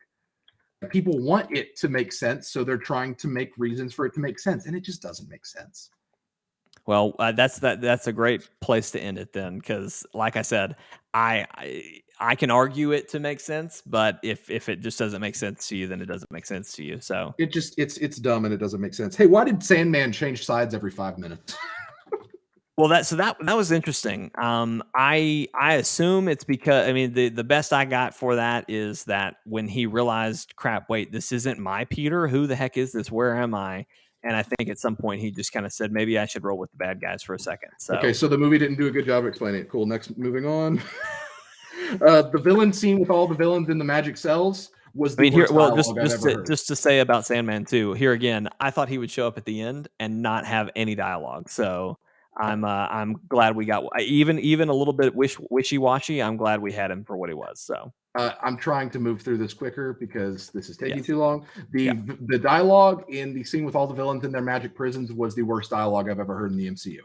[SPEAKER 2] People want it to make sense, so they're trying to make reasons for it to make sense, and it just doesn't make sense.
[SPEAKER 1] Well, that's a great place to end it then, because like I said, I can argue it to make sense, but if it just doesn't make sense to you, then it doesn't make sense to you. So
[SPEAKER 2] it's dumb and it doesn't make sense. Hey, why did Sandman change sides every 5 minutes?
[SPEAKER 1] Well, that was interesting. I assume it's because, I mean, the best I got for that is that when he realized, crap, wait, this isn't my Peter. Who the heck is this? Where am I? And I think at some point he just kind of said, maybe I should roll with the bad guys for a second. So
[SPEAKER 2] okay, so the movie didn't do a good job of explaining it. Cool. Next, moving on. The villain scene with all the villains in the magic cells was the worst dialogue I've ever heard.
[SPEAKER 1] Just to say about Sandman too. Here again, I thought he would show up at the end and not have any dialogue. So I'm glad we got even a little bit wishy-washy. I'm glad we had him for what he was. So
[SPEAKER 2] I'm trying to move through this quicker because this is taking too long. The dialogue in the scene with all the villains in their magic prisons was the worst dialogue I've ever heard in the MCU.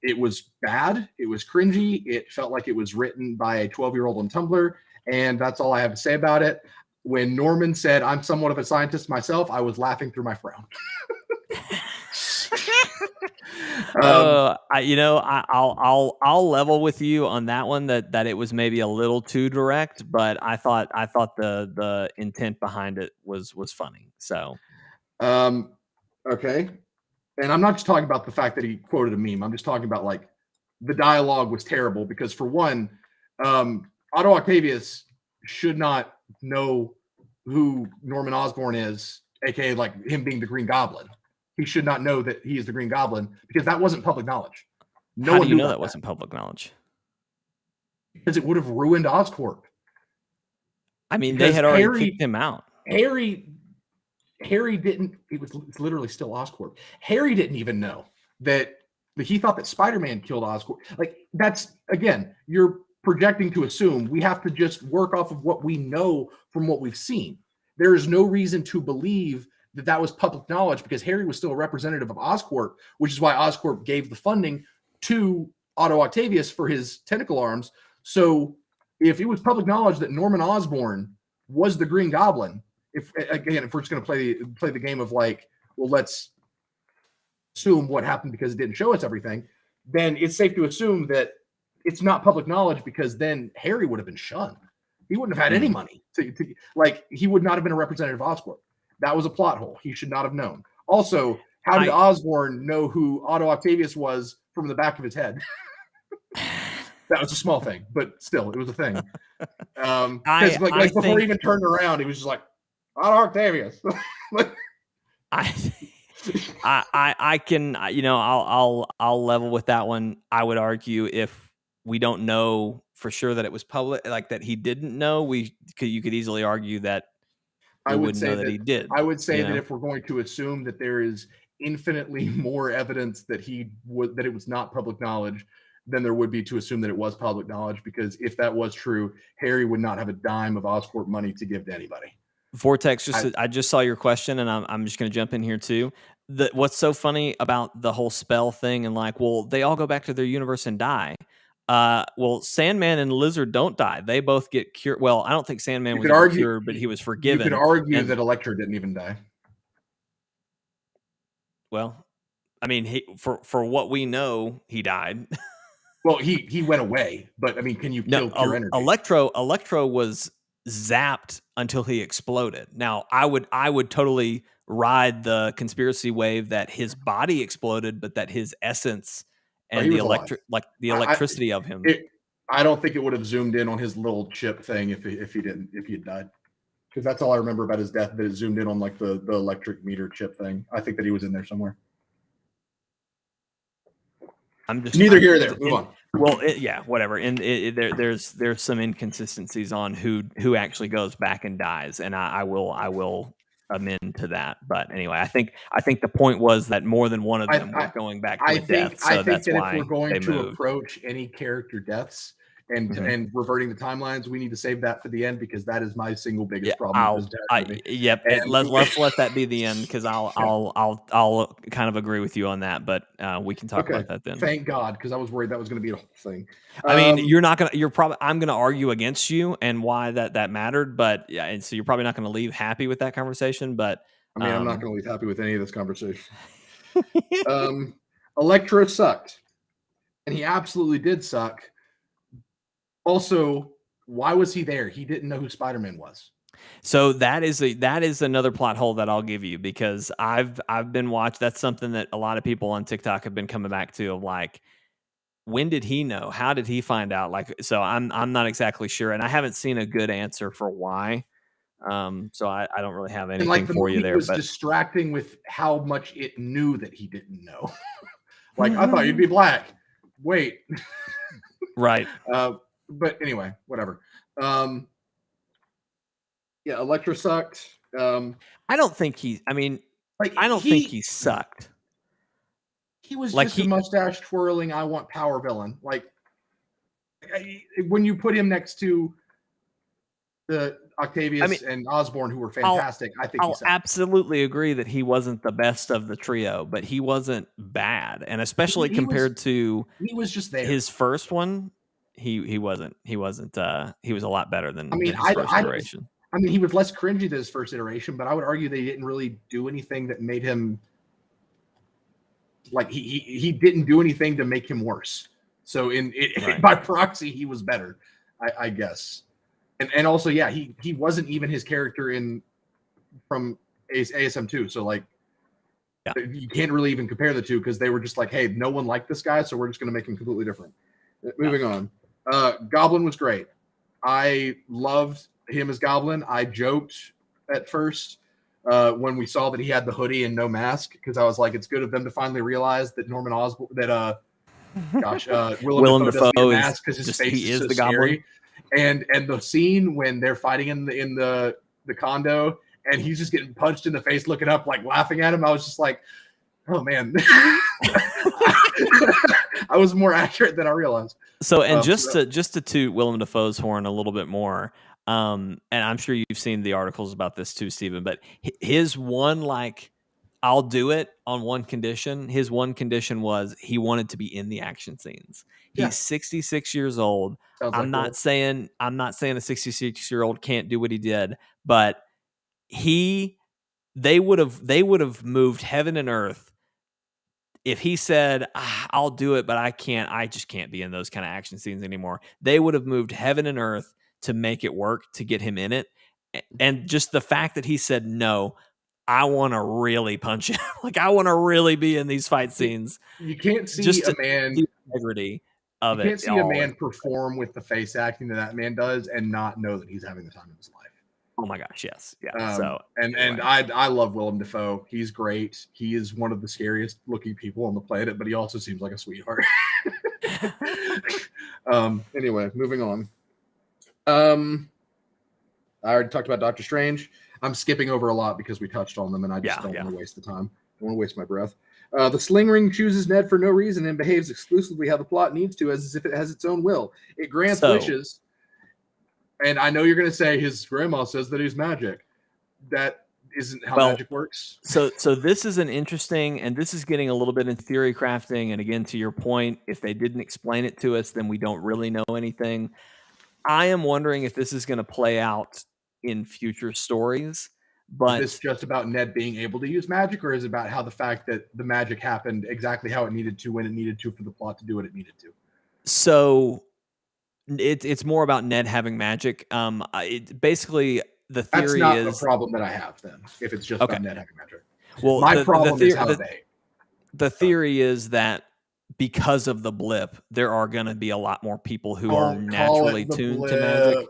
[SPEAKER 2] It was bad. It was cringy. It felt like it was written by a 12-year-old on Tumblr, and that's all I have to say about it. When Norman said, "I'm somewhat of a scientist myself," I was laughing through my frown.
[SPEAKER 1] I'll level with you on that one that it was maybe a little too direct, but I thought the intent behind it was funny. So,
[SPEAKER 2] okay. And I'm not just talking about the fact that he quoted a meme. I'm just talking about, like, the dialogue was terrible because, for one, Otto Octavius should not know who Norman Osborn is, aka like him being the Green Goblin. He should not know that he is the Green Goblin because that wasn't public knowledge.
[SPEAKER 1] How do you know that wasn't public knowledge?
[SPEAKER 2] Because it would have ruined Oscorp.
[SPEAKER 1] I mean, they had already kicked him out.
[SPEAKER 2] Harry didn't. It's literally still Oscorp. Harry didn't even know that. He thought that Spider-Man killed Oscorp. Like, that's, again, you're projecting to assume. We have to just work off of what we know from what we've seen. There is no reason to believe that was public knowledge because Harry was still a representative of Oscorp, which is why Oscorp gave the funding to Otto Octavius for his tentacle arms. So if it was public knowledge that Norman Osborn was the Green Goblin, if we're just going to play the game of, like, well, let's assume what happened because it didn't show us everything, then it's safe to assume that it's not public knowledge because then Harry would have been shunned. He wouldn't have had any money he would not have been a representative of Oscorp. That was a plot hole. He should not have known. Also, how did Osborn know who Otto Octavius was from the back of his head? That was a small thing, but still, it was a thing. Before he even turned around, he was just like, Otto Octavius.
[SPEAKER 1] I can, I'll level with that one. I would argue if we don't know for sure that it was public, like that he didn't know, you could easily argue that
[SPEAKER 2] I would say
[SPEAKER 1] that he did.
[SPEAKER 2] I would say that if we're going to assume that there is infinitely more evidence that it was not public knowledge than there would be to assume that it was public knowledge, because if that was true, Harry would not have a dime of Oscorp money to give to anybody.
[SPEAKER 1] Vortex, I just saw your question, and I'm just going to jump in here too. What's so funny about the whole spell thing, and like, well, they all go back to their universe and die. Well, Sandman and Lizard don't die. They both get cured. Well, I don't think Sandman
[SPEAKER 2] You
[SPEAKER 1] was
[SPEAKER 2] could
[SPEAKER 1] ever
[SPEAKER 2] argue.
[SPEAKER 1] cured, but he was
[SPEAKER 2] You
[SPEAKER 1] forgiven.
[SPEAKER 2] could argue
[SPEAKER 1] and,
[SPEAKER 2] that Electro didn't even die.
[SPEAKER 1] Well, I mean, for what we know, he died.
[SPEAKER 2] Well, he went away, but I mean, can you kill pure energy?
[SPEAKER 1] Electro was zapped until he exploded. Now, I would totally ride the conspiracy wave that his body exploded, but that his essence and the electricity of him.
[SPEAKER 2] I don't think it would have zoomed in on his little chip thing if he had died. Because that's all I remember about his death, that it zoomed in on like the electric meter chip thing. I think that he was in there somewhere. Neither here nor there. Move on.
[SPEAKER 1] Well, whatever. And there's some inconsistencies on who actually goes back and dies, and I will amend to that. But anyway, I think the point was that more than one of them were going back to death. So that's why
[SPEAKER 2] if we're going to
[SPEAKER 1] moved.
[SPEAKER 2] approach any character deaths and reverting the timelines, we need to save that for the end, because that is my single biggest problem.
[SPEAKER 1] Let's let that be the end, because I'll kind of agree with you on that, but we can talk about that then.
[SPEAKER 2] Thank God, because I was worried that was going to be the whole thing.
[SPEAKER 1] I mean, I'm going to argue against you and why that mattered, but yeah, and so you're probably not going to leave happy with that conversation. But
[SPEAKER 2] I mean, I'm not going to leave happy with any of this conversation. Electro sucked, and he absolutely did suck. Also, why was he there? He didn't know who Spiderman was.
[SPEAKER 1] So that is another plot hole that I'll give you, because I've been watching. That's something that a lot of people on TikTok have been coming back to, of like, when did he know? How did he find out? Like, so I'm not exactly sure, and I haven't seen a good answer for why. So I don't really have anything for you there.
[SPEAKER 2] It was distracting with how much it knew that he didn't know. Like, I thought you'd be black. Wait.
[SPEAKER 1] Right.
[SPEAKER 2] But anyway, whatever. Yeah, Electro sucked.
[SPEAKER 1] I don't think he. I mean, I don't think he sucked.
[SPEAKER 2] He was like just a mustache twirling, I want power villain. Like, when you put him next to the Octavius and Osborn, who were fantastic,
[SPEAKER 1] I'll absolutely agree that he wasn't the best of the trio, but he wasn't bad, and especially compared to
[SPEAKER 2] he was just there.
[SPEAKER 1] His first one. He wasn't. He was a lot better than his first iteration.
[SPEAKER 2] I mean, he was less cringy than his first iteration, but I would argue they didn't really do anything that made him, like, he didn't do anything to make him worse. So by proxy, he was better, I guess. And also, yeah, he wasn't even his character from ASM 2. So like, you can't really even compare the two, because they were just like, hey, no one liked this guy, so we're just going to make him completely different. Moving on. Goblin was great. I loved him as Goblin. I joked at first when we saw that he had the hoodie and no mask, because I was like, it's good of them to finally realize that Norman Osborn, that Willem Dafoe doesn't need a mask because his face is so scary. And the scene when they're fighting in the condo and he's just getting punched in the face, looking up, like laughing at him, I was just like, oh man. I was more accurate than I realized.
[SPEAKER 1] So, and just to toot Willem Dafoe's horn a little bit more, and I'm sure you've seen the articles about this too, Stephen, but his one, like, I'll do it on one condition. His one condition was he wanted to be in the action scenes. He's 66 years old. I'm not saying a 66-year-old can't do what he did, but they would have moved heaven and earth if he said, I'll do it, but I just can't be in those kind of action scenes anymore. They would have moved heaven and earth to make it work, to get him in it. And just the fact that he said, no, I want to really punch him. Like, I want to really be in these fight scenes.
[SPEAKER 2] You can't see a man,
[SPEAKER 1] the integrity of it.
[SPEAKER 2] You can't see a man perform with the face acting that man does and not know that he's having the time of his life.
[SPEAKER 1] Oh my gosh, yes. Yeah.
[SPEAKER 2] And I love Willem Dafoe. He's great. He is one of the scariest looking people on the planet, but he also seems like a sweetheart. Anyway, moving on. I already talked about Doctor Strange. I'm skipping over a lot because we touched on them, and I just don't want to waste the time. I don't want to waste my breath. The Sling Ring chooses Ned for no reason and behaves exclusively how the plot needs to, as if it has its own will. It grants wishes. And I know you're going to say his grandma says that he's magic. That isn't how magic works.
[SPEAKER 1] So this is an interesting, and this is getting a little bit into theory crafting. And again, to your point, if they didn't explain it to us, then we don't really know anything. I am wondering if this is going to play out in future stories. But
[SPEAKER 2] is this just about Ned being able to use magic, or is it about how the fact that the magic happened exactly how it needed to, when it needed to, for the plot to do what it needed to?
[SPEAKER 1] So it's more about Ned having magic. Basically the theory
[SPEAKER 2] that's not
[SPEAKER 1] is
[SPEAKER 2] the problem that I have then. If it's just about Ned having magic,
[SPEAKER 1] well,
[SPEAKER 2] my problem is how
[SPEAKER 1] the theory is that because of the blip, there are going to be a lot more people who are naturally tuned to magic.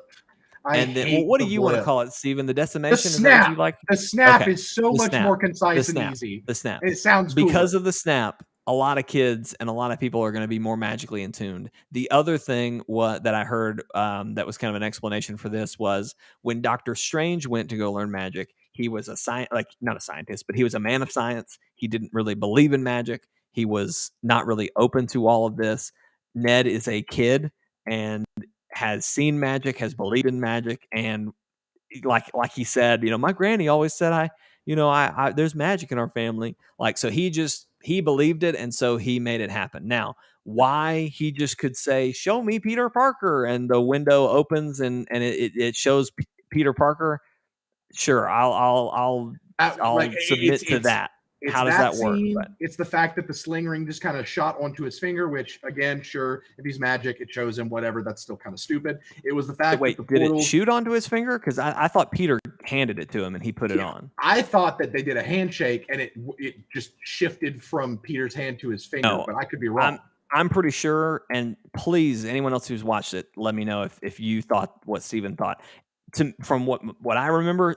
[SPEAKER 1] And then, what do you want to call it, Steven? The decimation?
[SPEAKER 2] The snap.
[SPEAKER 1] Is that what you like?
[SPEAKER 2] The snap is so much more concise and easy.
[SPEAKER 1] The snap.
[SPEAKER 2] It sounds
[SPEAKER 1] cooler. Because of the snap, a lot of kids and a lot of people are going to be more magically in tuned. The other thing that I heard that was kind of an explanation for this was when Doctor Strange went to go learn magic, he was not a scientist, but he was a man of science. He didn't really believe in magic. He was not really open to all of this. Ned is a kid and has seen magic, has believed in magic, and like he said, my granny always said I there's magic in our family. So he believed it, and so he made it happen. Now, why he just could say, "Show me Peter Parker," and the window opens and it shows Peter Parker. Sure, I'll submit to that. How does that work?
[SPEAKER 2] It's the fact that the sling ring just kind of shot onto his finger, which, again, sure, if he's magic, it shows him whatever. That's still kind of stupid. It was the fact that the portal...
[SPEAKER 1] Did it shoot onto his finger? Because I thought Peter handed it to him and he put it on.
[SPEAKER 2] I thought that they did a handshake and it just shifted from Peter's hand to his finger, but I could be wrong.
[SPEAKER 1] I'm pretty sure, and please, anyone else who's watched it, let me know if you thought what Steven thought. From what I remember,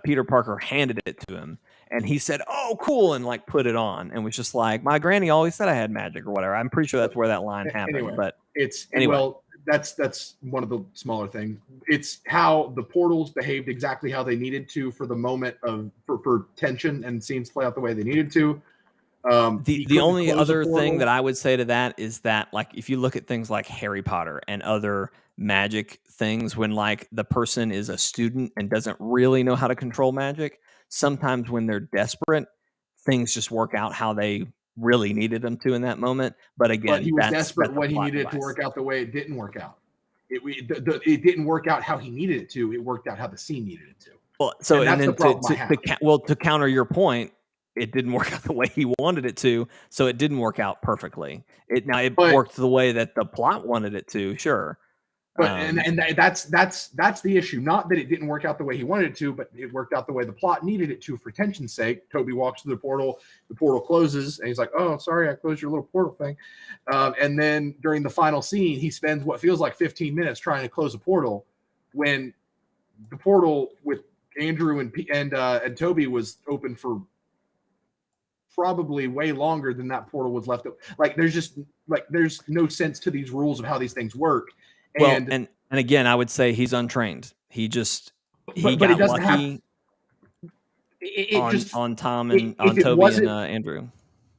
[SPEAKER 1] Peter Parker handed it to him. And he said, "Oh, cool," and put it on, and was just like, "My granny always said I had magic," or whatever. I'm pretty sure that's where that line happened.
[SPEAKER 2] Anyway,
[SPEAKER 1] but
[SPEAKER 2] well, that's one of the smaller things. It's how the portals behaved exactly how they needed to for the moment for tension and scenes play out the way they needed to.
[SPEAKER 1] The only other thing that I would say to that is that, if you look at things like Harry Potter and other magic things, when the person is a student and doesn't really know how to control magic, sometimes when they're desperate, things just work out how they really needed them to in that moment. But again,
[SPEAKER 2] he was desperate when he needed it to work out the way it didn't work out. It didn't work out how he needed it to. It worked out how the scene needed it to.
[SPEAKER 1] Well, so and then to counter your point, it didn't work out the way he wanted it to, so it didn't work out perfectly. It worked the way that the plot wanted it to, sure.
[SPEAKER 2] But and that's the issue. Not that it didn't work out the way he wanted it to, but it worked out the way the plot needed it to for tension's sake. Toby walks through the portal closes, and he's like, "Oh, sorry, I closed your little portal thing." And then during the final scene, he spends what feels like 15 minutes trying to close a portal, when the portal with Andrew and Toby was open for probably way longer than that portal was left. There's no sense to these rules of how these things work.
[SPEAKER 1] And again, I would say he's untrained. He got lucky on Tom and on Toby and Andrew.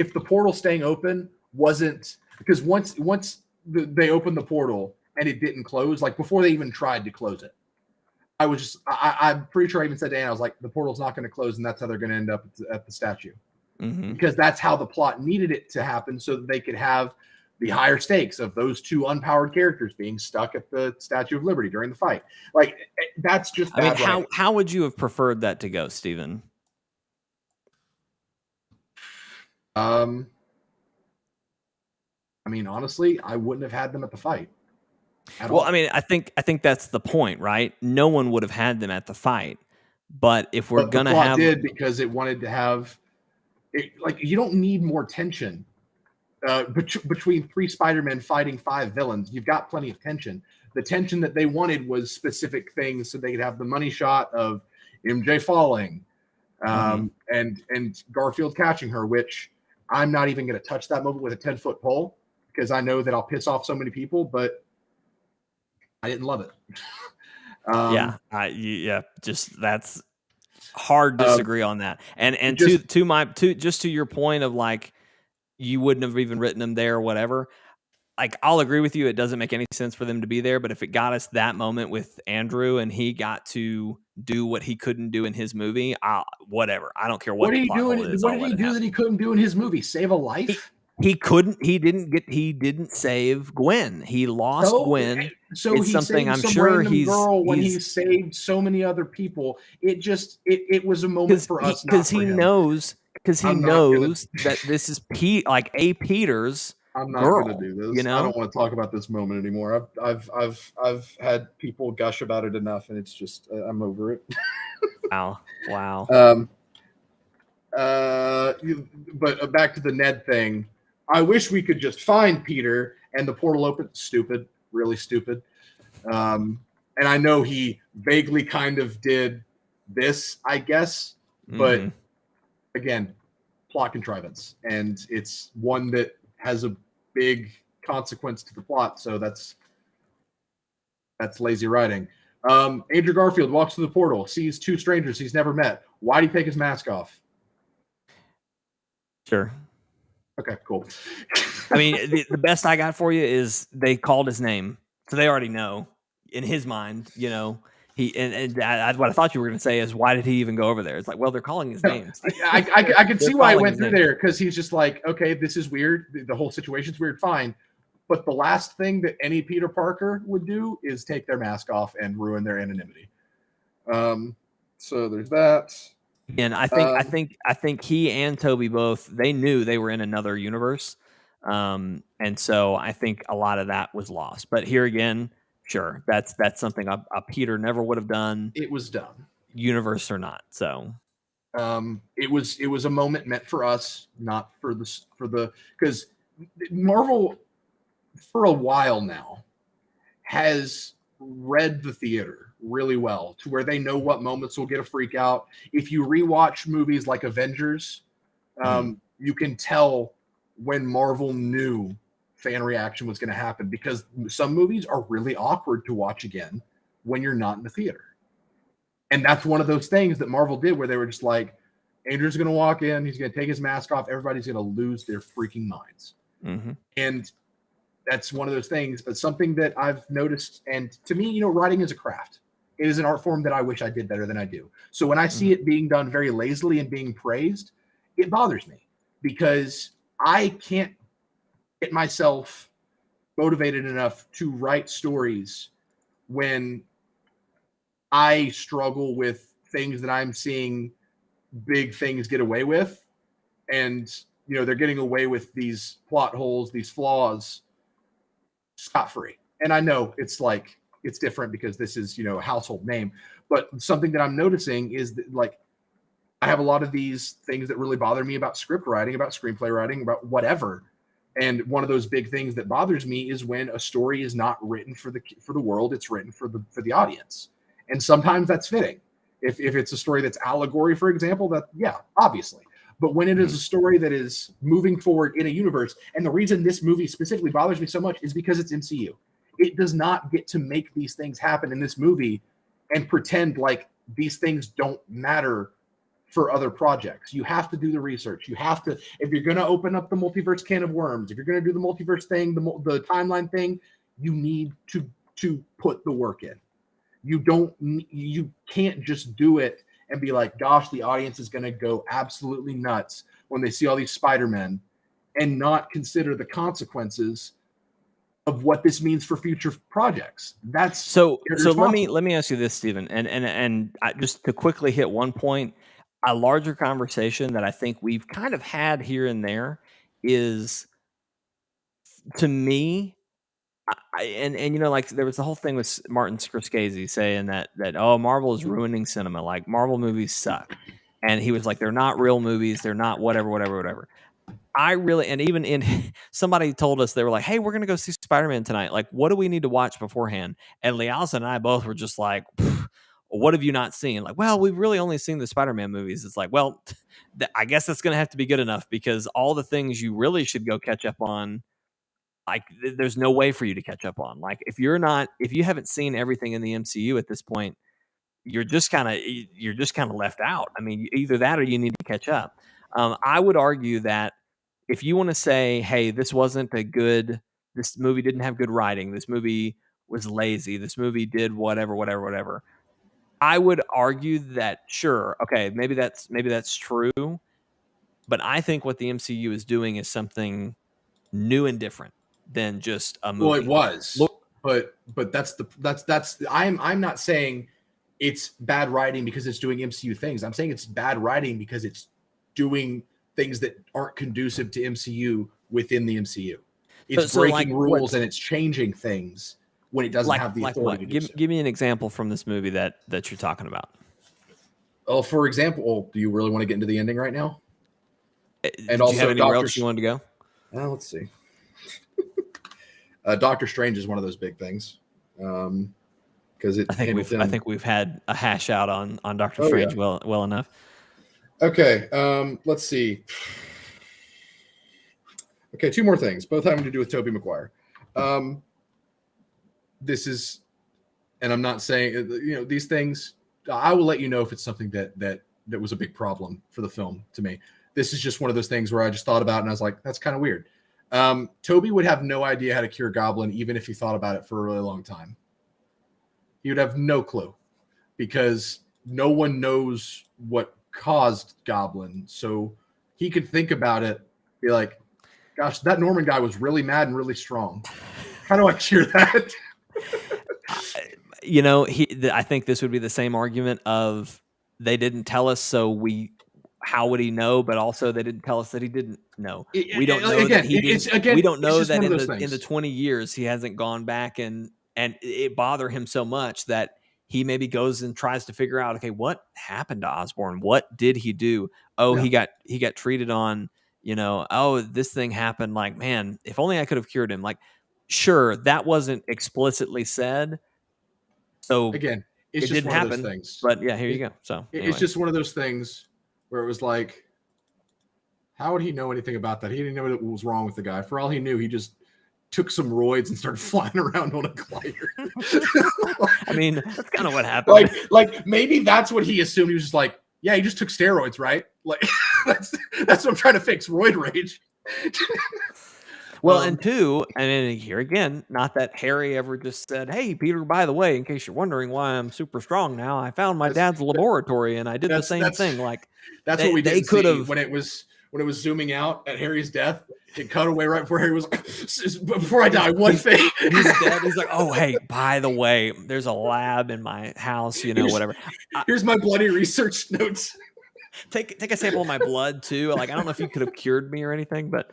[SPEAKER 2] If the portal staying open wasn't, because once they opened the portal and it didn't close, before they even tried to close it, I'm pretty sure I even said to Anna, I was like, the portal's not going to close, and that's how they're going to end up at the statue.
[SPEAKER 1] Mm-hmm.
[SPEAKER 2] Because that's how the plot needed it to happen, so that they could have the higher stakes of those two unpowered characters being stuck at the Statue of Liberty during the fight. That's just bad.
[SPEAKER 1] I mean, how would you have preferred that to go, Steven?
[SPEAKER 2] I mean, honestly, I wouldn't have had them at the fight.
[SPEAKER 1] Well, I mean, I think that's the point, right? No one would have had them at the fight. But if we're gonna have,
[SPEAKER 2] did, because it wanted to have it, you don't need more tension. Between 3 Spider-Men fighting 5 villains, you've got plenty of tension. The tension that they wanted was specific things, so they could have the money shot of MJ falling, and Garfield catching her, which I'm not even going to touch that moment with a 10-foot pole, because I know that I'll piss off so many people, but I didn't love it.
[SPEAKER 1] Just that's hard to disagree on that. And just to your point of you wouldn't have even written them there or whatever. I'll agree with you. It doesn't make any sense for them to be there, but if it got us that moment with Andrew and he got to do what he couldn't do in his movie, whatever. I don't care what
[SPEAKER 2] What
[SPEAKER 1] the
[SPEAKER 2] did he
[SPEAKER 1] plot
[SPEAKER 2] do?
[SPEAKER 1] hole is.
[SPEAKER 2] What
[SPEAKER 1] I'll
[SPEAKER 2] did
[SPEAKER 1] let
[SPEAKER 2] he
[SPEAKER 1] it
[SPEAKER 2] do that
[SPEAKER 1] happen.
[SPEAKER 2] he couldn't do in his movie? Save a life?
[SPEAKER 1] He couldn't. He didn't save Gwen. He lost Gwen.
[SPEAKER 2] So
[SPEAKER 1] It's
[SPEAKER 2] he
[SPEAKER 1] something
[SPEAKER 2] saved
[SPEAKER 1] I'm
[SPEAKER 2] some
[SPEAKER 1] sure
[SPEAKER 2] random
[SPEAKER 1] he's
[SPEAKER 2] girl when he saved so many other people. It was a moment for us, not
[SPEAKER 1] because
[SPEAKER 2] for
[SPEAKER 1] he
[SPEAKER 2] him.
[SPEAKER 1] knows
[SPEAKER 2] I'm not gonna.
[SPEAKER 1] that this is like A. Peter's
[SPEAKER 2] I'm not gonna
[SPEAKER 1] girl.
[SPEAKER 2] do
[SPEAKER 1] You
[SPEAKER 2] this. I
[SPEAKER 1] know.
[SPEAKER 2] don't want to talk about this moment anymore. I've had people gush about it enough, and it's just I'm over it.
[SPEAKER 1] Wow.
[SPEAKER 2] But back to the Ned thing. I wish we could just find Peter and the portal open. Stupid, really stupid. And I know he vaguely kind of did this, I guess, but again, plot contrivance, and it's one that has a big consequence to the plot. So that's lazy writing. Andrew Garfield walks through the portal, sees two strangers he's never met. Why did he take his mask off?
[SPEAKER 1] Sure.
[SPEAKER 2] Okay, cool.
[SPEAKER 1] I mean, the best I got for you is they called his name, so they already know in his mind. You know, what I thought you were going to say is, why did he even go over there? It's like, well, they're calling his name.
[SPEAKER 2] I can see why he went through there, because he's just like, okay, this is weird. The whole situation's weird. Fine. But the last thing that any Peter Parker would do is take their mask off and ruin their anonymity. So there's that.
[SPEAKER 1] And I think he and Toby both, they knew they were in another universe. And so I think a lot of that was lost. But here again, sure, that's something a Peter never would have done.
[SPEAKER 2] It was done,
[SPEAKER 1] universe or not. So
[SPEAKER 2] it was a moment meant for us, not for the because Marvel for a while now has read the theater really well to where they know what moments will get a freak out. If you rewatch movies like Avengers, you can tell when Marvel knew fan reaction was going to happen, because some movies are really awkward to watch again when you're not in the theater. And that's one of those things that Marvel did, where they were just like, Andrew's going to walk in, he's going to take his mask off, everybody's going to lose their freaking minds. And that's one of those things, but something that I've noticed. And to me, writing is a craft. It is an art form that I wish I did better than I do. So when I see it being done very lazily and being praised, it bothers me, because I can't get myself motivated enough to write stories when I struggle with things that I'm seeing big things get away with. And, they're getting away with these plot holes, these flaws, scot-free. And I know it's different because this is, a household name, but something that I'm noticing is that, like, I have a lot of these things that really bother me about script writing, about screenplay writing, about whatever. And one of those big things that bothers me is when a story is not written for the world, it's written for the audience. And sometimes that's fitting. If it's a story that's allegory, for example, that, yeah, obviously. But when it is a story that is moving forward in a universe, and the reason this movie specifically bothers me so much is because it's MCU. It does not get to make these things happen in this movie and pretend like these things don't matter for other projects. You have to do the research. You have to, if you're going to open up the multiverse can of worms, if you're going to do the multiverse thing, the timeline thing, you need to put the work in. You can't just do it and be like, gosh, the audience is going to go absolutely nuts when they see all these Spider-Men, and not consider the consequences of what this means for future projects. That's
[SPEAKER 1] so let me ask you this, Stephen, and just to quickly hit one point, a larger conversation that I think we've kind of had here and there is, to me, and like there was the whole thing with Martin Scorsese saying that oh, Marvel is ruining cinema, like Marvel movies suck, and he was like, they're not real movies, they're not whatever. I really, and even in somebody told us, they were like, hey, we're gonna go see Spider-Man tonight, like what do we need to watch beforehand? And Lealsa and I both were just like, what have you not seen? Like, well, we've really only seen the Spider-Man movies. It's like, well, I guess that's gonna have to be good enough, because all the things you really should go catch up on, like there's no way for you to catch up on. Like if you haven't seen everything in the MCU at this point, you're just kind of left out. I mean, either that or you need to catch up. I would argue that if you want to say, hey, this movie didn't have good writing, this movie was lazy, this movie did whatever, I would argue that sure, okay, maybe that's true, but I think what the MCU is doing is something new and different than just a movie.
[SPEAKER 2] Well, it was,
[SPEAKER 1] Look,
[SPEAKER 2] but that's I'm not saying it's bad writing because it's doing MCU things. I'm saying it's bad writing because it's doing things that aren't conducive to MCU within the MCU. It's
[SPEAKER 1] so like
[SPEAKER 2] breaking rules and it's changing things when it doesn't have the
[SPEAKER 1] like
[SPEAKER 2] authority
[SPEAKER 1] what?
[SPEAKER 2] to do so.
[SPEAKER 1] Give me an example from this movie that you're talking about.
[SPEAKER 2] Well, for example, do you really want to get into the ending right now? And
[SPEAKER 1] Did
[SPEAKER 2] also,
[SPEAKER 1] you have anywhere else you wanted to go?
[SPEAKER 2] Let's see. Doctor Strange is one of those big things because
[SPEAKER 1] I think we've had a hash out on Doctor Strange well enough.
[SPEAKER 2] Okay, let's see. Okay, two more things, both having to do with Tobey Maguire. This is, and I'm not saying these things. I will let you know if it's something that was a big problem for the film to me. This is just one of those things where I just thought about it and I was like, that's kind of weird. Tobey would have no idea how to cure Goblin, even if he thought about it for a really long time. He would have no clue because no one knows what caused Goblin. So he could think about it, be like, gosh, that Norman guy was really mad and really strong. How do I cure that?
[SPEAKER 1] I think this would be the same argument of they didn't tell us, so how would he know? But also they didn't tell us that he didn't know. We don't know that he didn't. We don't know that in the 20 years he hasn't gone back and it bothered him so much that he maybe goes and tries to figure out, okay, what happened to Osborn? What did he do? Oh, he got treated on, oh, this thing happened. Like, man, if only I could have cured him. Like, sure, that wasn't explicitly said. So
[SPEAKER 2] again, it's
[SPEAKER 1] it
[SPEAKER 2] just
[SPEAKER 1] didn't
[SPEAKER 2] one
[SPEAKER 1] happen.
[SPEAKER 2] of those things.
[SPEAKER 1] But yeah, here you go. So
[SPEAKER 2] it's just one of those things where it was like, how would he know anything about that? He didn't know what was wrong with the guy. For all he knew, he just took some roids and started flying around on a glider.
[SPEAKER 1] I mean, that's kind of what happened.
[SPEAKER 2] Like maybe that's what he assumed. He was just like, yeah, he just took steroids, right? Like that's what I'm trying to fix, roid rage.
[SPEAKER 1] Well, and two, and here again, not that Harry ever just said, "Hey, Peter, by the way, in case you're wondering why I'm super strong now, I found my dad's laboratory and I did the same thing." Like
[SPEAKER 2] that's what we did. They could have when it was zooming out at Harry's death. It cut away right before Harry was before I die. One thing,
[SPEAKER 1] he's dead. He's like, "Oh, hey, by the way, there's a lab in my house. Whatever.
[SPEAKER 2] Here's my bloody research notes.
[SPEAKER 1] Take a sample of my blood too. Like, I don't know if you could have cured me or anything, but."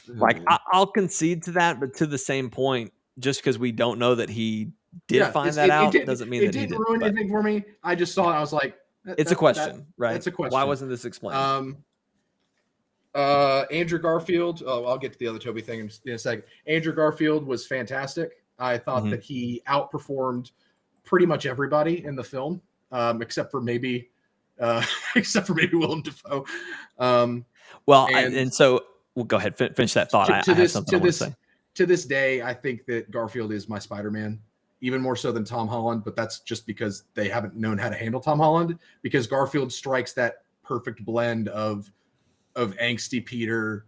[SPEAKER 1] Like I'll concede to that, but to the same point, just because we don't know that he did find that out doesn't mean that he didn't.
[SPEAKER 2] It didn't ruin anything for me. I just saw it. I was like,
[SPEAKER 1] it's a question, right?
[SPEAKER 2] That's a question.
[SPEAKER 1] Why wasn't this explained?
[SPEAKER 2] Andrew Garfield. Oh, I'll get to the other Tobey thing in a second. Andrew Garfield was fantastic. I thought that he outperformed pretty much everybody in the film, except for maybe Willem Dafoe.
[SPEAKER 1] Well, go ahead. Finish that thought. I have something I want to say.
[SPEAKER 2] To this day, I think that Garfield is my Spider-Man, even more so than Tom Holland. But that's just because they haven't known how to handle Tom Holland. Because Garfield strikes that perfect blend of angsty Peter,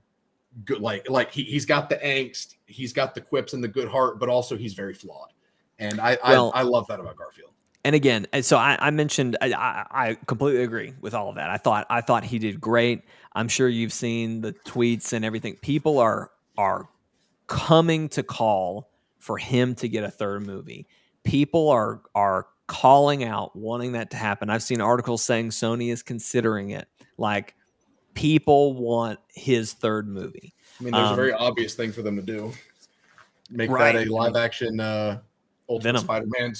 [SPEAKER 2] good like he's got the angst, he's got the quips and the good heart, but also he's very flawed. And I love that about Garfield.
[SPEAKER 1] And again, so I mentioned I completely agree with all of that. I thought he did great. I'm sure you've seen the tweets and everything. People are coming to call for him to get a third movie. People are calling out, wanting that to happen. I've seen articles saying Sony is considering it. Like, people want his third movie.
[SPEAKER 2] I mean, there's a very obvious thing for them to do. Make that a live action Ultimate Spider-Man.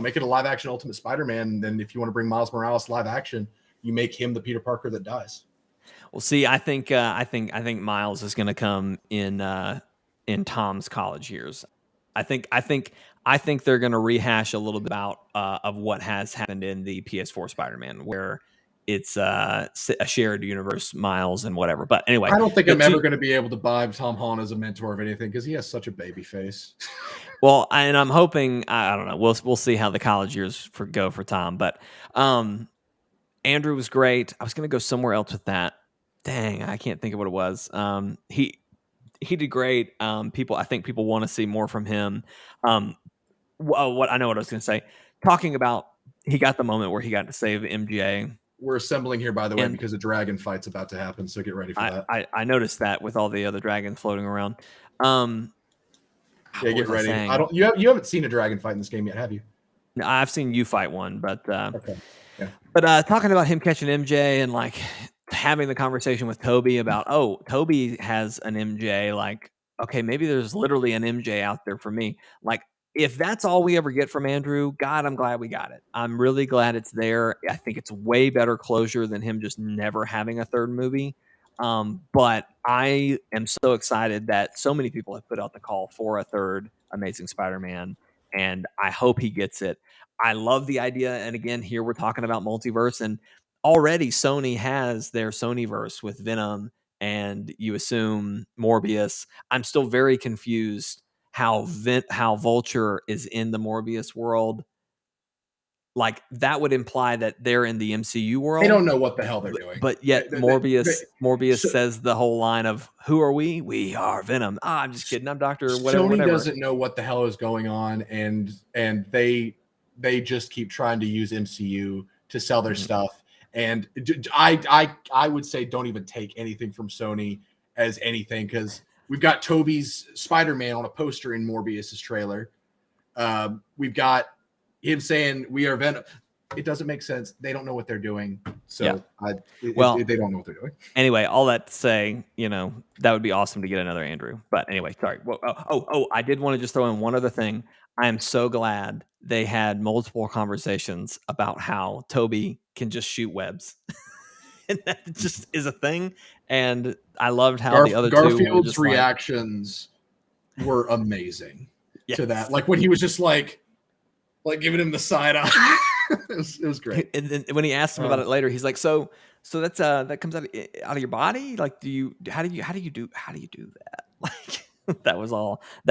[SPEAKER 2] Make it a live action Ultimate Spider-Man. Then if you want to bring Miles Morales live action, you make him the Peter Parker that dies.
[SPEAKER 1] Well, see, I think Miles is going to come in Tom's college years. I think they're going to rehash a little bit about of what has happened in the PS4 Spider-Man, where it's a shared universe, Miles and whatever. But anyway,
[SPEAKER 2] I don't think I'm ever going to be able to buy Tom Holland as a mentor of anything because he has such a baby face.
[SPEAKER 1] Well, and I'm hoping, I don't know. We'll see how the college years go for Tom. But Andrew was great. I was going to go somewhere else with that. Dang, I can't think of what it was. He did great. I think people want to see more from him. What I know what I was going to say. Talking about he got the moment where he got to save MJ.
[SPEAKER 2] We're assembling here, by the way,
[SPEAKER 1] And
[SPEAKER 2] because a dragon fight's about to happen. So get ready for that.
[SPEAKER 1] I noticed that with all the other dragons floating around.
[SPEAKER 2] Yeah,
[SPEAKER 1] what
[SPEAKER 2] get
[SPEAKER 1] was I
[SPEAKER 2] ready.
[SPEAKER 1] saying?
[SPEAKER 2] You haven't seen a dragon fight in this game yet, have you?
[SPEAKER 1] No, I've seen you fight one, but
[SPEAKER 2] Okay. Yeah.
[SPEAKER 1] But talking about him catching MJ and like having the conversation with Toby about, oh, Toby has an MJ. Like, okay, maybe there's literally an MJ out there for me. Like, if that's all we ever get from Andrew, God, I'm glad we got it. I'm really glad it's there. I think it's way better closure than him just never having a third movie. But I am so excited that so many people have put out the call for a third Amazing Spider-Man, and I hope he gets it. I love the idea. And again, here we're talking about multiverse, and already Sony has their Sonyverse with Venom, and you assume Morbius. I'm still very confused how Vulture is in the Morbius world. Like that would imply that they're in the MCU
[SPEAKER 2] They
[SPEAKER 1] world,
[SPEAKER 2] don't know what the hell they're doing.
[SPEAKER 1] but yet Morbius says the whole line of "Who are we? We are Venom." Ah, I'm just kidding. I'm Doctor whatever.
[SPEAKER 2] Sony
[SPEAKER 1] Whatever.
[SPEAKER 2] doesn't know what the hell is going on, and they just keep trying to use MCU to sell their stuff. And I would say don't even take anything from Sony as anything, because we've got Toby's Spider-Man on a poster in Morbius's trailer. We've got him saying we are Venom. It doesn't make sense. They don't know what they're doing. So
[SPEAKER 1] Yeah.
[SPEAKER 2] they don't know what they're doing.
[SPEAKER 1] Anyway, all that to say, that would be awesome to get another Andrew. But anyway, sorry. I did want to just throw in one other thing. I am so glad they had multiple conversations about how Toby can just shoot webs. And that just is a thing. And I loved how the other two were just
[SPEAKER 2] reactions were amazing to that. Like when he was just like giving him the side eye. it was great.
[SPEAKER 1] And then when he asked him about it later, he's like, so that's that comes out of your body? Like, how do you do that? Like that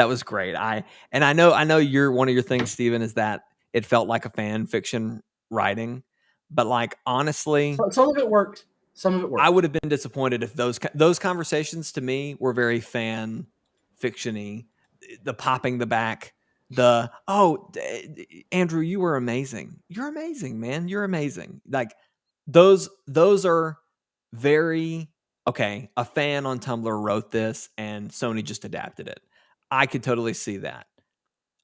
[SPEAKER 1] was great. I know you're one of your things, Steven, is that it felt like a fan fiction writing, but like honestly,
[SPEAKER 2] some of it worked.
[SPEAKER 1] I would have been disappointed if those conversations to me were very fan fiction-y. The popping the back, Andrew, you were amazing. You're amazing, man. You're amazing. Like those are very okay. A fan on Tumblr wrote this and Sony just adapted it. I could totally see that.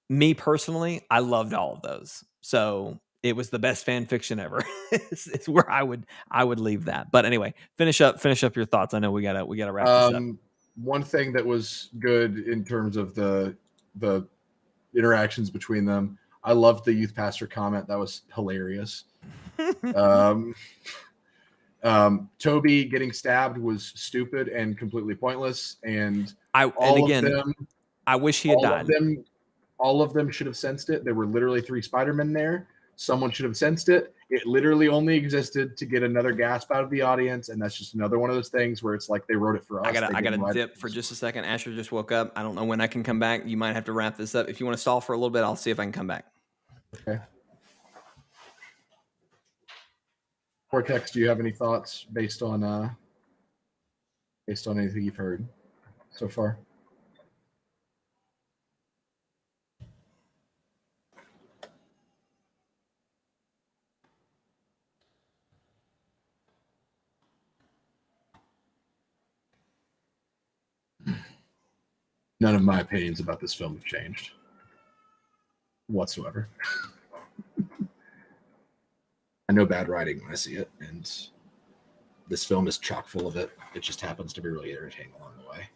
[SPEAKER 1] Me personally, I loved all of those. So it was the best fan fiction ever. it's where I would leave that. But anyway, finish up your thoughts. I know we gotta wrap this up.
[SPEAKER 2] One thing that was good in terms of the interactions between them, I loved the youth pastor comment. That was hilarious. Toby getting stabbed was stupid and completely pointless. And
[SPEAKER 1] I wish he had died.
[SPEAKER 2] All of them should have sensed it. There were literally 3 Spider-Men there. Someone should have sensed it. It literally only existed to get another gasp out of the audience, and that's just another one of those things where it's like they wrote it for us.
[SPEAKER 1] I gotta dip for just a second. Asher just woke up. I don't know when I can come back. You might have to wrap this up. If you want to stall for a little bit, I'll see if I can come back.
[SPEAKER 2] Okay. Cortex, do you have any thoughts based on anything you've heard so far? None of my opinions about this film have changed whatsoever. I know bad writing when I see it, and this film is chock full of it. It just happens to be really entertaining along the way.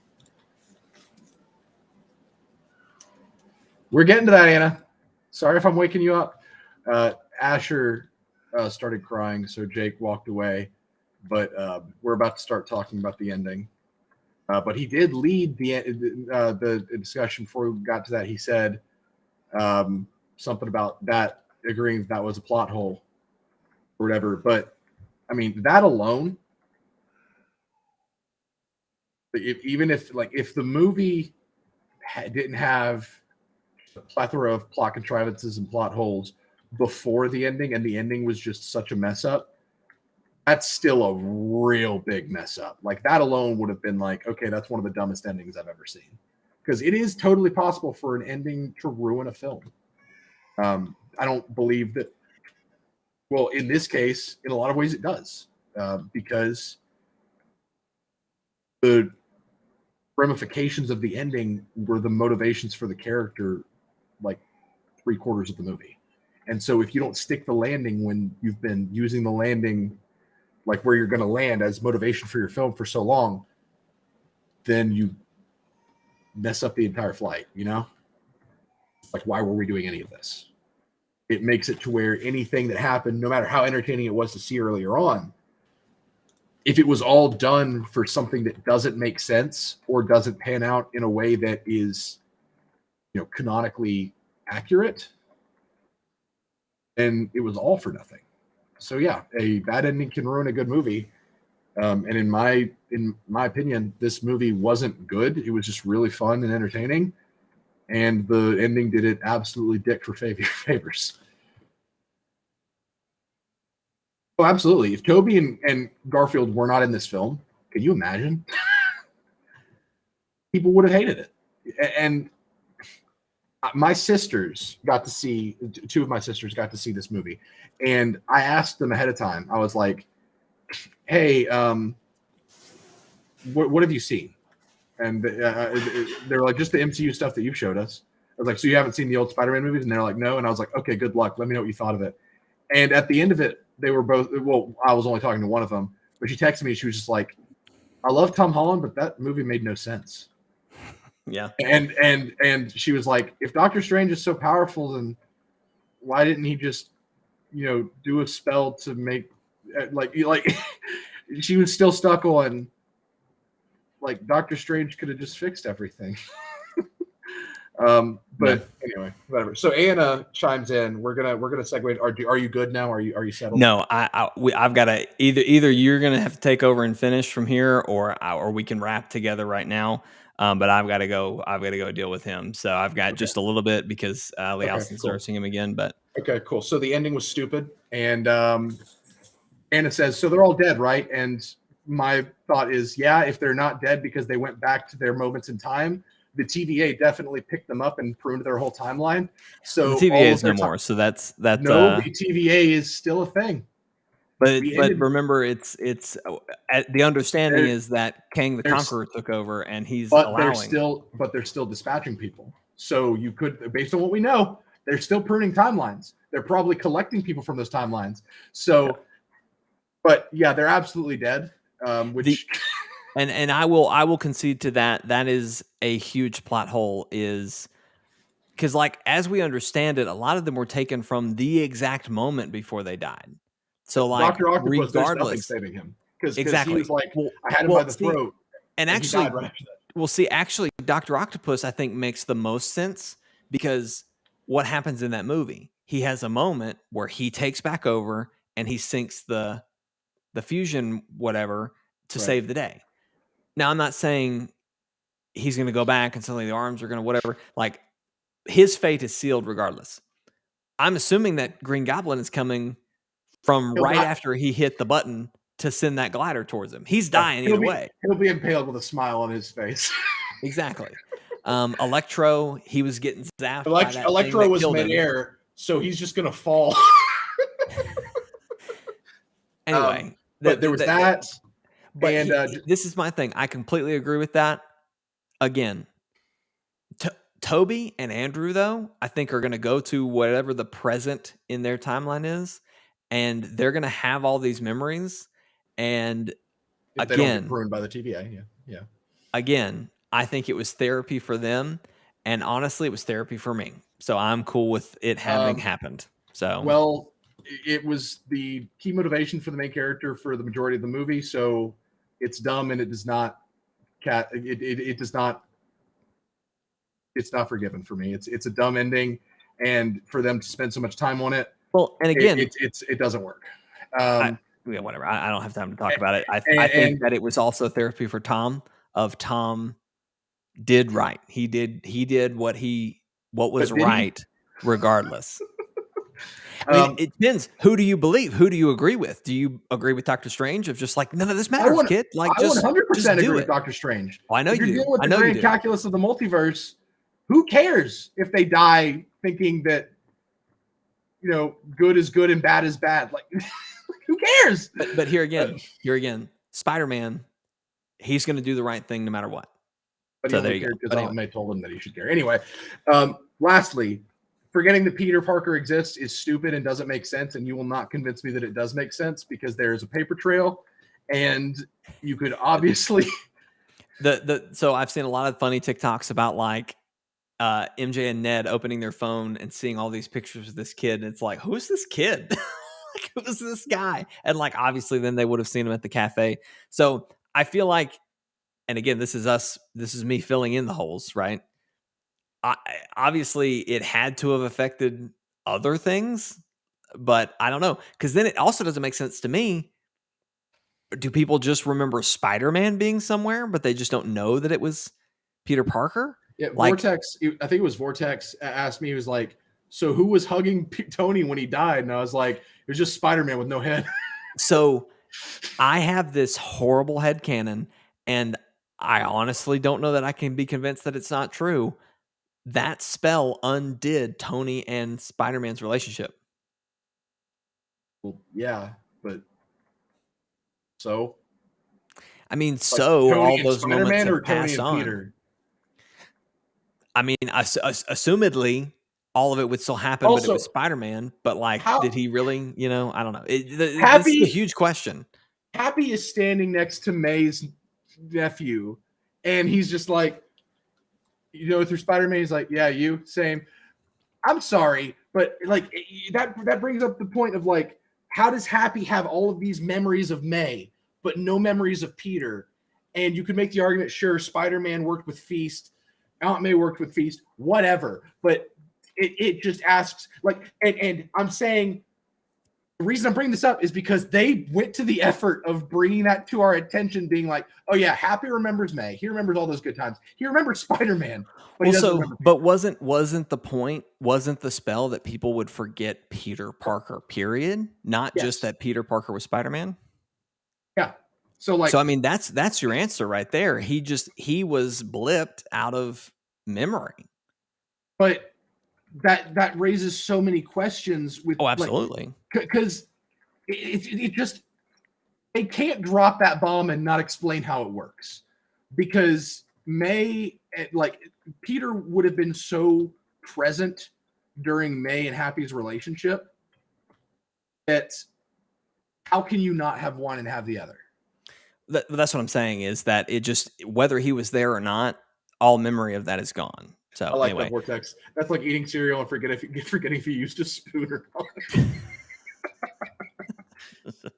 [SPEAKER 2] We're getting to that, Anna. Sorry if I'm waking you up. Asher started crying, so Jake walked away. But we're about to start talking about the ending. But he did lead the discussion before we got to that. He said something about that, agreeing that was a plot hole or whatever. But, I mean, that alone, if the movie didn't have a plethora of plot contrivances and plot holes before the ending, and the ending was just such a mess up, that's still a real big mess up. Like that alone would have been like, okay, that's one of the dumbest endings I've ever seen. Because it is totally possible for an ending to ruin a film. I don't believe that Well, in this case, in a lot of ways, it does, because the ramifications of the ending were the motivations for the character, like 3/4 of the movie. And so, if you don't stick the landing when you've been using the landing, like where you're going to land, as motivation for your film for so long, then you mess up the entire flight. You know, like, why were we doing any of this? It makes it to where anything that happened, no matter how entertaining it was to see earlier on, if it was all done for something that doesn't make sense or doesn't pan out in a way that is, canonically accurate, then it was all for nothing. So yeah, a bad ending can ruin a good movie. And in my opinion, this movie wasn't good. It was just really fun and entertaining. And the ending did it absolutely dick for favors. Oh, absolutely. If Toby and Garfield were not in this film, can you imagine? People would have hated it. And my sisters got to see, two of my sisters got to see this movie. And I asked them ahead of time. I was like, hey, what have you seen? And they're like, just the MCU stuff that you showed us. I was like, so you haven't seen the old Spider-Man movies? And they're like, no. And I was like, okay, good luck. Let me know what you thought of it. And at the end of it, they were both, well, I was only talking to one of them, but she texted me. She was just like, I love Tom Holland, but that movie made no sense.
[SPEAKER 1] Yeah.
[SPEAKER 2] And she was like, if Doctor Strange is so powerful, then why didn't he just, do a spell to make, like she was still stuck on, like, Doctor Strange could have just fixed everything. But anyway, whatever. So Anna chimes in. We're gonna segue. Are you good now? Are you settled?
[SPEAKER 1] No, I've got to either you're gonna have to take over and finish from here, or we can wrap together right now. But I've got to go. I've got to go deal with him. So I've got just a little bit because Lee Alston's nursing him again. But
[SPEAKER 2] okay, cool. So the ending was stupid, and Anna says, so they're all dead, right? And my thought is, yeah, if they're not dead because they went back to their moments in time, the TVA definitely picked them up and pruned their whole timeline. So
[SPEAKER 1] the TVA is no more. So that's
[SPEAKER 2] no, the TVA is still a thing.
[SPEAKER 1] But remember, it's the understanding is that Kang the Conqueror took over, and he's allowing.
[SPEAKER 2] They're still dispatching people. So you could, based on what we know, they're still pruning timelines. They're probably collecting people from those timelines. So, but yeah, they're absolutely dead.
[SPEAKER 1] And I will concede to that. That is a huge plot hole, is because, like, as we understand it, a lot of them were taken from the exact moment before they died. So, like,
[SPEAKER 2] Dr. Octopus,
[SPEAKER 1] regardless,
[SPEAKER 2] there's nothing saving him because
[SPEAKER 1] exactly.
[SPEAKER 2] He was like, I had him by the throat,
[SPEAKER 1] and actually, right after that. Actually, Dr. Octopus, I think, makes the most sense because what happens in that movie? He has a moment where he takes back over and he sinks the fusion whatever to save the day. Now, I'm not saying he's going to go back and suddenly the arms are going to whatever. Like, his fate is sealed regardless. I'm assuming that Green Goblin is coming from after he hit the button to send that glider towards him. He's dying either way.
[SPEAKER 2] He'll be impaled with a smile on his face.
[SPEAKER 1] Exactly. Electro, he was getting zapped.
[SPEAKER 2] Electro was midair, so he's just going to fall.
[SPEAKER 1] Anyway.
[SPEAKER 2] But there was that.
[SPEAKER 1] But this is my thing. I completely agree with that. Again, Toby and Andrew, though, I think are going to go to whatever the present in their timeline is, and they're going to have all these memories. And
[SPEAKER 2] if they don't get ruined by the TVA, yeah.
[SPEAKER 1] Again, I think it was therapy for them, and honestly, it was therapy for me. So I'm cool with it having happened. So
[SPEAKER 2] well, it was the key motivation for the main character for the majority of the movie. So it's dumb, and it does not. It does not. It's not forgiven for me. It's a dumb ending, and for them to spend so much time on it.
[SPEAKER 1] Well, and again,
[SPEAKER 2] it doesn't work.
[SPEAKER 1] Whatever. I don't have time to talk about it. I think that it was also therapy for Tom. Tom did right. He did what was right, regardless. I mean, it depends. Who do you believe? Who do you agree with? Do you agree with Doctor Strange of just like, none of this matters, kid? Like,
[SPEAKER 2] I 100% agree with Doctor Strange.
[SPEAKER 1] Well, I know you do.
[SPEAKER 2] You're dealing with the grand calculus of the multiverse. Who cares if they die thinking that good is good and bad is bad. Like, who cares?
[SPEAKER 1] But here again, Spider-Man, he's going to do the right thing no matter what.
[SPEAKER 2] But
[SPEAKER 1] So
[SPEAKER 2] he
[SPEAKER 1] there
[SPEAKER 2] only
[SPEAKER 1] you
[SPEAKER 2] cared
[SPEAKER 1] go.
[SPEAKER 2] because
[SPEAKER 1] But
[SPEAKER 2] Aunt
[SPEAKER 1] anyway.
[SPEAKER 2] May told him that he should care. Anyway, lastly, forgetting that Peter Parker exists is stupid and doesn't make sense, and you will not convince me that it does make sense because there is a paper trail, and you could obviously.
[SPEAKER 1] So I've seen a lot of funny TikToks about like MJ and Ned opening their phone and seeing all these pictures of this kid, and it's like, who's this kid? Like, who's this guy? And like, obviously, then they would have seen him at the cafe. So I feel like, and again, this is me filling in the holes, right? Obviously, it had to have affected other things, but I don't know, because then it also doesn't make sense to me. Do people just remember Spider-Man being somewhere, but they just don't know that it was Peter Parker?
[SPEAKER 2] Yeah,
[SPEAKER 1] Like,
[SPEAKER 2] Vortex. I think it was Vortex asked me. He was like, "So who was hugging Tony when he died?" And I was like, "It was just Spider-Man with no head."
[SPEAKER 1] so I have this horrible headcanon, and I honestly don't know that I can be convinced that it's not true. That spell undid Tony and Spider-Man's relationship.
[SPEAKER 2] Well, yeah, but so
[SPEAKER 1] I mean,
[SPEAKER 2] like
[SPEAKER 1] so
[SPEAKER 2] Tony
[SPEAKER 1] all
[SPEAKER 2] and
[SPEAKER 1] those moments
[SPEAKER 2] Spider-Man or
[SPEAKER 1] have
[SPEAKER 2] Tony
[SPEAKER 1] passed
[SPEAKER 2] and
[SPEAKER 1] on.
[SPEAKER 2] Peter?
[SPEAKER 1] I mean, assumedly, all of it would still happen, but it was
[SPEAKER 2] Also,
[SPEAKER 1] Spider-Man. But like,
[SPEAKER 2] how
[SPEAKER 1] did he really? I don't know. This is a
[SPEAKER 2] Happy
[SPEAKER 1] huge question.
[SPEAKER 2] Happy is standing next to May's nephew, and he's just like, through Spider-Man, he's like, "Yeah, you same." I'm sorry, but like that brings up the point of like, how does Happy have all of these memories of May, but no memories of Peter? And you could make the argument, sure, Spider-Man worked with Feast, Aunt May worked with Feast, whatever. But it just asks like, and I'm saying the reason I'm bringing this up is because they went to the effort of bringing that to our attention, being like, "Oh yeah, Happy remembers May. He remembers all those good times. He remembers Spider-Man, but he
[SPEAKER 1] Well,
[SPEAKER 2] doesn't
[SPEAKER 1] so
[SPEAKER 2] remember Peter."
[SPEAKER 1] but wasn't the point? Wasn't the spell that people would forget Peter Parker? Period. Not just
[SPEAKER 2] Yes,
[SPEAKER 1] that Peter Parker was Spider-Man.
[SPEAKER 2] yeah. So
[SPEAKER 1] So
[SPEAKER 2] like,
[SPEAKER 1] I mean, that's your answer right there. He was blipped out of memory.
[SPEAKER 2] but that raises so many questions with
[SPEAKER 1] Oh,
[SPEAKER 2] like,
[SPEAKER 1] absolutely.
[SPEAKER 2] because it just, they can't drop that bomb and not explain how it works, because May, like, Peter would have been so present during May and Happy's relationship that how can you not have one and have the other?
[SPEAKER 1] That's what I'm saying, is that it just, whether he was there or not, all memory of that is gone.
[SPEAKER 2] I
[SPEAKER 1] So
[SPEAKER 2] like that
[SPEAKER 1] anyway,
[SPEAKER 2] Vortex. That's like eating cereal and forgetting if you used a spoon or not.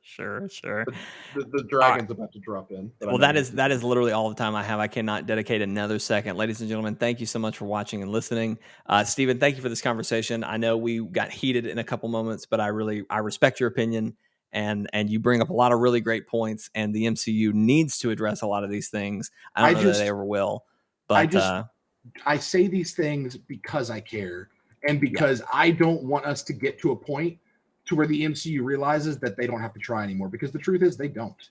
[SPEAKER 1] sure.
[SPEAKER 2] The
[SPEAKER 1] All right.
[SPEAKER 2] dragon's about to drop in. But I
[SPEAKER 1] Well,
[SPEAKER 2] know
[SPEAKER 1] that is literally all the time I have. I cannot dedicate another second. Ladies and gentlemen, thank you so much for watching and listening. Stephen, thank you for this conversation. I know we got heated in a couple moments, but I respect your opinion, and you bring up a lot of really great points. And the MCU needs to address a lot of these things. I don't
[SPEAKER 2] I
[SPEAKER 1] know that they
[SPEAKER 2] just
[SPEAKER 1] ever will,
[SPEAKER 2] I
[SPEAKER 1] but
[SPEAKER 2] just I say these things because I care, and
[SPEAKER 1] yeah,
[SPEAKER 2] because I don't want us to get to a point to where the MCU realizes that they don't have to try anymore, because the truth is they don't.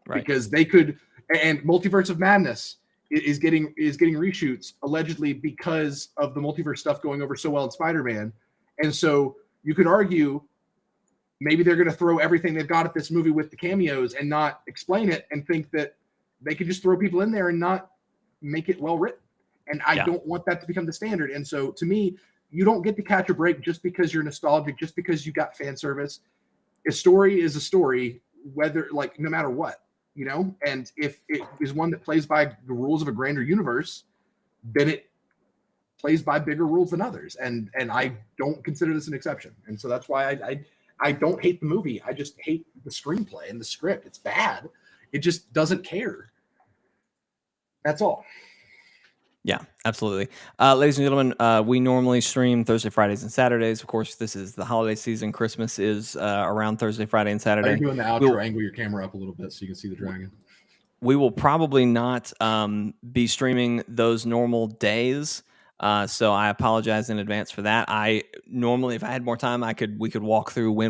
[SPEAKER 1] right,
[SPEAKER 2] Because they could, and Multiverse of Madness is getting reshoots allegedly because of the multiverse stuff going over so well in Spider-Man. And so you could argue maybe they're going to throw everything they've got at this movie with the cameos and not explain it, and think that they could just throw people in there and not make it well written. And I
[SPEAKER 1] yeah,
[SPEAKER 2] don't want that to become the standard. And so to me, you don't get to catch a break just because you're nostalgic, just because you got fan service. A story is a story, whether, like, no matter what, and if it is one that plays by the rules of a grander universe, then it plays by bigger rules than others. And I don't consider this an exception. And so that's why I don't hate the movie. I just hate the screenplay and the script. It's bad. It just doesn't care. That's all.
[SPEAKER 1] yeah, absolutely. Ladies and gentlemen, we normally stream Thursday, Fridays, and Saturdays. Of course, this is the holiday season. Christmas is around Thursday, Friday, and
[SPEAKER 2] While you're
[SPEAKER 1] Saturday.
[SPEAKER 2] doing the
[SPEAKER 1] We'll
[SPEAKER 2] outro, angle your camera up a little bit so you can see the dragon.
[SPEAKER 1] we will probably not be streaming those normal days. So I apologize in advance for that. I normally, if I had more time, we could walk through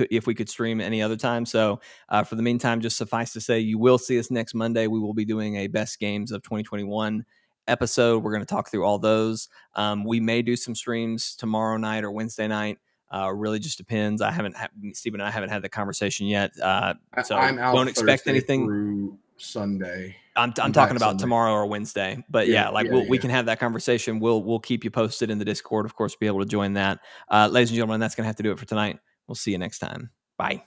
[SPEAKER 1] if we could stream any other time. So for the meantime, just suffice to say, you will see us next Monday. We will be doing a best games of 2021 episode. We're going to talk through all those. We may do some streams tomorrow night or Wednesday night. Really just depends. Steve and I haven't had the conversation yet. So
[SPEAKER 2] I'm out
[SPEAKER 1] don't expect
[SPEAKER 2] Thursday
[SPEAKER 1] anything
[SPEAKER 2] through Sunday.
[SPEAKER 1] I'm talking
[SPEAKER 2] back
[SPEAKER 1] about
[SPEAKER 2] Sunday.
[SPEAKER 1] tomorrow or Wednesday, but we can have that conversation. We'll keep you posted in the Discord, of course, be able to join that. Ladies and gentlemen, that's going to have to do it for tonight. We'll see you next time. Bye.